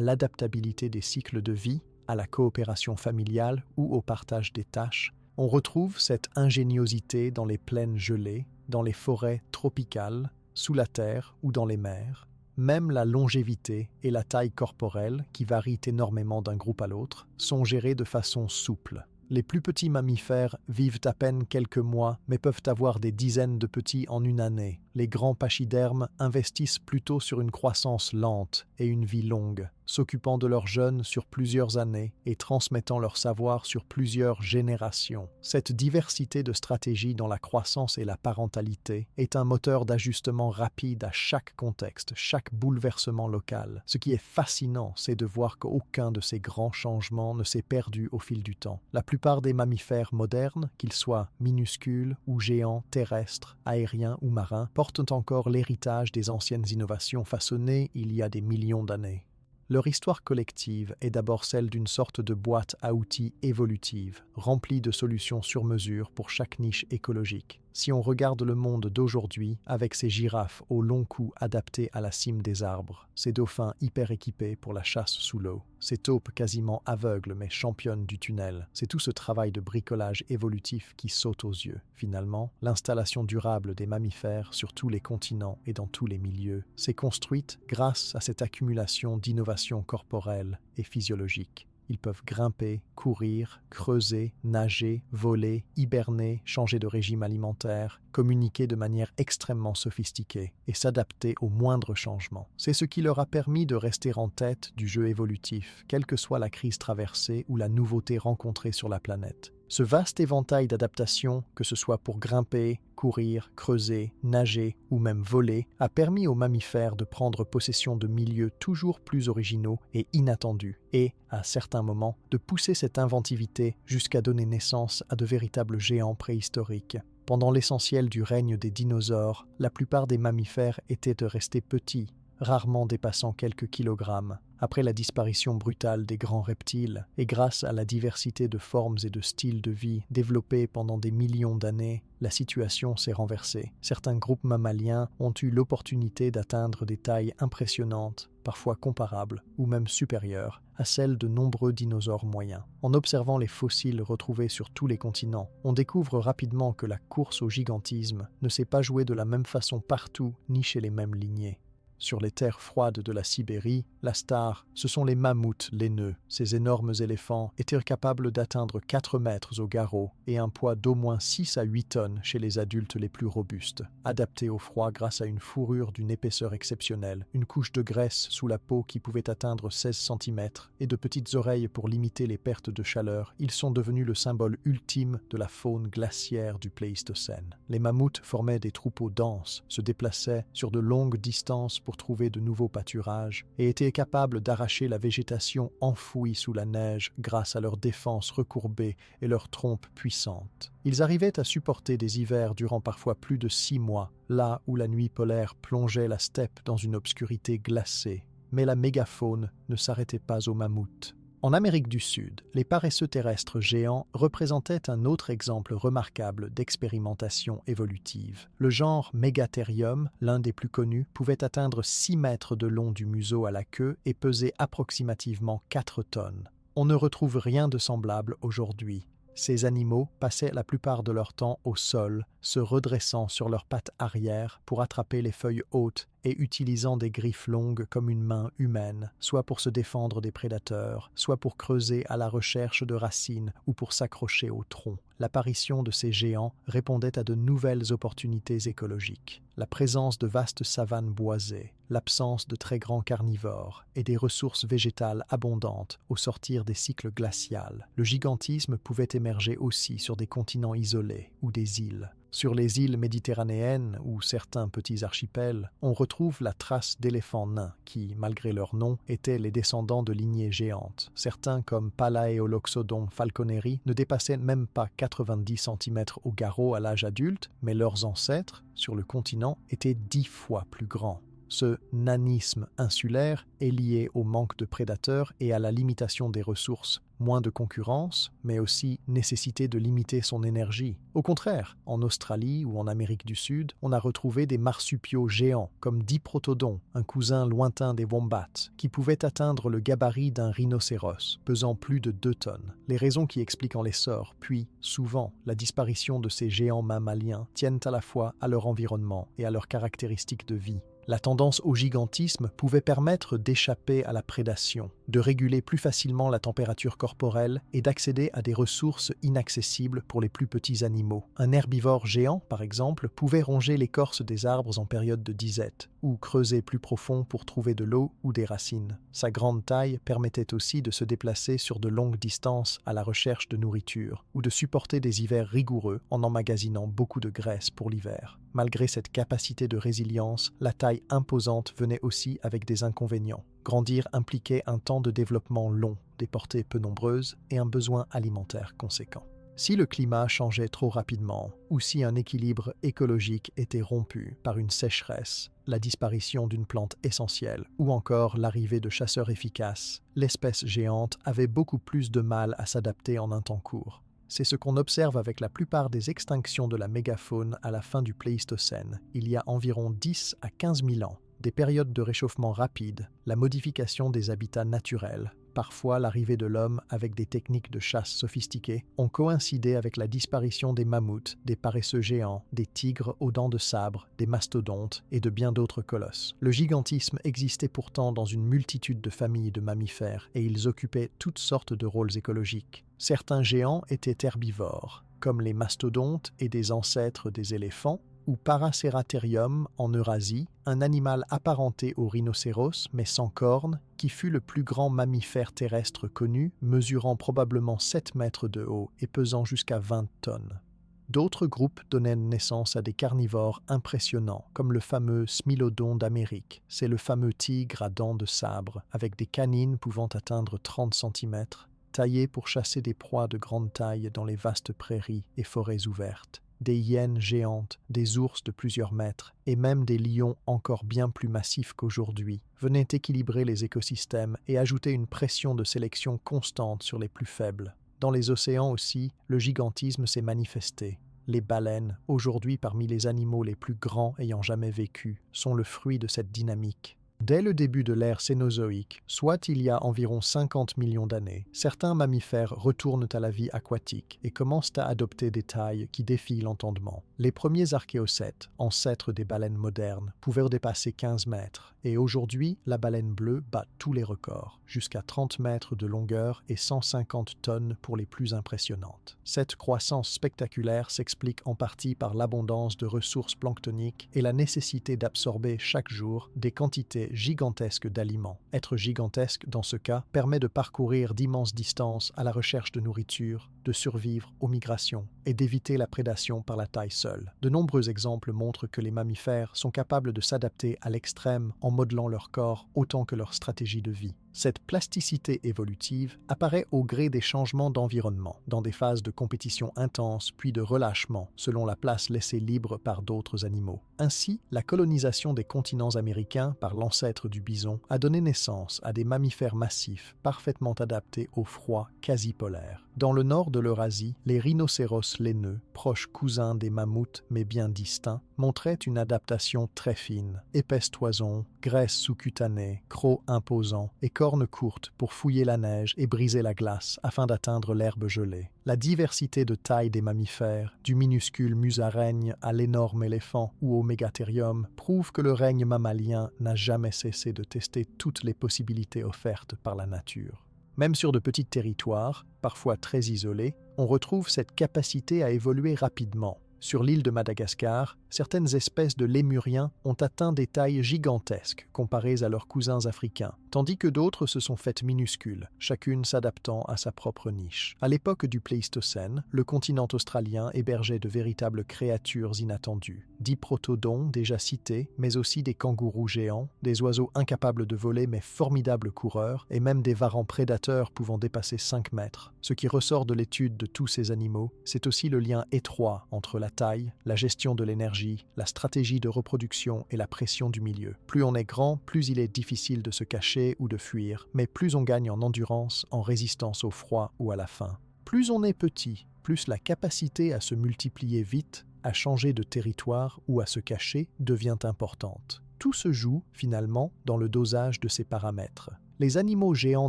l'adaptabilité des cycles de vie, à la coopération familiale ou au partage des tâches. On retrouve cette ingéniosité dans les plaines gelées, dans les forêts tropicales, sous la terre ou dans les mers. Même la longévité et la taille corporelle, qui varient énormément d'un groupe à l'autre, sont gérées de façon souple. Les plus petits mammifères vivent à peine quelques mois, mais peuvent avoir des dizaines de petits en une année. Les grands pachydermes investissent plutôt sur une croissance lente et une vie longue, s'occupant de leurs jeunes sur plusieurs années et transmettant leur savoir sur plusieurs générations. Cette diversité de stratégies dans la croissance et la parentalité est un moteur d'ajustement rapide à chaque contexte, chaque bouleversement local. Ce qui est fascinant, c'est de voir qu'aucun de ces grands changements ne s'est perdu au fil du temps. La plupart des mammifères modernes, qu'ils soient minuscules ou géants, terrestres, aériens ou marins, portent encore l'héritage des anciennes innovations façonnées il y a des millions d'années. Leur histoire collective est d'abord celle d'une sorte de boîte à outils évolutive, remplie de solutions sur mesure pour chaque niche écologique. Si on regarde le monde d'aujourd'hui, avec ses girafes au long cou adaptées à la cime des arbres, ses dauphins hyper équipés pour la chasse sous l'eau, ses taupes quasiment aveugles mais championnes du tunnel, c'est tout ce travail de bricolage évolutif qui saute aux yeux. Finalement, l'installation durable des mammifères sur tous les continents et dans tous les milieux s'est construite grâce à cette accumulation d'innovations corporelles et physiologiques. Ils peuvent grimper, courir, creuser, nager, voler, hiberner, changer de régime alimentaire, communiquer de manière extrêmement sophistiquée et s'adapter aux moindres changements. C'est ce qui leur a permis de rester en tête du jeu évolutif, quelle que soit la crise traversée ou la nouveauté rencontrée sur la planète. Ce vaste éventail d'adaptations, que ce soit pour grimper, courir, creuser, nager ou même voler, a permis aux mammifères de prendre possession de milieux toujours plus originaux et inattendus et, à certains moments, de pousser cette inventivité jusqu'à donner naissance à de véritables géants préhistoriques. Pendant l'essentiel du règne des dinosaures, la plupart des mammifères étaient restés petits, rarement dépassant quelques kilogrammes. Après la disparition brutale des grands reptiles, et grâce à la diversité de formes et de styles de vie développés pendant des millions d'années, la situation s'est renversée. Certains groupes mammaliens ont eu l'opportunité d'atteindre des tailles impressionnantes, parfois comparables ou même supérieures à celles de nombreux dinosaures moyens. En observant les fossiles retrouvés sur tous les continents, on découvre rapidement que la course au gigantisme ne s'est pas jouée de la même façon partout ni chez les mêmes lignées. Sur les terres froides de la Sibérie, la star, ce sont les mammouths laineux. Ces énormes éléphants étaient capables d'atteindre 4 mètres au garrot et un poids d'au moins 6 à 8 tonnes chez les adultes les plus robustes. Adaptés au froid grâce à une fourrure d'une épaisseur exceptionnelle, une couche de graisse sous la peau qui pouvait atteindre 16 cm et de petites oreilles pour limiter les pertes de chaleur, ils sont devenus le symbole ultime de la faune glaciaire du Pléistocène. Les mammouths formaient des troupeaux denses, se déplaçaient sur de longues distances pour pour trouver de nouveaux pâturages et étaient capables d'arracher la végétation enfouie sous la neige grâce à leur défense recourbée et leurs trompes puissantes. Ils arrivaient à supporter des hivers durant parfois plus de 6 mois, là où la nuit polaire plongeait la steppe dans une obscurité glacée. Mais la mégafaune ne s'arrêtait pas aux mammouths. En Amérique du Sud, les paresseux terrestres géants représentaient un autre exemple remarquable d'expérimentation évolutive. Le genre Megatherium, l'un des plus connus, pouvait atteindre 6 mètres de long du museau à la queue et peser approximativement 4 tonnes. On ne retrouve rien de semblable aujourd'hui. Ces animaux passaient la plupart de leur temps au sol, se redressant sur leurs pattes arrière pour attraper les feuilles hautes et utilisant des griffes longues comme une main humaine, soit pour se défendre des prédateurs, soit pour creuser à la recherche de racines ou pour s'accrocher au tronc. L'apparition de ces géants répondait à de nouvelles opportunités écologiques. La présence de vastes savanes boisées, l'absence de très grands carnivores et des ressources végétales abondantes au sortir des cycles glacials. Le gigantisme pouvait émerger aussi sur des continents isolés ou des îles. Sur les îles méditerranéennes ou certains petits archipels, on retrouve la trace d'éléphants nains qui, malgré leur nom, étaient les descendants de lignées géantes. Certains, comme Palaeoloxodon falconeri, ne dépassaient même pas 90 cm au garrot à l'âge adulte, mais leurs ancêtres, sur le continent, étaient 10 fois plus grands. Ce nanisme insulaire est lié au manque de prédateurs et à la limitation des ressources. Moins de concurrence, mais aussi nécessité de limiter son énergie. Au contraire, en Australie ou en Amérique du Sud, on a retrouvé des marsupiaux géants, comme Diprotodon, un cousin lointain des wombats, qui pouvaient atteindre le gabarit d'un rhinocéros, pesant plus de 2 tonnes. Les raisons qui expliquent l'essor, puis, souvent, la disparition de ces géants mammaliens tiennent à la fois à leur environnement et à leurs caractéristiques de vie. La tendance au gigantisme pouvait permettre d'échapper à la prédation, de réguler plus facilement la température corporelle et d'accéder à des ressources inaccessibles pour les plus petits animaux. Un herbivore géant, par exemple, pouvait ronger l'écorce des arbres en période de disette, ou creuser plus profond pour trouver de l'eau ou des racines. Sa grande taille permettait aussi de se déplacer sur de longues distances à la recherche de nourriture, ou de supporter des hivers rigoureux en emmagasinant beaucoup de graisse pour l'hiver. Malgré cette capacité de résilience, la taille imposante venait aussi avec des inconvénients. Grandir impliquait un temps de développement long, des portées peu nombreuses et un besoin alimentaire conséquent. Si le climat changeait trop rapidement, ou si un équilibre écologique était rompu par une sécheresse, la disparition d'une plante essentielle, ou encore l'arrivée de chasseurs efficaces, l'espèce géante avait beaucoup plus de mal à s'adapter en un temps court. C'est ce qu'on observe avec la plupart des extinctions de la mégafaune à la fin du Pléistocène, il y a environ 10 à 15 000 ans. Des périodes de réchauffement rapide, la modification des habitats naturels, parfois l'arrivée de l'homme avec des techniques de chasse sophistiquées, ont coïncidé avec la disparition des mammouths, des paresseux géants, des tigres aux dents de sabre, des mastodontes et de bien d'autres colosses. Le gigantisme existait pourtant dans une multitude de familles de mammifères et ils occupaient toutes sortes de rôles écologiques. Certains géants étaient herbivores, comme les mastodontes et des ancêtres des éléphants, ou Paraceratherium en Eurasie, un animal apparenté au rhinocéros mais sans cornes, qui fut le plus grand mammifère terrestre connu, mesurant probablement 7 mètres de haut et pesant jusqu'à 20 tonnes. D'autres groupes donnaient naissance à des carnivores impressionnants, comme le fameux Smilodon d'Amérique. C'est le fameux tigre à dents de sabre, avec des canines pouvant atteindre 30 cm, taillé pour chasser des proies de grande taille dans les vastes prairies et forêts ouvertes. Des hyènes géantes, des ours de plusieurs mètres et même des lions encore bien plus massifs qu'aujourd'hui venaient équilibrer les écosystèmes et ajouter une pression de sélection constante sur les plus faibles. Dans les océans aussi, le gigantisme s'est manifesté. Les baleines, aujourd'hui parmi les animaux les plus grands ayant jamais vécu, sont le fruit de cette dynamique. Dès le début de l'ère cénozoïque, soit il y a environ 50 millions d'années, certains mammifères retournent à la vie aquatique et commencent à adopter des tailles qui défient l'entendement. Les premiers archéocètes, ancêtres des baleines modernes, pouvaient dépasser 15 mètres, et aujourd'hui, la baleine bleue bat tous les records, jusqu'à 30 mètres de longueur et 150 tonnes pour les plus impressionnantes. Cette croissance spectaculaire s'explique en partie par l'abondance de ressources planctoniques et la nécessité d'absorber chaque jour des quantités gigantesques d'aliments. Être gigantesque, dans ce cas, permet de parcourir d'immenses distances à la recherche de nourriture, de survivre aux migrations et d'éviter la prédation par la taille seule. De nombreux exemples montrent que les mammifères sont capables de s'adapter à l'extrême en modelant leur corps autant que leur stratégie de vie. Cette plasticité évolutive apparaît au gré des changements d'environnement, dans des phases de compétition intense puis de relâchement selon la place laissée libre par d'autres animaux. Ainsi, la colonisation des continents américains par l'ancêtre du bison a donné naissance à des mammifères massifs parfaitement adaptés au froid quasi polaire. Dans le nord de l'Eurasie, les rhinocéros laineux, proches cousins des mammouths mais bien distincts, montraient une adaptation très fine, épaisse toison, graisse sous-cutanée, crocs imposants et cornes courtes pour fouiller la neige et briser la glace afin d'atteindre l'herbe gelée. La diversité de taille des mammifères, du minuscule musaraigne à l'énorme éléphant ou au mégathérium, prouve que le règne mammalien n'a jamais cessé de tester toutes les possibilités offertes par la nature. Même sur de petits territoires, parfois très isolés, on retrouve cette capacité à évoluer rapidement. Sur l'île de Madagascar, certaines espèces de lémuriens ont atteint des tailles gigantesques comparées à leurs cousins africains, tandis que d'autres se sont faites minuscules, chacune s'adaptant à sa propre niche. À l'époque du Pléistocène, le continent australien hébergeait de véritables créatures inattendues. Diprotodons déjà cités, mais aussi des kangourous géants, des oiseaux incapables de voler mais formidables coureurs, et même des varans prédateurs pouvant dépasser 5 mètres. Ce qui ressort de l'étude de tous ces animaux, c'est aussi le lien étroit entre la taille, la gestion de l'énergie, la stratégie de reproduction et la pression du milieu. Plus on est grand, plus il est difficile de se cacher ou de fuir, mais plus on gagne en endurance, en résistance au froid ou à la faim. Plus on est petit, plus la capacité à se multiplier vite, à changer de territoire ou à se cacher devient importante. Tout se joue, finalement, dans le dosage de ces paramètres. Les animaux géants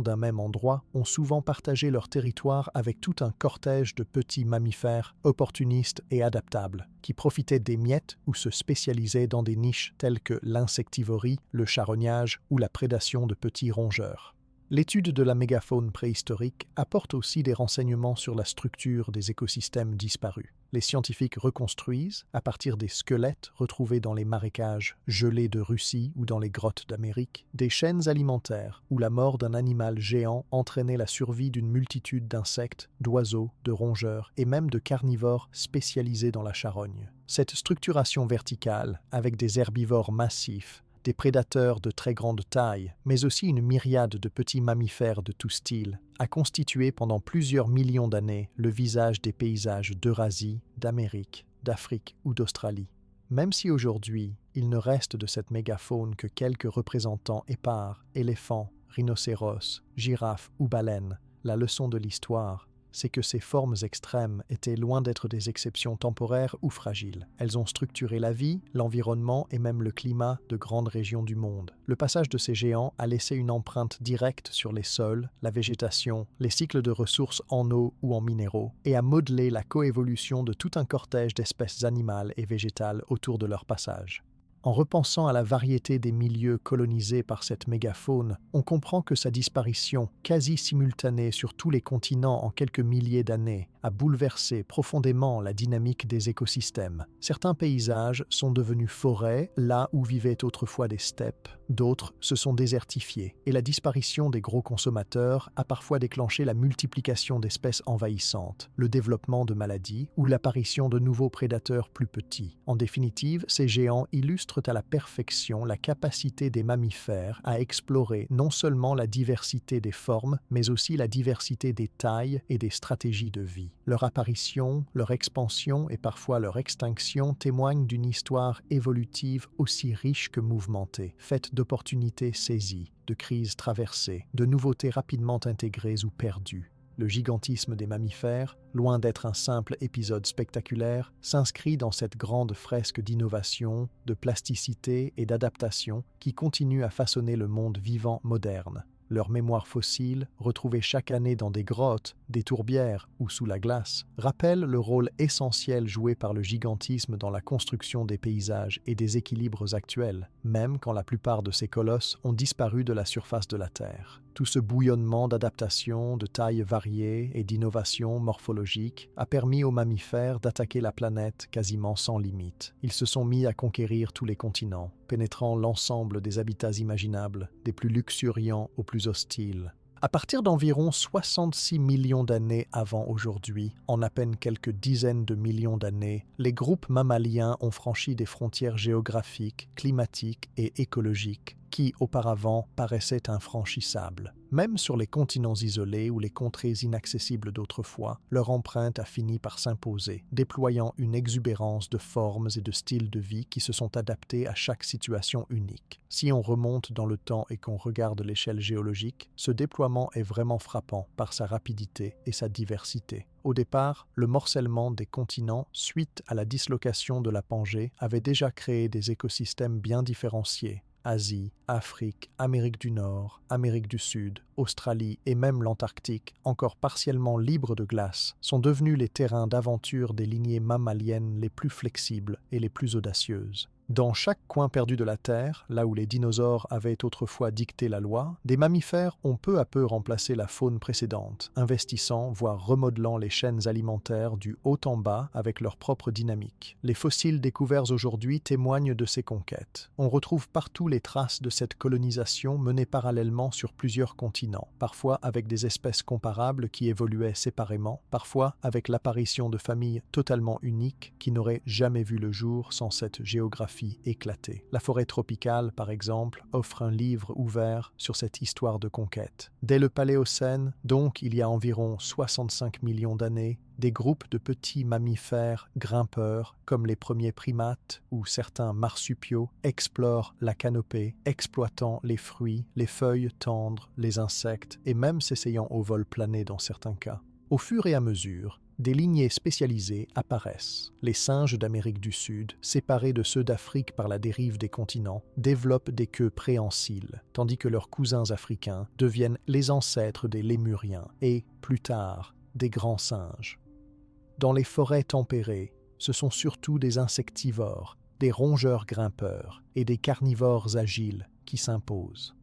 d'un même endroit ont souvent partagé leur territoire avec tout un cortège de petits mammifères opportunistes et adaptables, qui profitaient des miettes ou se spécialisaient dans des niches telles que l'insectivorie, le charognage ou la prédation de petits rongeurs. L'étude de la mégafaune préhistorique apporte aussi des renseignements sur la structure des écosystèmes disparus. Les scientifiques reconstruisent, à partir des squelettes retrouvés dans les marécages gelés de Russie ou dans les grottes d'Amérique, des chaînes alimentaires où la mort d'un animal géant entraînait la survie d'une multitude d'insectes, d'oiseaux, de rongeurs et même de carnivores spécialisés dans la charogne. Cette structuration verticale, avec des herbivores massifs, des prédateurs de très grande taille, mais aussi une myriade de petits mammifères de tout style, a constitué pendant plusieurs millions d'années le visage des paysages d'Eurasie, d'Amérique, d'Afrique ou d'Australie. Même si aujourd'hui, il ne reste de cette mégafaune que quelques représentants épars, éléphants, rhinocéros, girafes ou baleines, la leçon de l'histoire, c'est que ces formes extrêmes étaient loin d'être des exceptions temporaires ou fragiles. Elles ont structuré la vie, l'environnement et même le climat de grandes régions du monde. Le passage de ces géants a laissé une empreinte directe sur les sols, la végétation, les cycles de ressources en eau ou en minéraux, et a modelé la coévolution de tout un cortège d'espèces animales et végétales autour de leur passage. En repensant à la variété des milieux colonisés par cette mégafaune, on comprend que sa disparition, quasi simultanée sur tous les continents en quelques milliers d'années, a bouleversé profondément la dynamique des écosystèmes. Certains paysages sont devenus forêts, là où vivaient autrefois des steppes, d'autres se sont désertifiés, et la disparition des gros consommateurs a parfois déclenché la multiplication d'espèces envahissantes, le développement de maladies ou l'apparition de nouveaux prédateurs plus petits. En définitive, ces géants illustrent à la perfection la capacité des mammifères à explorer non seulement la diversité des formes, mais aussi la diversité des tailles et des stratégies de vie. Leur apparition, leur expansion et parfois leur extinction témoignent d'une histoire évolutive aussi riche que mouvementée, faite d'opportunités saisies, de crises traversées, de nouveautés rapidement intégrées ou perdues. Le gigantisme des mammifères, loin d'être un simple épisode spectaculaire, s'inscrit dans cette grande fresque d'innovation, de plasticité et d'adaptation qui continue à façonner le monde vivant moderne. Leurs mémoires fossiles, retrouvées chaque année dans des grottes, des tourbières ou sous la glace, rappellent le rôle essentiel joué par le gigantisme dans la construction des paysages et des équilibres actuels, même quand la plupart de ces colosses ont disparu de la surface de la Terre. Tout ce bouillonnement d'adaptation, de tailles variées et d'innovations morphologiques a permis aux mammifères d'attaquer la planète quasiment sans limite. Ils se sont mis à conquérir tous les continents, pénétrant l'ensemble des habitats imaginables, des plus luxuriants aux plus hostiles. À partir d'environ 66 millions d'années avant aujourd'hui, en à peine quelques dizaines de millions d'années, les groupes mammaliens ont franchi des frontières géographiques, climatiques et écologiques qui, auparavant, paraissaient infranchissables. Même sur les continents isolés ou les contrées inaccessibles d'autrefois, leur empreinte a fini par s'imposer, déployant une exubérance de formes et de styles de vie qui se sont adaptés à chaque situation unique. Si on remonte dans le temps et qu'on regarde l'échelle géologique, ce déploiement est vraiment frappant par sa rapidité et sa diversité. Au départ, le morcellement des continents suite à la dislocation de la Pangée avait déjà créé des écosystèmes bien différenciés. Asie, Afrique, Amérique du Nord, Amérique du Sud, Australie et même l'Antarctique, encore partiellement libres de glace, sont devenus les terrains d'aventure des lignées mammaliennes les plus flexibles et les plus audacieuses. Dans chaque coin perdu de la Terre, là où les dinosaures avaient autrefois dicté la loi, des mammifères ont peu à peu remplacé la faune précédente, investissant, voire remodelant les chaînes alimentaires du haut en bas avec leur propre dynamique. Les fossiles découverts aujourd'hui témoignent de ces conquêtes. On retrouve partout les traces de cette colonisation menée parallèlement sur plusieurs continents, parfois avec des espèces comparables qui évoluaient séparément, parfois avec l'apparition de familles totalement uniques qui n'auraient jamais vu le jour sans cette géographie éclatée. La forêt tropicale, par exemple, offre un livre ouvert sur cette histoire de conquête. Dès le Paléocène, donc il y a environ 65 millions d'années, des groupes de petits mammifères grimpeurs, comme les premiers primates ou certains marsupiaux, explorent la canopée, exploitant les fruits, les feuilles tendres, les insectes et même s'essayant au vol plané dans certains cas. Au fur et à mesure, des lignées spécialisées apparaissent. Les singes d'Amérique du Sud, séparés de ceux d'Afrique par la dérive des continents, développent des queues préhensiles, tandis que leurs cousins africains deviennent les ancêtres des lémuriens et, plus tard, des grands singes. Dans les forêts tempérées, ce sont surtout des insectivores, des rongeurs grimpeurs et des carnivores agiles qui s'imposent.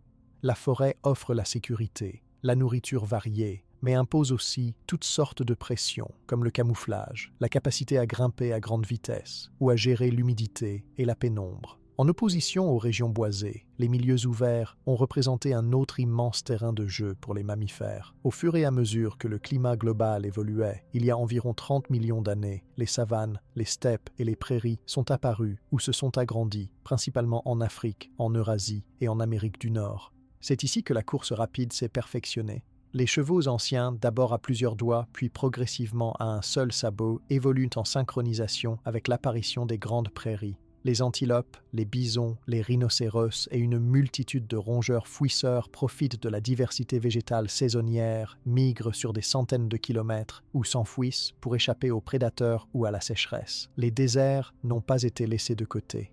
La forêt offre la sécurité, la nourriture variée, mais impose aussi toutes sortes de pressions, comme le camouflage, la capacité à grimper à grande vitesse ou à gérer l'humidité et la pénombre. En opposition aux régions boisées, les milieux ouverts ont représenté un autre immense terrain de jeu pour les mammifères. Au fur et à mesure que le climat global évoluait, il y a environ 30 millions d'années, les savanes, les steppes et les prairies sont apparues ou se sont agrandies, principalement en Afrique, en Eurasie et en Amérique du Nord. C'est ici que la course rapide s'est perfectionnée. Les chevaux anciens, d'abord à plusieurs doigts, puis progressivement à un seul sabot, évoluent en synchronisation avec l'apparition des grandes prairies. Les antilopes, les bisons, les rhinocéros et une multitude de rongeurs fouisseurs profitent de la diversité végétale saisonnière, migrent sur des centaines de kilomètres ou s'enfouissent pour échapper aux prédateurs ou à la sécheresse. Les déserts n'ont pas été laissés de côté.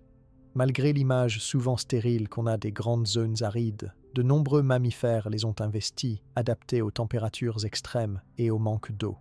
Malgré l'image souvent stérile qu'on a des grandes zones arides, de nombreux mammifères les ont investis, adaptés aux températures extrêmes et au manque d'eau.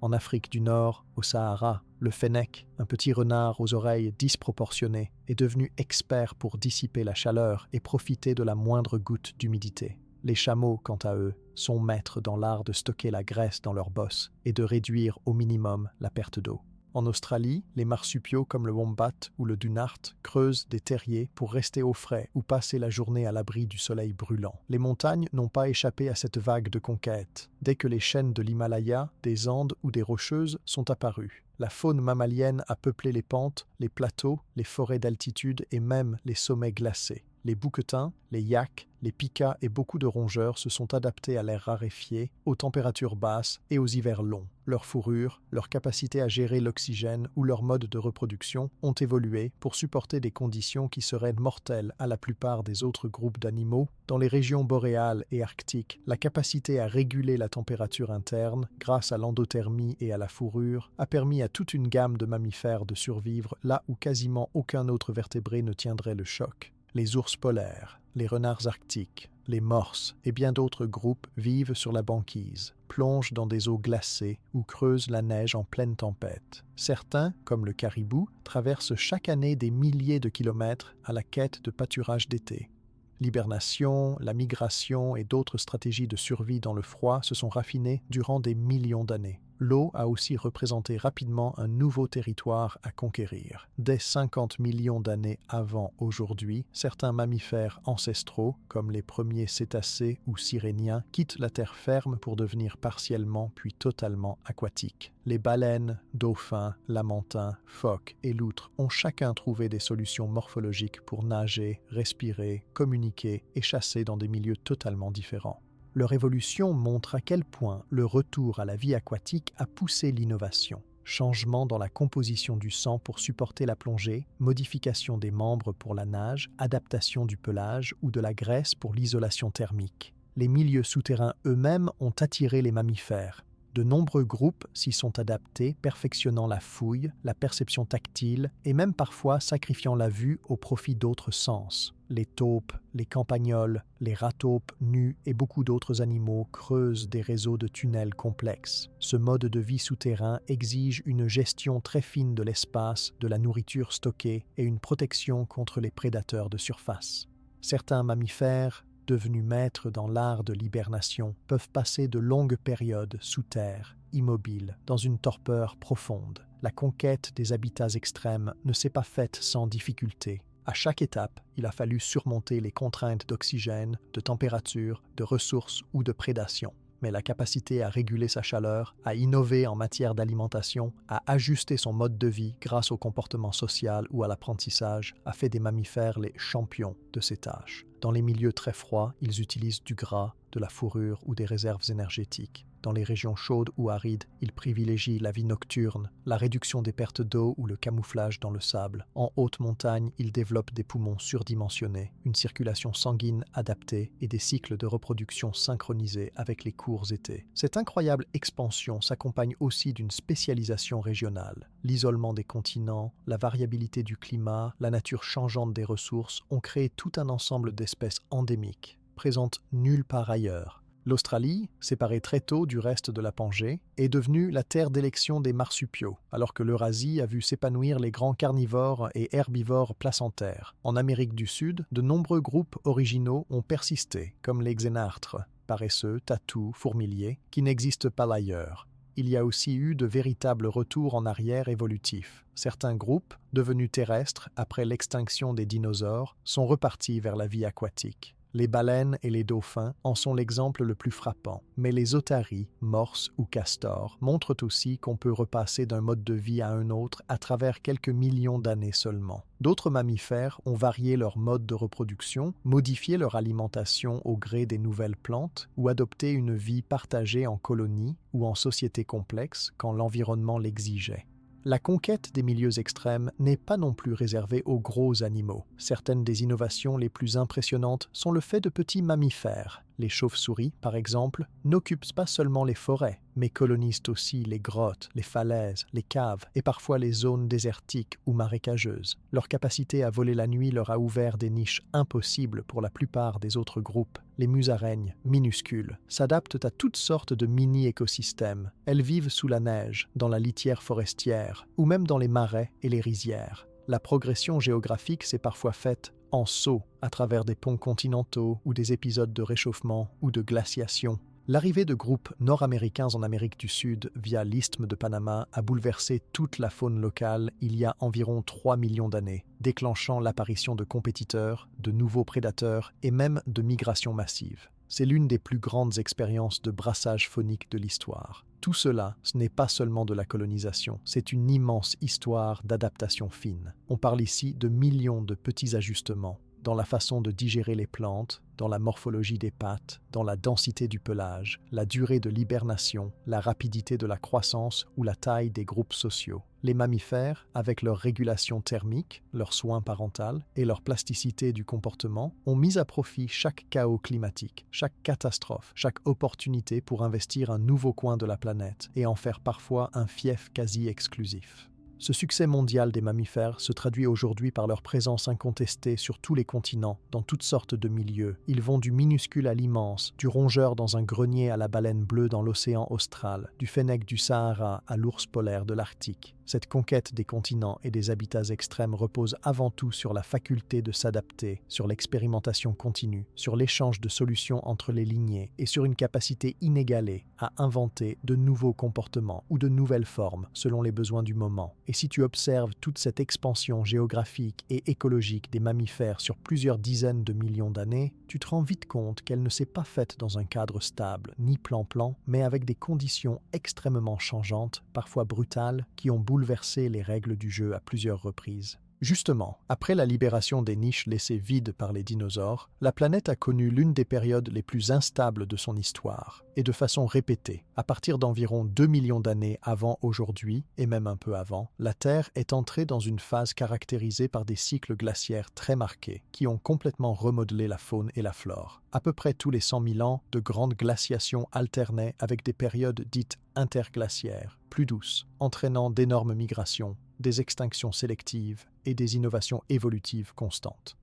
En Afrique du Nord, au Sahara, le fennec, un petit renard aux oreilles disproportionnées, est devenu expert pour dissiper la chaleur et profiter de la moindre goutte d'humidité. Les chameaux, quant à eux, sont maîtres dans l'art de stocker la graisse dans leurs bosses et de réduire au minimum la perte d'eau. En Australie, les marsupiaux comme le wombat ou le dunart creusent des terriers pour rester au frais ou passer la journée à l'abri du soleil brûlant. Les montagnes n'ont pas échappé à cette vague de conquête. Dès que les chaînes de l'Himalaya, des Andes ou des Rocheuses sont apparues, la faune mammalienne a peuplé les pentes, les plateaux, les forêts d'altitude et même les sommets glacés. Les bouquetins, les yaks, les pikas et beaucoup de rongeurs se sont adaptés à l'air raréfié, aux températures basses et aux hivers longs. Leur fourrure, leur capacité à gérer l'oxygène ou leur mode de reproduction ont évolué pour supporter des conditions qui seraient mortelles à la plupart des autres groupes d'animaux. Dans les régions boréales et arctiques, la capacité à réguler la température interne, grâce à l'endothermie et à la fourrure, a permis à toute une gamme de mammifères de survivre là où quasiment aucun autre vertébré ne tiendrait le choc. Les ours polaires, les renards arctiques, les morses et bien d'autres groupes vivent sur la banquise, plongent dans des eaux glacées ou creusent la neige en pleine tempête. Certains, comme le caribou, traversent chaque année des milliers de kilomètres à la quête de pâturage d'été. L'hibernation, la migration et d'autres stratégies de survie dans le froid se sont raffinées durant des millions d'années. l'eau a aussi représenté rapidement un nouveau territoire à conquérir. Dès 50 millions d'années avant aujourd'hui, certains mammifères ancestraux, comme les premiers cétacés ou siréniens, quittent la terre ferme pour devenir partiellement puis totalement aquatiques. Les baleines, dauphins, lamantins, phoques et loutres ont chacun trouvé des solutions morphologiques pour nager, respirer, communiquer et chasser dans des milieux totalement différents. Leur évolution montre à quel point le retour à la vie aquatique a poussé l'innovation. Changement dans la composition du sang pour supporter la plongée, modification des membres pour la nage, adaptation du pelage ou de la graisse pour l'isolation thermique. Les milieux souterrains eux-mêmes ont attiré les mammifères. De nombreux groupes s'y sont adaptés, perfectionnant la fouille, la perception tactile et même parfois sacrifiant la vue au profit d'autres sens. Les taupes, les campagnols, les rataupes nus et beaucoup d'autres animaux creusent des réseaux de tunnels complexes. Ce mode de vie souterrain exige une gestion très fine de l'espace, de la nourriture stockée et une protection contre les prédateurs de surface. Certains mammifères, devenus maîtres dans l'art de l'hibernation, peuvent passer de longues périodes sous terre, immobiles, dans une torpeur profonde. La conquête des habitats extrêmes ne s'est pas faite sans difficulté. À chaque étape, il a fallu surmonter les contraintes d'oxygène, de température, de ressources ou de prédation. Mais la capacité à réguler sa chaleur, à innover en matière d'alimentation, à ajuster son mode de vie grâce au comportement social ou à l'apprentissage, a fait des mammifères les champions de ces tâches. Dans les milieux très froids, ils utilisent du gras, de la fourrure ou des réserves énergétiques. Dans les régions chaudes ou arides, ils privilégient la vie nocturne, la réduction des pertes d'eau ou le camouflage dans le sable. En haute montagne, ils développent des poumons surdimensionnés, une circulation sanguine adaptée et des cycles de reproduction synchronisés avec les courts étés. Cette incroyable expansion s'accompagne aussi d'une spécialisation régionale. L'isolement des continents, la variabilité du climat, la nature changeante des ressources ont créé tout un ensemble d'espèces endémiques, présentes nulle part ailleurs. L'Australie, séparée très tôt du reste de la Pangée, est devenue la terre d'élection des marsupiaux, alors que l'Eurasie a vu s'épanouir les grands carnivores et herbivores placentaires. En Amérique du Sud, de nombreux groupes originaux ont persisté, comme les xénartres, paresseux, tatous, fourmiliers, qui n'existent pas ailleurs. Il y a aussi eu de véritables retours en arrière évolutifs. Certains groupes, devenus terrestres après l'extinction des dinosaures, sont repartis vers la vie aquatique. Les baleines et les dauphins en sont l'exemple le plus frappant, mais les otaries, morses ou castors montrent aussi qu'on peut repasser d'un mode de vie à un autre à travers quelques millions d'années seulement. D'autres mammifères ont varié leur mode de reproduction, modifié leur alimentation au gré des nouvelles plantes ou adopté une vie partagée en colonies ou en sociétés complexes quand l'environnement l'exigeait. La conquête des milieux extrêmes n'est pas non plus réservée aux gros animaux. Certaines des innovations les plus impressionnantes sont le fait de petits mammifères. Les chauves-souris, par exemple, n'occupent pas seulement les forêts, mais colonisent aussi les grottes, les falaises, les caves et parfois les zones désertiques ou marécageuses. Leur capacité à voler la nuit leur a ouvert des niches impossibles pour la plupart des autres groupes. Les musaraignes, minuscules, s'adaptent à toutes sortes de mini-écosystèmes. Elles vivent sous la neige, dans la litière forestière, ou même dans les marais et les rizières. La progression géographique s'est parfois faite en saut à travers des ponts continentaux ou des épisodes de réchauffement ou de glaciation. L'arrivée de groupes nord-américains en Amérique du Sud via l'isthme de Panama a bouleversé toute la faune locale il y a environ 3 millions d'années, déclenchant l'apparition de compétiteurs, de nouveaux prédateurs et même de migrations massives. C'est l'une des plus grandes expériences de brassage faunique de l'histoire. Tout cela, ce n'est pas seulement de la colonisation, c'est une immense histoire d'adaptation fine. On parle ici de millions de petits ajustements, dans la façon de digérer les plantes, dans la morphologie des pattes, dans la densité du pelage, la durée de l'hibernation, la rapidité de la croissance ou la taille des groupes sociaux. Les mammifères, avec leur régulation thermique, leurs soins parentaux et leur plasticité du comportement, ont mis à profit chaque chaos climatique, chaque catastrophe, chaque opportunité pour investir un nouveau coin de la planète et en faire parfois un fief quasi exclusif. Ce succès mondial des mammifères se traduit aujourd'hui par leur présence incontestée sur tous les continents, dans toutes sortes de milieux. Ils vont du minuscule à l'immense, du rongeur dans un grenier à la baleine bleue dans l'océan austral, du fennec du Sahara à l'ours polaire de l'Arctique. Cette conquête des continents et des habitats extrêmes repose avant tout sur la faculté de s'adapter, sur l'expérimentation continue, sur l'échange de solutions entre les lignées et sur une capacité inégalée à inventer de nouveaux comportements ou de nouvelles formes selon les besoins du moment. Et si tu observes toute cette expansion géographique et écologique des mammifères sur plusieurs dizaines de millions d'années, tu te rends vite compte qu'elle ne s'est pas faite dans un cadre stable, ni plan-plan, mais avec des conditions extrêmement changeantes, parfois brutales, qui ont bouleversé les règles du jeu à plusieurs reprises. Justement, après la libération des niches laissées vides par les dinosaures, la planète a connu l'une des périodes les plus instables de son histoire, et de façon répétée. À partir d'environ 2 millions d'années avant aujourd'hui, et même un peu avant, la Terre est entrée dans une phase caractérisée par des cycles glaciaires très marqués, qui ont complètement remodelé la faune et la flore. À peu près tous les 100 000 ans, de grandes glaciations alternaient avec des périodes dites interglaciaires, plus douces, entraînant d'énormes migrations, des extinctions sélectives et des innovations évolutives constantes.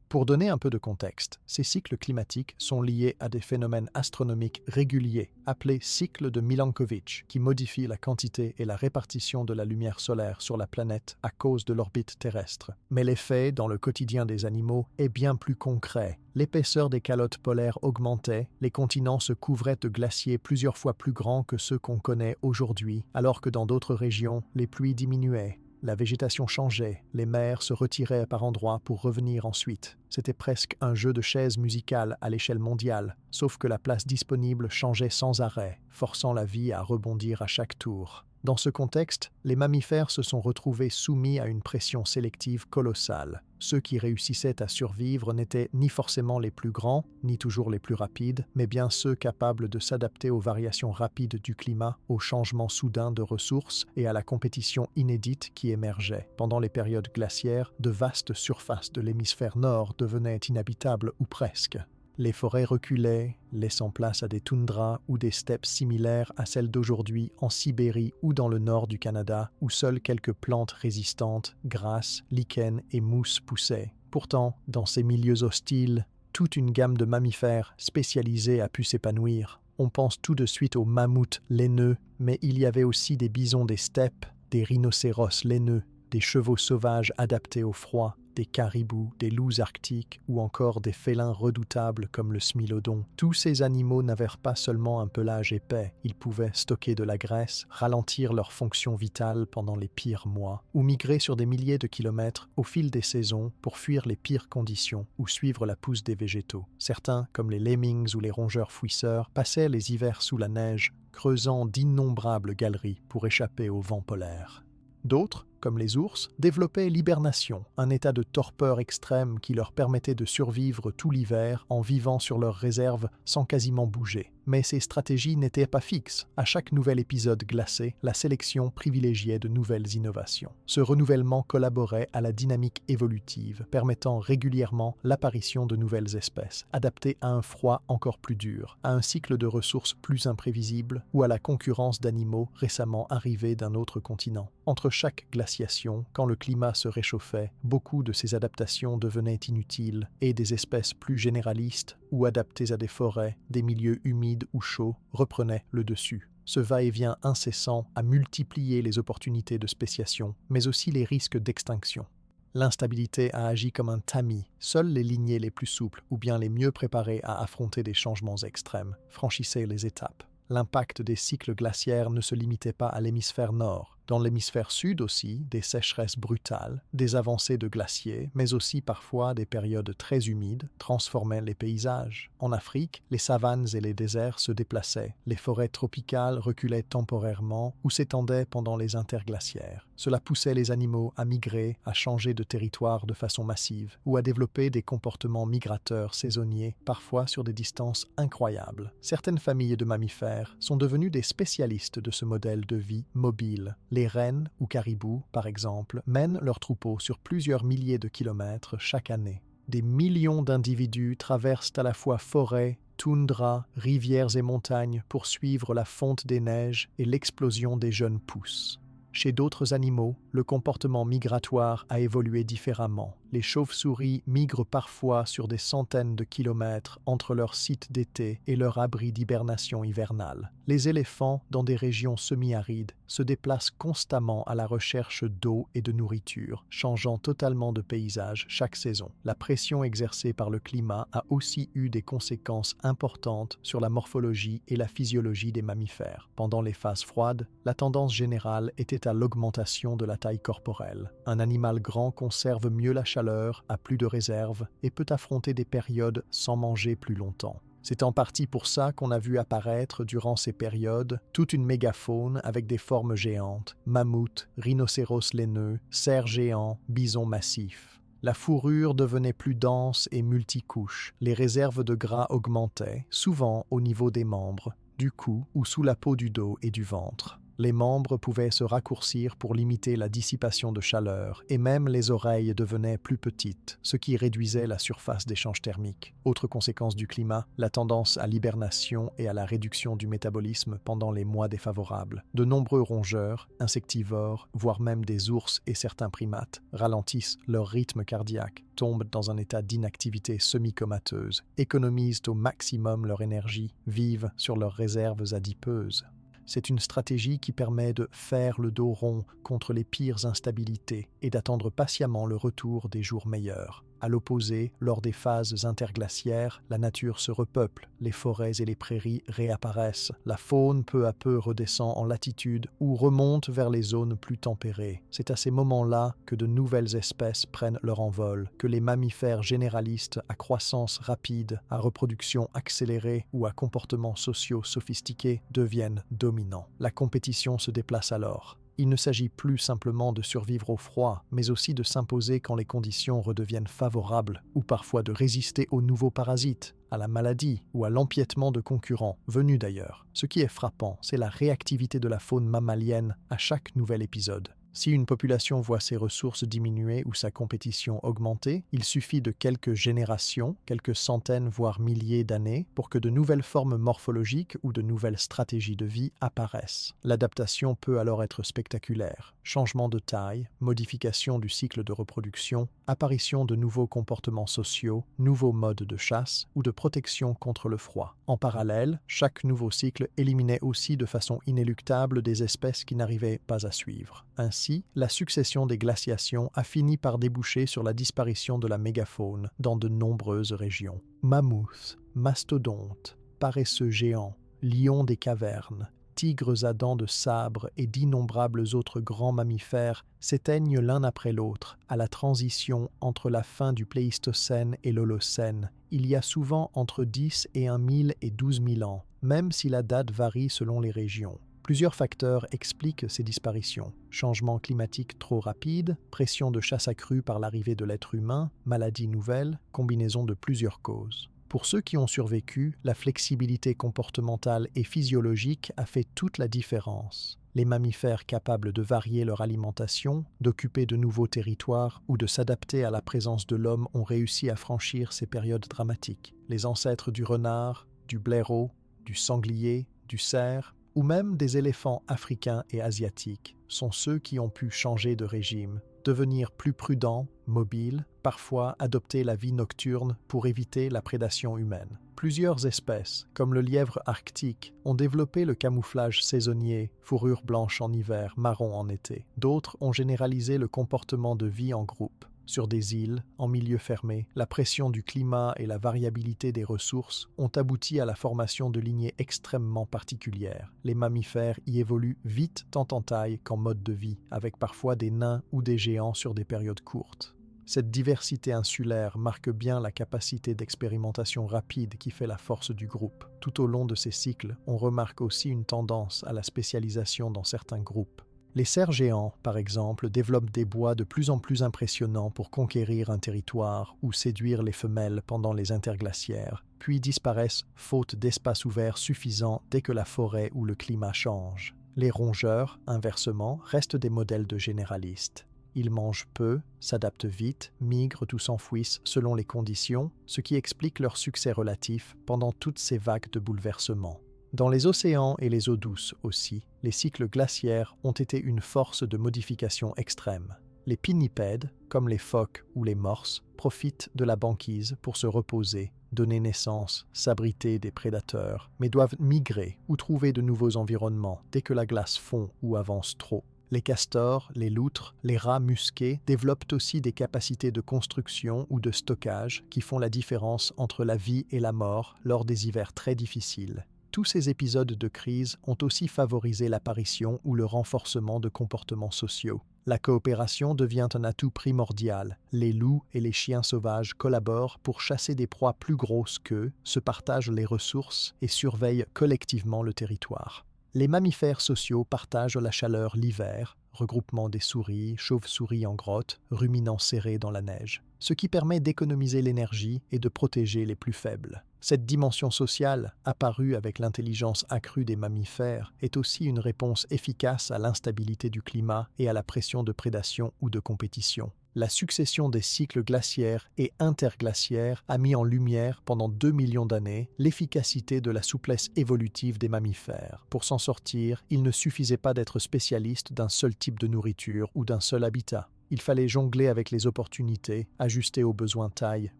Pour donner un peu de contexte, ces cycles climatiques sont liés à des phénomènes astronomiques réguliers, appelés cycles de Milankovitch, qui modifient la quantité et la répartition de la lumière solaire sur la planète à cause de l'orbite terrestre. Mais l'effet dans le quotidien des animaux est bien plus concret. L'épaisseur des calottes polaires augmentait, les continents se couvraient de glaciers plusieurs fois plus grands que ceux qu'on connaît aujourd'hui, alors que dans d'autres régions, les pluies diminuaient. La végétation changeait, les mers se retiraient par endroits pour revenir ensuite. C'était presque un jeu de chaises musicales à l'échelle mondiale, sauf que la place disponible changeait sans arrêt, forçant la vie à rebondir à chaque tour. Dans ce contexte, les mammifères se sont retrouvés soumis à une pression sélective colossale. Ceux qui réussissaient à survivre n'étaient ni forcément les plus grands, ni toujours les plus rapides, mais bien ceux capables de s'adapter aux variations rapides du climat, aux changements soudains de ressources et à la compétition inédite qui émergeait. Pendant les périodes glaciaires, de vastes surfaces de l'hémisphère nord devenaient inhabitables ou presque. Les forêts reculaient, laissant place à des toundras ou des steppes similaires à celles d'aujourd'hui en Sibérie ou dans le nord du Canada, où seules quelques plantes résistantes, grasses, lichens et mousses poussaient. Pourtant, dans ces milieux hostiles, toute une gamme de mammifères spécialisés a pu s'épanouir. On pense tout de suite aux mammouths laineux, mais il y avait aussi des bisons des steppes, des rhinocéros laineux, des chevaux sauvages adaptés au froid, des caribous, des loups arctiques ou encore des félins redoutables comme le smilodon. Tous ces animaux n'avaient pas seulement un pelage épais, ils pouvaient stocker de la graisse, ralentir leurs fonctions vitales pendant les pires mois, ou migrer sur des milliers de kilomètres au fil des saisons pour fuir les pires conditions ou suivre la pousse des végétaux. Certains, comme les lemmings ou les rongeurs fouisseurs, passaient les hivers sous la neige, creusant d'innombrables galeries pour échapper au vent polaire. D'autres, comme les ours, développaient l'hibernation, un état de torpeur extrême qui leur permettait de survivre tout l'hiver en vivant sur leurs réserves sans quasiment bouger. Mais ces stratégies n'étaient pas fixes. À chaque nouvel épisode glacé, la sélection privilégiait de nouvelles innovations. Ce renouvellement collaborait à la dynamique évolutive, permettant régulièrement l'apparition de nouvelles espèces, adaptées à un froid encore plus dur, à un cycle de ressources plus imprévisible ou à la concurrence d'animaux récemment arrivés d'un autre continent. Entre chaque glaciation, quand le climat se réchauffait, beaucoup de ces adaptations devenaient inutiles et des espèces plus généralistes ou adaptées à des forêts, des milieux humides ou chauds reprenaient le dessus. Ce va-et-vient incessant a multiplié les opportunités de spéciation, mais aussi les risques d'extinction. L'instabilité a agi comme un tamis. Seules les lignées les plus souples ou bien les mieux préparées à affronter des changements extrêmes franchissaient les étapes. L'impact des cycles glaciaires ne se limitait pas à l'hémisphère nord. Dans l'hémisphère sud aussi, des sécheresses brutales, des avancées de glaciers, mais aussi parfois des périodes très humides, transformaient les paysages. En Afrique, les savanes et les déserts se déplaçaient, les forêts tropicales reculaient temporairement ou s'étendaient pendant les interglaciaires. Cela poussait les animaux à migrer, à changer de territoire de façon massive, ou à développer des comportements migrateurs saisonniers, parfois sur des distances incroyables. Certaines familles de mammifères sont devenues des spécialistes de ce modèle de vie mobile. Les rennes ou caribous, par exemple, mènent leurs troupeaux sur plusieurs milliers de kilomètres chaque année. Des millions d'individus traversent à la fois forêts, toundras, rivières et montagnes pour suivre la fonte des neiges et l'explosion des jeunes pousses. Chez d'autres animaux, le comportement migratoire a évolué différemment. Les chauves-souris migrent parfois sur des centaines de kilomètres entre leur site d'été et leur abri d'hibernation hivernale. Les éléphants, dans des régions semi-arides, se déplacent constamment à la recherche d'eau et de nourriture, changeant totalement de paysage chaque saison. La pression exercée par le climat a aussi eu des conséquences importantes sur la morphologie et la physiologie des mammifères. Pendant les phases froides, la tendance générale était à l'augmentation de la taille corporelle. Un animal grand conserve mieux la chaleur, a plus de réserve et peut affronter des périodes sans manger plus longtemps. C'est en partie pour ça qu'on a vu apparaître durant ces périodes toute une mégafaune avec des formes géantes, mammouths, rhinocéros laineux, cerfs géants, bisons massifs. La fourrure devenait plus dense et multicouche. Les réserves de gras augmentaient, souvent au niveau des membres, du cou ou sous la peau du dos et du ventre. Les membres pouvaient se raccourcir pour limiter la dissipation de chaleur et même les oreilles devenaient plus petites, ce qui réduisait la surface d'échange thermique. Autre conséquence du climat, la tendance à l'hibernation et à la réduction du métabolisme pendant les mois défavorables. De nombreux rongeurs, insectivores, voire même des ours et certains primates ralentissent leur rythme cardiaque, tombent dans un état d'inactivité semi-comateuse, économisent au maximum leur énergie, vivent sur leurs réserves adipeuses. C'est une stratégie qui permet de faire le dos rond contre les pires instabilités et d'attendre patiemment le retour des jours meilleurs. À l'opposé, lors des phases interglaciaires, la nature se repeuple, les forêts et les prairies réapparaissent, la faune peu à peu redescend en latitude ou remonte vers les zones plus tempérées. C'est à ces moments-là que de nouvelles espèces prennent leur envol, que les mammifères généralistes à croissance rapide, à reproduction accélérée ou à comportements sociaux sophistiqués deviennent dominants. La compétition se déplace alors. Il ne s'agit plus simplement de survivre au froid, mais aussi de s'imposer quand les conditions redeviennent favorables, ou parfois de résister aux nouveaux parasites, à la maladie ou à l'empiètement de concurrents, venus d'ailleurs. Ce qui est frappant, c'est la réactivité de la faune mammalienne à chaque nouvel épisode. Si une population voit ses ressources diminuer ou sa compétition augmenter, il suffit de quelques générations, quelques centaines voire milliers d'années, pour que de nouvelles formes morphologiques ou de nouvelles stratégies de vie apparaissent. L'adaptation peut alors être spectaculaire. Changement de taille, modification du cycle de reproduction, apparition de nouveaux comportements sociaux, nouveaux modes de chasse ou de protection contre le froid. En parallèle, chaque nouveau cycle éliminait aussi de façon inéluctable des espèces qui n'arrivaient pas à suivre. Ainsi, la succession des glaciations a fini par déboucher sur la disparition de la mégafaune dans de nombreuses régions. Mammouths, mastodontes, paresseux géants, lions des cavernes, tigres à dents de sabre et d'innombrables autres grands mammifères s'éteignent l'un après l'autre à la transition entre la fin du Pléistocène et l'Holocène. Il y a souvent entre 10 et 1 000 et 12 000 ans, même si la date varie selon les régions. Plusieurs facteurs expliquent ces disparitions. Changement climatique trop rapide, pression de chasse accrue par l'arrivée de l'être humain, maladies nouvelles, combinaison de plusieurs causes. Pour ceux qui ont survécu, la flexibilité comportementale et physiologique a fait toute la différence. Les mammifères capables de varier leur alimentation, d'occuper de nouveaux territoires ou de s'adapter à la présence de l'homme ont réussi à franchir ces périodes dramatiques. Les ancêtres du renard, du blaireau, du sanglier, du cerf, ou même des éléphants africains et asiatiques, sont ceux qui ont pu changer de régime, devenir plus prudents, mobiles, parfois adopter la vie nocturne pour éviter la prédation humaine. Plusieurs espèces, comme le lièvre arctique, ont développé le camouflage saisonnier, fourrure blanche en hiver, marron en été. D'autres ont généralisé le comportement de vie en groupe. Sur des îles, en milieu fermé, la pression du climat et la variabilité des ressources ont abouti à la formation de lignées extrêmement particulières. Les mammifères y évoluent vite tant en taille qu'en mode de vie, avec parfois des nains ou des géants sur des périodes courtes. Cette diversité insulaire marque bien la capacité d'expérimentation rapide qui fait la force du groupe. Tout au long de ces cycles, on remarque aussi une tendance à la spécialisation dans certains groupes. Les cerfs géants, par exemple, développent des bois de plus en plus impressionnants pour conquérir un territoire ou séduire les femelles pendant les interglaciaires, puis disparaissent faute d'espace ouvert suffisant dès que la forêt ou le climat changent. Les rongeurs, inversement, restent des modèles de généralistes. Ils mangent peu, s'adaptent vite, migrent ou s'enfouissent selon les conditions, ce qui explique leur succès relatif pendant toutes ces vagues de bouleversements. Dans les océans et les eaux douces aussi, les cycles glaciaires ont été une force de modification extrême. Les pinnipèdes, comme les phoques ou les morses, profitent de la banquise pour se reposer, donner naissance, s'abriter des prédateurs, mais doivent migrer ou trouver de nouveaux environnements dès que la glace fond ou avance trop. Les castors, les loutres, les rats musqués développent aussi des capacités de construction ou de stockage qui font la différence entre la vie et la mort lors des hivers très difficiles. Tous ces épisodes de crise ont aussi favorisé l'apparition ou le renforcement de comportements sociaux. La coopération devient un atout primordial. Les loups et les chiens sauvages collaborent pour chasser des proies plus grosses qu'eux, se partagent les ressources et surveillent collectivement le territoire. Les mammifères sociaux partagent la chaleur l'hiver, regroupement des souris, chauves-souris en grotte, ruminants serrés dans la neige, ce qui permet d'économiser l'énergie et de protéger les plus faibles. Cette dimension sociale, apparue avec l'intelligence accrue des mammifères, est aussi une réponse efficace à l'instabilité du climat et à la pression de prédation ou de compétition. La succession des cycles glaciaires et interglaciaires a mis en lumière pendant 2 millions d'années l'efficacité de la souplesse évolutive des mammifères. Pour s'en sortir, il ne suffisait pas d'être spécialiste d'un seul type de nourriture ou d'un seul habitat. Il fallait jongler avec les opportunités, ajuster aux besoins taille,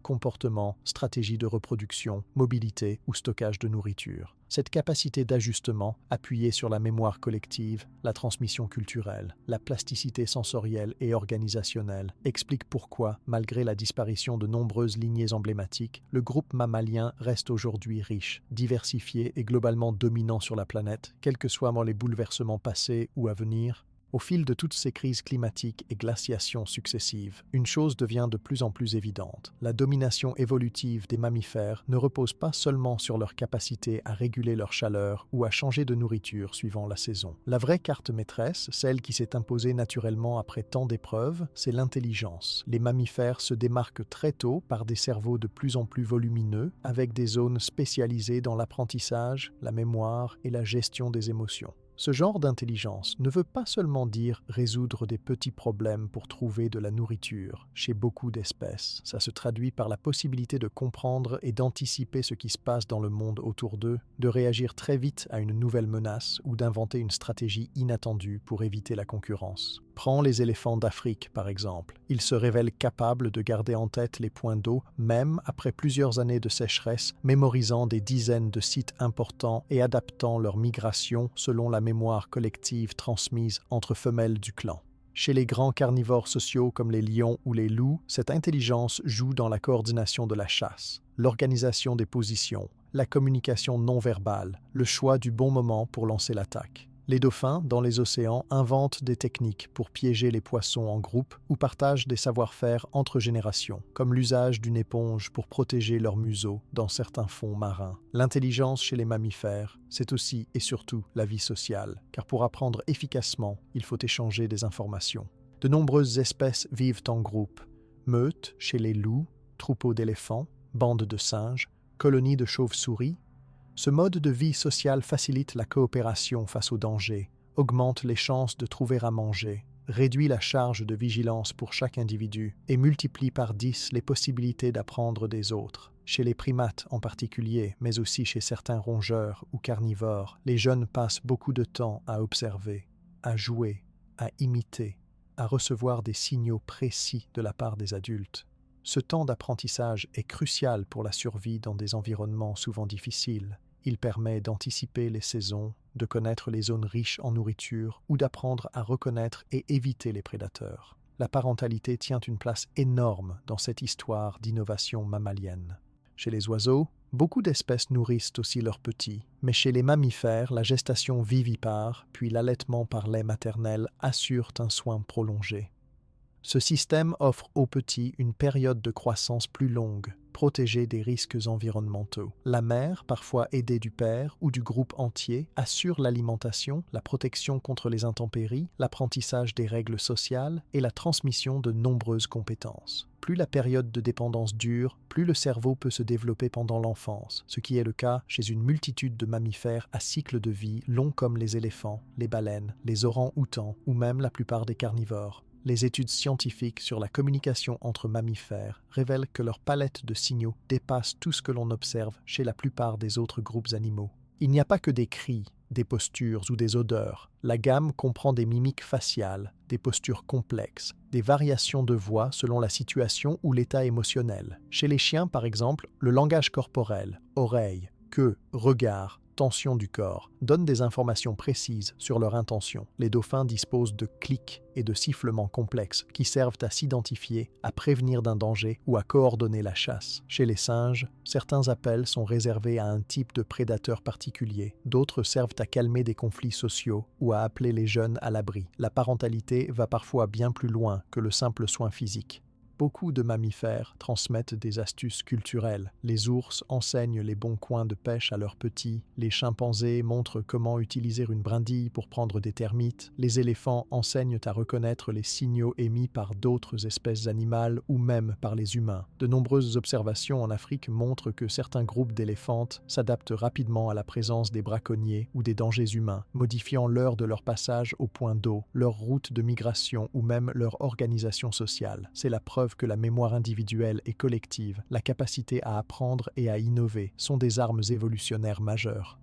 comportement, stratégie de reproduction, mobilité ou stockage de nourriture. Cette capacité d'ajustement, appuyée sur la mémoire collective, la transmission culturelle, la plasticité sensorielle et organisationnelle, explique pourquoi, malgré la disparition de nombreuses lignées emblématiques, le groupe mammalien reste aujourd'hui riche, diversifié et globalement dominant sur la planète, quels que soient les bouleversements passés ou à venir. Au fil de toutes ces crises climatiques et glaciations successives, une chose devient de plus en plus évidente. La domination évolutive des mammifères ne repose pas seulement sur leur capacité à réguler leur chaleur ou à changer de nourriture suivant la saison. La vraie carte maîtresse, celle qui s'est imposée naturellement après tant d'épreuves, c'est l'intelligence. Les mammifères se démarquent très tôt par des cerveaux de plus en plus volumineux, avec des zones spécialisées dans l'apprentissage, la mémoire et la gestion des émotions. Ce genre d'intelligence ne veut pas seulement dire résoudre des petits problèmes pour trouver de la nourriture chez beaucoup d'espèces. Ça se traduit par la possibilité de comprendre et d'anticiper ce qui se passe dans le monde autour d'eux, de réagir très vite à une nouvelle menace ou d'inventer une stratégie inattendue pour éviter la concurrence. Prends les éléphants d'Afrique, par exemple. Ils se révèlent capables de garder en tête les points d'eau, même après plusieurs années de sécheresse, mémorisant des dizaines de sites importants et adaptant leur migration selon la mémoire collective transmise entre femelles du clan. Chez les grands carnivores sociaux comme les lions ou les loups, cette intelligence joue dans la coordination de la chasse, l'organisation des positions, la communication non verbale, le choix du bon moment pour lancer l'attaque. Les dauphins, dans les océans, inventent des techniques pour piéger les poissons en groupe ou partagent des savoir-faire entre générations, comme l'usage d'une éponge pour protéger leur museau dans certains fonds marins. L'intelligence chez les mammifères, c'est aussi et surtout la vie sociale, car pour apprendre efficacement, il faut échanger des informations. De nombreuses espèces vivent en groupe. Meutes chez les loups, troupeaux d'éléphants, bandes de singes, colonies de chauves-souris. Ce mode de vie social facilite la coopération face aux dangers, augmente les chances de trouver à manger, réduit la charge de vigilance pour chaque individu et multiplie par 10 les possibilités d'apprendre des autres. Chez les primates en particulier, mais aussi chez certains rongeurs ou carnivores, les jeunes passent beaucoup de temps à observer, à jouer, à imiter, à recevoir des signaux précis de la part des adultes. Ce temps d'apprentissage est crucial pour la survie dans des environnements souvent difficiles. Il permet d'anticiper les saisons, de connaître les zones riches en nourriture ou d'apprendre à reconnaître et éviter les prédateurs. La parentalité tient une place énorme dans cette histoire d'innovation mammalienne. Chez les oiseaux, beaucoup d'espèces nourrissent aussi leurs petits, mais chez les mammifères, la gestation vivipare puis l'allaitement par lait maternel assurent un soin prolongé. Ce système offre aux petits une période de croissance plus longue, protégée des risques environnementaux. La mère, parfois aidée du père ou du groupe entier, assure l'alimentation, la protection contre les intempéries, l'apprentissage des règles sociales et la transmission de nombreuses compétences. Plus la période de dépendance dure, plus le cerveau peut se développer pendant l'enfance, ce qui est le cas chez une multitude de mammifères à cycle de vie long comme les éléphants, les baleines, les orang-outans ou même la plupart des carnivores. Les études scientifiques sur la communication entre mammifères révèlent que leur palette de signaux dépasse tout ce que l'on observe chez la plupart des autres groupes animaux. Il n'y a pas que des cris, des postures ou des odeurs. La gamme comprend des mimiques faciales, des postures complexes, des variations de voix selon la situation ou l'état émotionnel. Chez les chiens, par exemple, le langage corporel, oreilles, queue, regard, tension du corps, donnent des informations précises sur leur intention. Les dauphins disposent de clics et de sifflements complexes qui servent à s'identifier, à prévenir d'un danger ou à coordonner la chasse. Chez les singes, certains appels sont réservés à un type de prédateur particulier, d'autres servent à calmer des conflits sociaux ou à appeler les jeunes à l'abri. La parentalité va parfois bien plus loin que le simple soin physique. Beaucoup de mammifères transmettent des astuces culturelles. Les ours enseignent les bons coins de pêche à leurs petits, les chimpanzés montrent comment utiliser une brindille pour prendre des termites, les éléphants enseignent à reconnaître les signaux émis par d'autres espèces animales ou même par les humains. De nombreuses observations en Afrique montrent que certains groupes d'éléphantes s'adaptent rapidement à la présence des braconniers ou des dangers humains, modifiant l'heure de leur passage au point d'eau, leur route de migration ou même leur organisation sociale. C'est la preuve que la mémoire individuelle et collective, la capacité à apprendre et à innover sont des armes évolutionnaires majeures.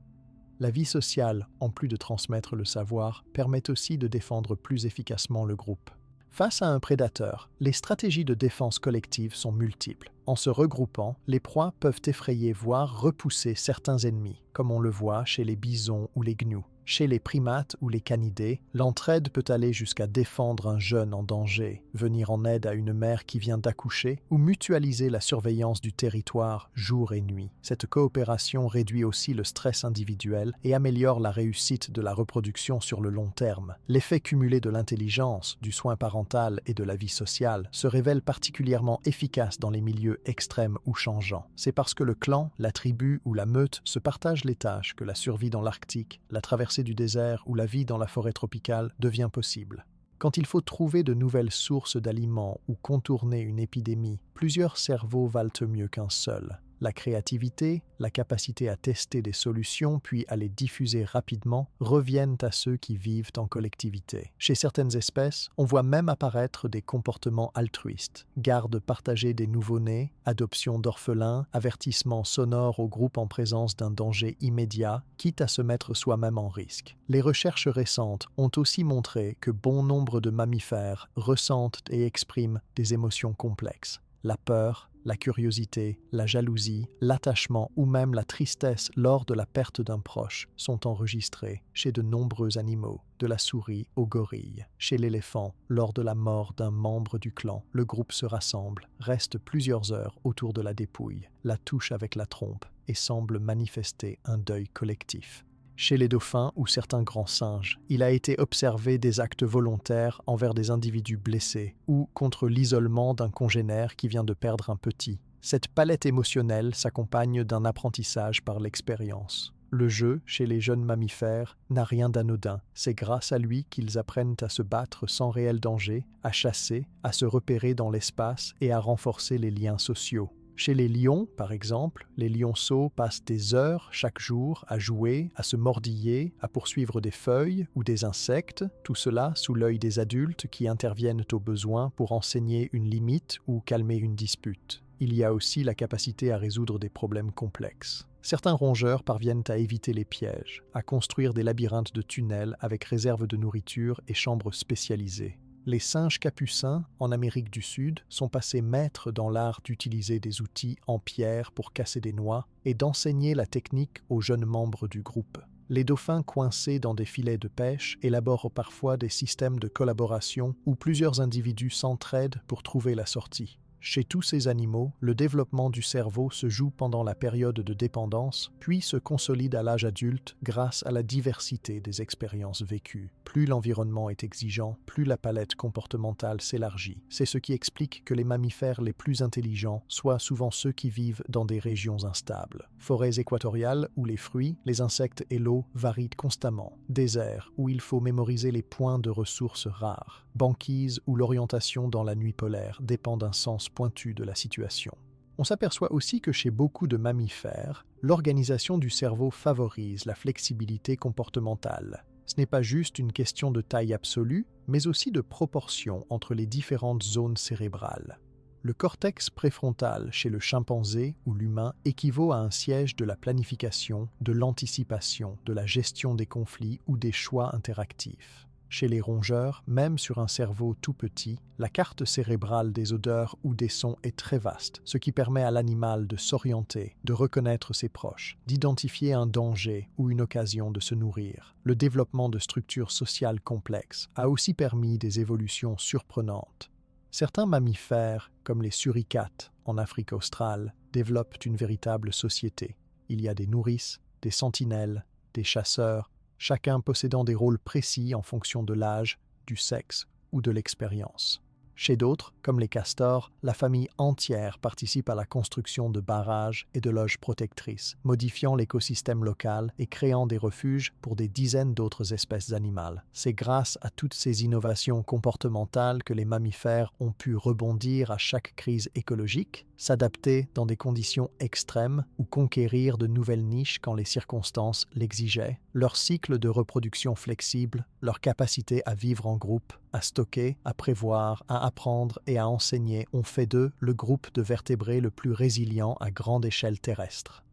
La vie sociale, en plus de transmettre le savoir, permet aussi de défendre plus efficacement le groupe. Face à un prédateur, les stratégies de défense collective sont multiples. En se regroupant, les proies peuvent effrayer voire repousser certains ennemis, comme on le voit chez les bisons ou les gnous. Chez les primates ou les canidés, l'entraide peut aller jusqu'à défendre un jeune en danger, venir en aide à une mère qui vient d'accoucher ou mutualiser la surveillance du territoire jour et nuit. Cette coopération réduit aussi le stress individuel et améliore la réussite de la reproduction sur le long terme. L'effet cumulé de l'intelligence, du soin parental et de la vie sociale se révèle particulièrement efficace dans les milieux extrêmes ou changeants. C'est parce que le clan, la tribu ou la meute se partagent les tâches que la survie dans l'Arctique, la traversée du désert ou la vie dans la forêt tropicale devient possible. Quand il faut trouver de nouvelles sources d'aliments ou contourner une épidémie, plusieurs cerveaux valent mieux qu'un seul. La créativité, la capacité à tester des solutions puis à les diffuser rapidement reviennent à ceux qui vivent en collectivité. Chez certaines espèces, on voit même apparaître des comportements altruistes, garde partagée des nouveau-nés, adoption d'orphelins, avertissement sonore au groupe en présence d'un danger immédiat, quitte à se mettre soi-même en risque. Les recherches récentes ont aussi montré que bon nombre de mammifères ressentent et expriment des émotions complexes. La peur, la curiosité, la jalousie, l'attachement ou même la tristesse lors de la perte d'un proche sont enregistrés chez de nombreux animaux, de la souris au gorille. Chez l'éléphant, lors de la mort d'un membre du clan, le groupe se rassemble, reste plusieurs heures autour de la dépouille, la touche avec la trompe et semble manifester un deuil collectif. Chez les dauphins ou certains grands singes, il a été observé des actes volontaires envers des individus blessés ou contre l'isolement d'un congénère qui vient de perdre un petit. Cette palette émotionnelle s'accompagne d'un apprentissage par l'expérience. Le jeu, chez les jeunes mammifères, n'a rien d'anodin. C'est grâce à lui qu'ils apprennent à se battre sans réel danger, à chasser, à se repérer dans l'espace et à renforcer les liens sociaux. Chez les lions, par exemple, les lionceaux passent des heures chaque jour à jouer, à se mordiller, à poursuivre des feuilles ou des insectes, tout cela sous l'œil des adultes qui interviennent au besoin pour enseigner une limite ou calmer une dispute. Il y a aussi la capacité à résoudre des problèmes complexes. Certains rongeurs parviennent à éviter les pièges, à construire des labyrinthes de tunnels avec réserve de nourriture et chambres spécialisées. Les singes capucins, en Amérique du Sud, sont passés maîtres dans l'art d'utiliser des outils en pierre pour casser des noix et d'enseigner la technique aux jeunes membres du groupe. Les dauphins coincés dans des filets de pêche élaborent parfois des systèmes de collaboration où plusieurs individus s'entraident pour trouver la sortie. Chez tous ces animaux, le développement du cerveau se joue pendant la période de dépendance, puis se consolide à l'âge adulte grâce à la diversité des expériences vécues. Plus l'environnement est exigeant, plus la palette comportementale s'élargit. C'est ce qui explique que les mammifères les plus intelligents soient souvent ceux qui vivent dans des régions instables. Forêts équatoriales où les fruits, les insectes et l'eau varient constamment. Déserts où il faut mémoriser les points de ressources rares. Banquises où l'orientation dans la nuit polaire dépend d'un sens pointu de la situation. On s'aperçoit aussi que chez beaucoup de mammifères, l'organisation du cerveau favorise la flexibilité comportementale. Ce n'est pas juste une question de taille absolue, mais aussi de proportion entre les différentes zones cérébrales. Le cortex préfrontal chez le chimpanzé ou l'humain équivaut à un siège de la planification, de l'anticipation, de la gestion des conflits ou des choix interactifs. Chez les rongeurs, même sur un cerveau tout petit, la carte cérébrale des odeurs ou des sons est très vaste, ce qui permet à l'animal de s'orienter, de reconnaître ses proches, d'identifier un danger ou une occasion de se nourrir. Le développement de structures sociales complexes a aussi permis des évolutions surprenantes. Certains mammifères, comme les suricates en Afrique australe, développent une véritable société. Il y a des nourrices, des sentinelles, des chasseurs, chacun possédant des rôles précis en fonction de l'âge, du sexe ou de l'expérience. Chez d'autres, comme les castors, la famille entière participe à la construction de barrages et de loges protectrices, modifiant l'écosystème local et créant des refuges pour des dizaines d'autres espèces animales. C'est grâce à toutes ces innovations comportementales que les mammifères ont pu rebondir à chaque crise écologique, s'adapter dans des conditions extrêmes ou conquérir de nouvelles niches quand les circonstances l'exigeaient. Leur cycle de reproduction flexible, leur capacité à vivre en groupe, à stocker, à prévoir, à apprendre et à enseigner ont fait d'eux le groupe de vertébrés le plus résilient à grande échelle terrestre.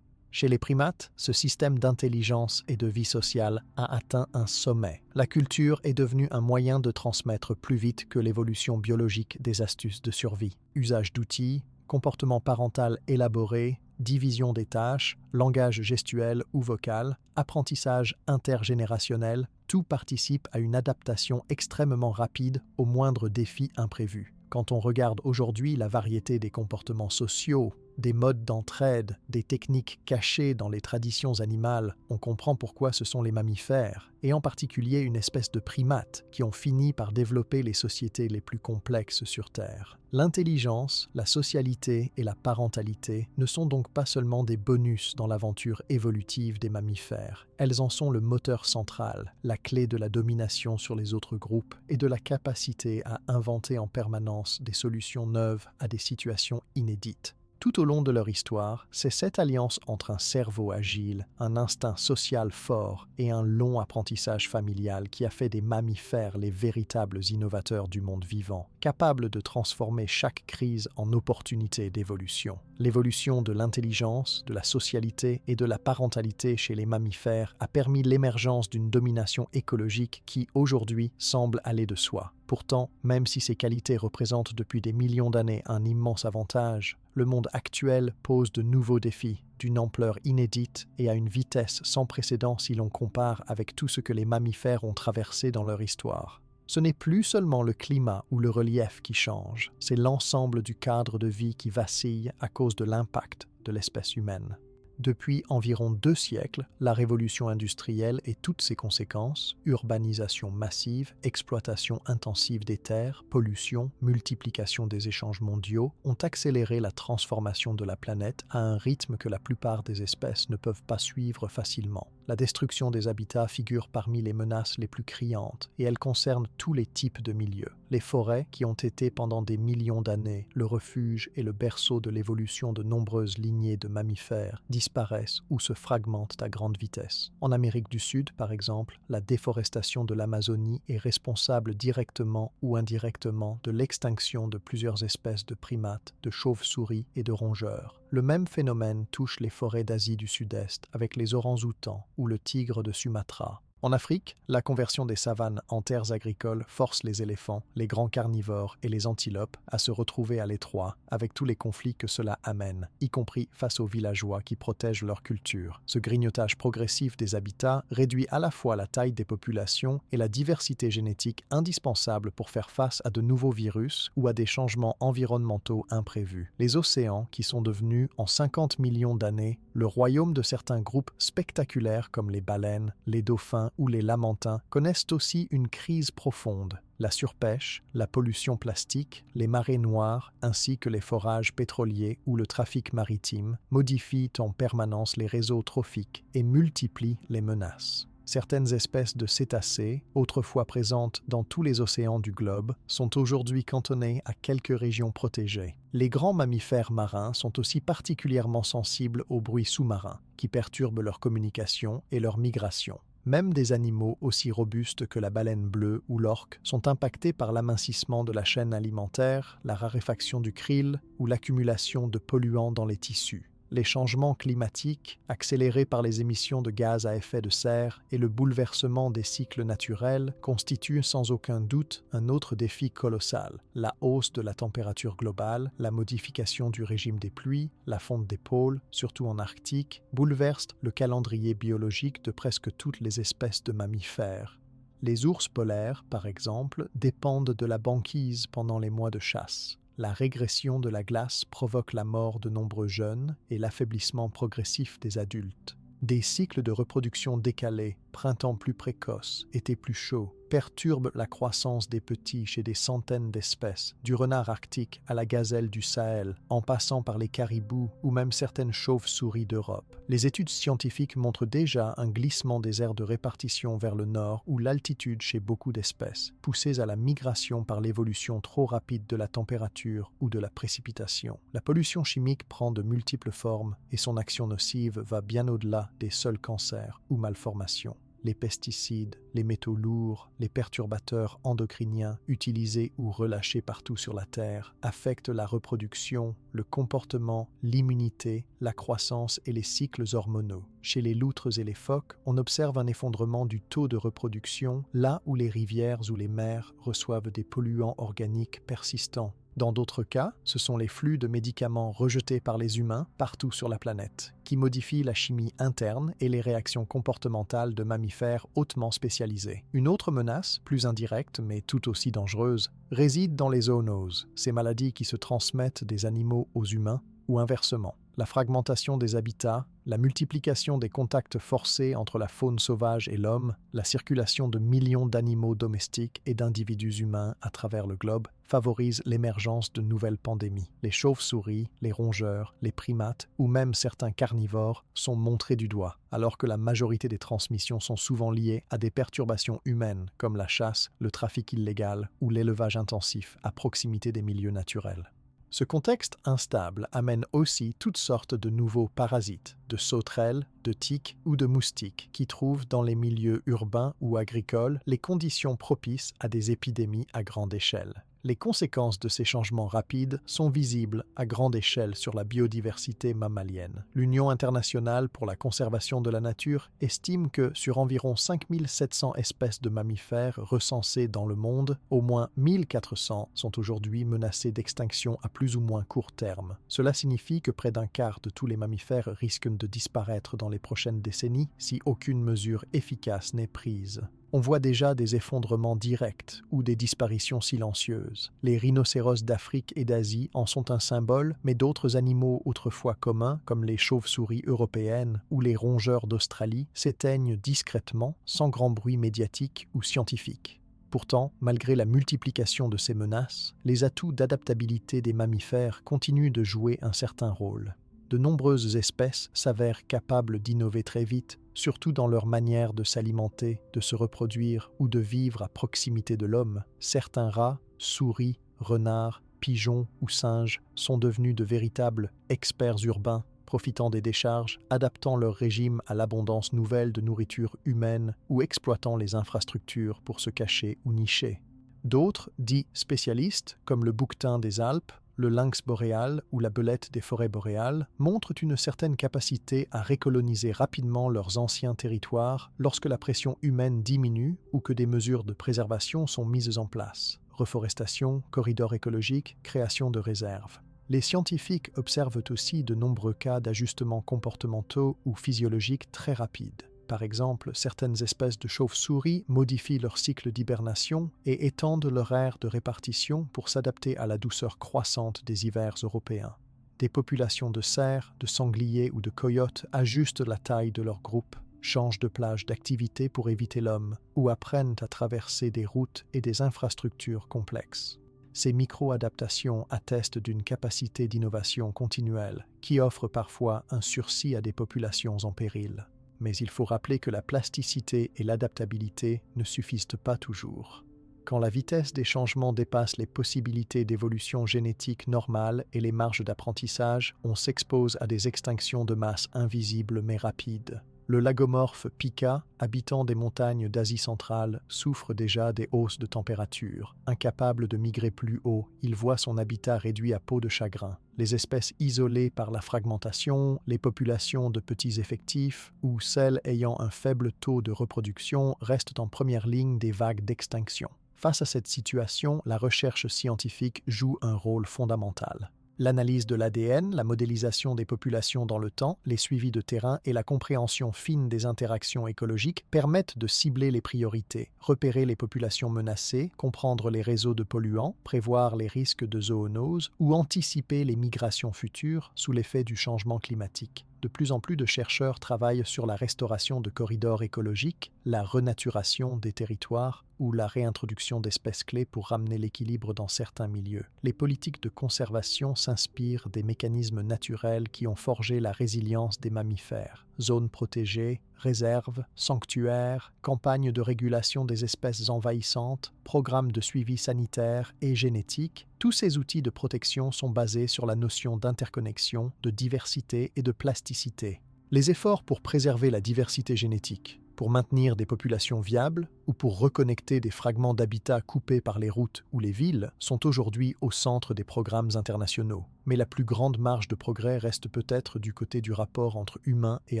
Chez les primates, ce système d'intelligence et de vie sociale a atteint un sommet. La culture est devenue un moyen de transmettre plus vite que l'évolution biologique des astuces de survie. Usage d'outils, comportement parental élaboré, division des tâches, langage gestuel ou vocal, apprentissage intergénérationnel, tout participe à une adaptation extrêmement rapide aux moindres défis imprévus. Quand on regarde aujourd'hui la variété des comportements sociaux, des modes d'entraide, des techniques cachées dans les traditions animales, on comprend pourquoi ce sont les mammifères, et en particulier une espèce de primates, qui ont fini par développer les sociétés les plus complexes sur Terre. L'intelligence, la socialité et la parentalité ne sont donc pas seulement des bonus dans l'aventure évolutive des mammifères. Elles en sont le moteur central, la clé de la domination sur les autres groupes et de la capacité à inventer en permanence des solutions neuves à des situations inédites. Tout au long de leur histoire, c'est cette alliance entre un cerveau agile, un instinct social fort et un long apprentissage familial qui a fait des mammifères les véritables innovateurs du monde vivant, capables de transformer chaque crise en opportunité d'évolution. L'évolution de l'intelligence, de la socialité et de la parentalité chez les mammifères a permis l'émergence d'une domination écologique qui, aujourd'hui, semble aller de soi. Pourtant, même si ces qualités représentent depuis des millions d'années un immense avantage, le monde actuel pose de nouveaux défis, d'une ampleur inédite et à une vitesse sans précédent si l'on compare avec tout ce que les mammifères ont traversé dans leur histoire. Ce n'est plus seulement le climat ou le relief qui change, c'est l'ensemble du cadre de vie qui vacille à cause de l'impact de l'espèce humaine. Depuis environ 2 siècles, la révolution industrielle et toutes ses conséquences, urbanisation massive, exploitation intensive des terres, pollution, multiplication des échanges mondiaux, ont accéléré la transformation de la planète à un rythme que la plupart des espèces ne peuvent pas suivre facilement. La destruction des habitats figure parmi les menaces les plus criantes et elle concerne tous les types de milieux. Les forêts, qui ont été pendant des millions d'années le refuge et le berceau de l'évolution de nombreuses lignées de mammifères, disparaissent ou se fragmentent à grande vitesse. En Amérique du Sud, par exemple, la déforestation de l'Amazonie est responsable directement ou indirectement de l'extinction de plusieurs espèces de primates, de chauves-souris et de rongeurs. Le même phénomène touche les forêts d'Asie du Sud-Est avec les orang-outans ou le tigre de Sumatra. En Afrique, la conversion des savanes en terres agricoles force les éléphants, les grands carnivores et les antilopes à se retrouver à l'étroit avec tous les conflits que cela amène, y compris face aux villageois qui protègent leur culture. Ce grignotage progressif des habitats réduit à la fois la taille des populations et la diversité génétique indispensable pour faire face à de nouveaux virus ou à des changements environnementaux imprévus. Les océans, qui sont devenus, en 50 millions d'années, le royaume de certains groupes spectaculaires comme les baleines, les dauphins ou les lamantins, connaissent aussi une crise profonde. La surpêche, la pollution plastique, les marées noires, ainsi que les forages pétroliers ou le trafic maritime modifient en permanence les réseaux trophiques et multiplient les menaces. Certaines espèces de cétacés, autrefois présentes dans tous les océans du globe, sont aujourd'hui cantonnées à quelques régions protégées. Les grands mammifères marins sont aussi particulièrement sensibles aux bruits sous-marins, qui perturbent leur communication et leur migration. Même des animaux aussi robustes que la baleine bleue ou l'orque sont impactés par l'amincissement de la chaîne alimentaire, la raréfaction du krill ou l'accumulation de polluants dans les tissus. Les changements climatiques, accélérés par les émissions de gaz à effet de serre et le bouleversement des cycles naturels, constituent sans aucun doute un autre défi colossal. La hausse de la température globale, la modification du régime des pluies, la fonte des pôles, surtout en Arctique, bouleversent le calendrier biologique de presque toutes les espèces de mammifères. Les ours polaires, par exemple, dépendent de la banquise pendant les mois de chasse. La régression de la glace provoque la mort de nombreux jeunes et l'affaiblissement progressif des adultes. Des cycles de reproduction décalés, printemps plus précoce, été plus chaud, perturbent la croissance des petits chez des centaines d'espèces, du renard arctique à la gazelle du Sahel, en passant par les caribous ou même certaines chauves-souris d'Europe. Les études scientifiques montrent déjà un glissement des aires de répartition vers le nord ou l'altitude chez beaucoup d'espèces, poussées à la migration par l'évolution trop rapide de la température ou de la précipitation. La pollution chimique prend de multiples formes et son action nocive va bien au-delà des seuls cancers ou malformations. Les pesticides, les métaux lourds, les perturbateurs endocriniens utilisés ou relâchés partout sur la Terre affectent la reproduction, le comportement, l'immunité, la croissance et les cycles hormonaux. Chez les loutres et les phoques, on observe un effondrement du taux de reproduction là où les rivières ou les mers reçoivent des polluants organiques persistants. Dans d'autres cas, ce sont les flux de médicaments rejetés par les humains partout sur la planète, qui modifient la chimie interne et les réactions comportementales de mammifères hautement spécialisés. Une autre menace, plus indirecte mais tout aussi dangereuse, réside dans les zoonoses, ces maladies qui se transmettent des animaux aux humains ou inversement. La fragmentation des habitats, la multiplication des contacts forcés entre la faune sauvage et l'homme, la circulation de millions d'animaux domestiques et d'individus humains à travers le globe favorisent l'émergence de nouvelles pandémies. Les chauves-souris, les rongeurs, les primates ou même certains carnivores sont montrés du doigt, alors que la majorité des transmissions sont souvent liées à des perturbations humaines comme la chasse, le trafic illégal ou l'élevage intensif à proximité des milieux naturels. Ce contexte instable amène aussi toutes sortes de nouveaux parasites, de sauterelles, de tiques ou de moustiques, qui trouvent dans les milieux urbains ou agricoles les conditions propices à des épidémies à grande échelle. Les conséquences de ces changements rapides sont visibles à grande échelle sur la biodiversité mammalienne. L'Union internationale pour la conservation de la nature estime que sur environ 5700 espèces de mammifères recensées dans le monde, au moins 1400 sont aujourd'hui menacées d'extinction à plus ou moins court terme. Cela signifie que près d'un quart de tous les mammifères risquent de disparaître dans les prochaines décennies si aucune mesure efficace n'est prise. On voit déjà des effondrements directs ou des disparitions silencieuses. Les rhinocéros d'Afrique et d'Asie en sont un symbole, mais d'autres animaux autrefois communs, comme les chauves-souris européennes ou les rongeurs d'Australie, s'éteignent discrètement, sans grand bruit médiatique ou scientifique. Pourtant, malgré la multiplication de ces menaces, les atouts d'adaptabilité des mammifères continuent de jouer un certain rôle. De nombreuses espèces s'avèrent capables d'innover très vite, surtout dans leur manière de s'alimenter, de se reproduire ou de vivre à proximité de l'homme. Certains rats, souris, renards, pigeons ou singes sont devenus de véritables experts urbains, profitant des décharges, adaptant leur régime à l'abondance nouvelle de nourriture humaine ou exploitant les infrastructures pour se cacher ou nicher. D'autres, dits spécialistes, comme le bouquetin des Alpes, le lynx boréal ou la belette des forêts boréales, montrent une certaine capacité à recoloniser rapidement leurs anciens territoires lorsque la pression humaine diminue ou que des mesures de préservation sont mises en place. Reforestation, corridors écologiques, création de réserves. Les scientifiques observent aussi de nombreux cas d'ajustements comportementaux ou physiologiques très rapides. Par exemple, certaines espèces de chauves-souris modifient leur cycle d'hibernation et étendent leur aire de répartition pour s'adapter à la douceur croissante des hivers européens. Des populations de cerfs, de sangliers ou de coyotes ajustent la taille de leur groupe, changent de plage d'activité pour éviter l'homme ou apprennent à traverser des routes et des infrastructures complexes. Ces micro-adaptations attestent d'une capacité d'innovation continuelle qui offre parfois un sursis à des populations en péril. Mais il faut rappeler que la plasticité et l'adaptabilité ne suffisent pas toujours. Quand la vitesse des changements dépasse les possibilités d'évolution génétique normale et les marges d'apprentissage, on s'expose à des extinctions de masse invisibles mais rapides. Le lagomorphe pika, habitant des montagnes d'Asie centrale, souffre déjà des hausses de température. Incapable de migrer plus haut, il voit son habitat réduit à peau de chagrin. Les espèces isolées par la fragmentation, les populations de petits effectifs ou celles ayant un faible taux de reproduction restent en première ligne des vagues d'extinction. Face à cette situation, la recherche scientifique joue un rôle fondamental. L'analyse de l'ADN, la modélisation des populations dans le temps, les suivis de terrain et la compréhension fine des interactions écologiques permettent de cibler les priorités, repérer les populations menacées, comprendre les réseaux de polluants, prévoir les risques de zoonoses ou anticiper les migrations futures sous l'effet du changement climatique. De plus en plus de chercheurs travaillent sur la restauration de corridors écologiques, la renaturation des territoires ou la réintroduction d'espèces clés pour ramener l'équilibre dans certains milieux. Les politiques de conservation s'inspirent des mécanismes naturels qui ont forgé la résilience des mammifères. Zones protégées, réserves, sanctuaires, campagnes de régulation des espèces envahissantes, programmes de suivi sanitaire et génétique, tous ces outils de protection sont basés sur la notion d'interconnexion, de diversité et de plasticité. Les efforts pour préserver la diversité génétique, pour maintenir des populations viables ou pour reconnecter des fragments d'habitat coupés par les routes ou les villes sont aujourd'hui au centre des programmes internationaux. Mais la plus grande marge de progrès reste peut-être du côté du rapport entre humains et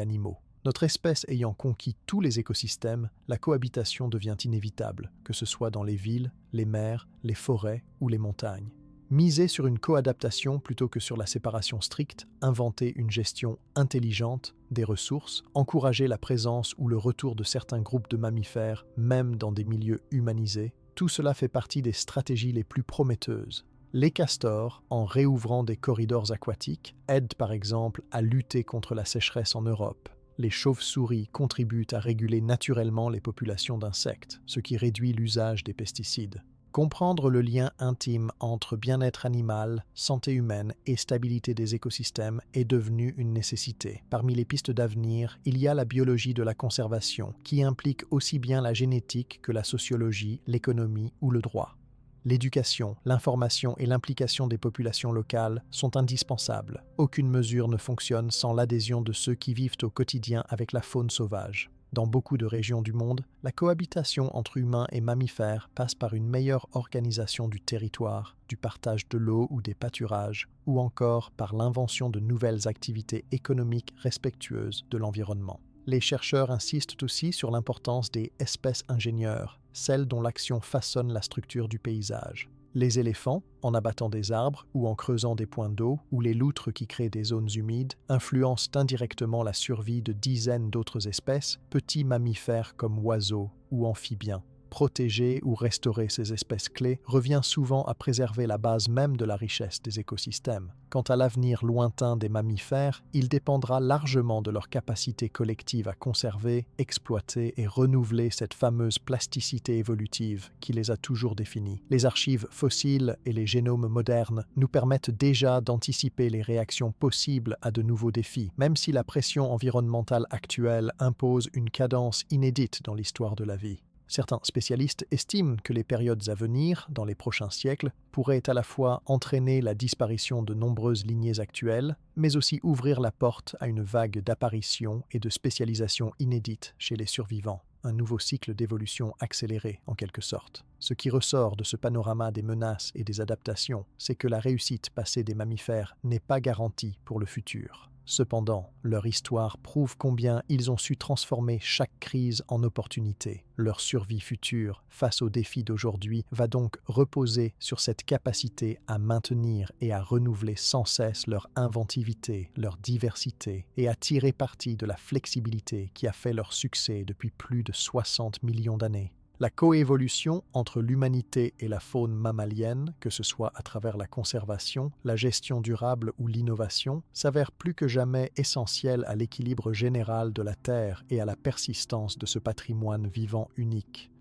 animaux. Notre espèce ayant conquis tous les écosystèmes, la cohabitation devient inévitable, que ce soit dans les villes, les mers, les forêts ou les montagnes. Miser sur une coadaptation plutôt que sur la séparation stricte, inventer une gestion intelligente des ressources, encourager la présence ou le retour de certains groupes de mammifères, même dans des milieux humanisés, tout cela fait partie des stratégies les plus prometteuses. Les castors, en réouvrant des corridors aquatiques, aident par exemple à lutter contre la sécheresse en Europe. Les chauves-souris contribuent à réguler naturellement les populations d'insectes, ce qui réduit l'usage des pesticides. Comprendre le lien intime entre bien-être animal, santé humaine et stabilité des écosystèmes est devenu une nécessité. Parmi les pistes d'avenir, il y a la biologie de la conservation, qui implique aussi bien la génétique que la sociologie, l'économie ou le droit. L'éducation, l'information et l'implication des populations locales sont indispensables. Aucune mesure ne fonctionne sans l'adhésion de ceux qui vivent au quotidien avec la faune sauvage. Dans beaucoup de régions du monde, la cohabitation entre humains et mammifères passe par une meilleure organisation du territoire, du partage de l'eau ou des pâturages, ou encore par l'invention de nouvelles activités économiques respectueuses de l'environnement. Les chercheurs insistent aussi sur l'importance des espèces ingénieurs, celles dont l'action façonne la structure du paysage. Les éléphants, en abattant des arbres ou en creusant des points d'eau, ou les loutres qui créent des zones humides, influencent indirectement la survie de dizaines d'autres espèces, petits mammifères comme oiseaux ou amphibiens. Protéger ou restaurer ces espèces clés revient souvent à préserver la base même de la richesse des écosystèmes. Quant à l'avenir lointain des mammifères, il dépendra largement de leur capacité collective à conserver, exploiter et renouveler cette fameuse plasticité évolutive qui les a toujours définis. Les archives fossiles et les génomes modernes nous permettent déjà d'anticiper les réactions possibles à de nouveaux défis, même si la pression environnementale actuelle impose une cadence inédite dans l'histoire de la vie. Certains spécialistes estiment que les périodes à venir, dans les prochains siècles, pourraient à la fois entraîner la disparition de nombreuses lignées actuelles, mais aussi ouvrir la porte à une vague d'apparitions et de spécialisations inédites chez les survivants. Un nouveau cycle d'évolution accéléré, en quelque sorte. Ce qui ressort de ce panorama des menaces et des adaptations, c'est que la réussite passée des mammifères n'est pas garantie pour le futur. Cependant, leur histoire prouve combien ils ont su transformer chaque crise en opportunité. Leur survie future, face aux défis d'aujourd'hui, va donc reposer sur cette capacité à maintenir et à renouveler sans cesse leur inventivité, leur diversité, et à tirer parti de la flexibilité qui a fait leur succès depuis plus de 60 millions d'années. La coévolution entre l'humanité et la faune mammalienne, que ce soit à travers la conservation, la gestion durable ou l'innovation, s'avère plus que jamais essentielle à l'équilibre général de la Terre et à la persistance de ce patrimoine vivant unique.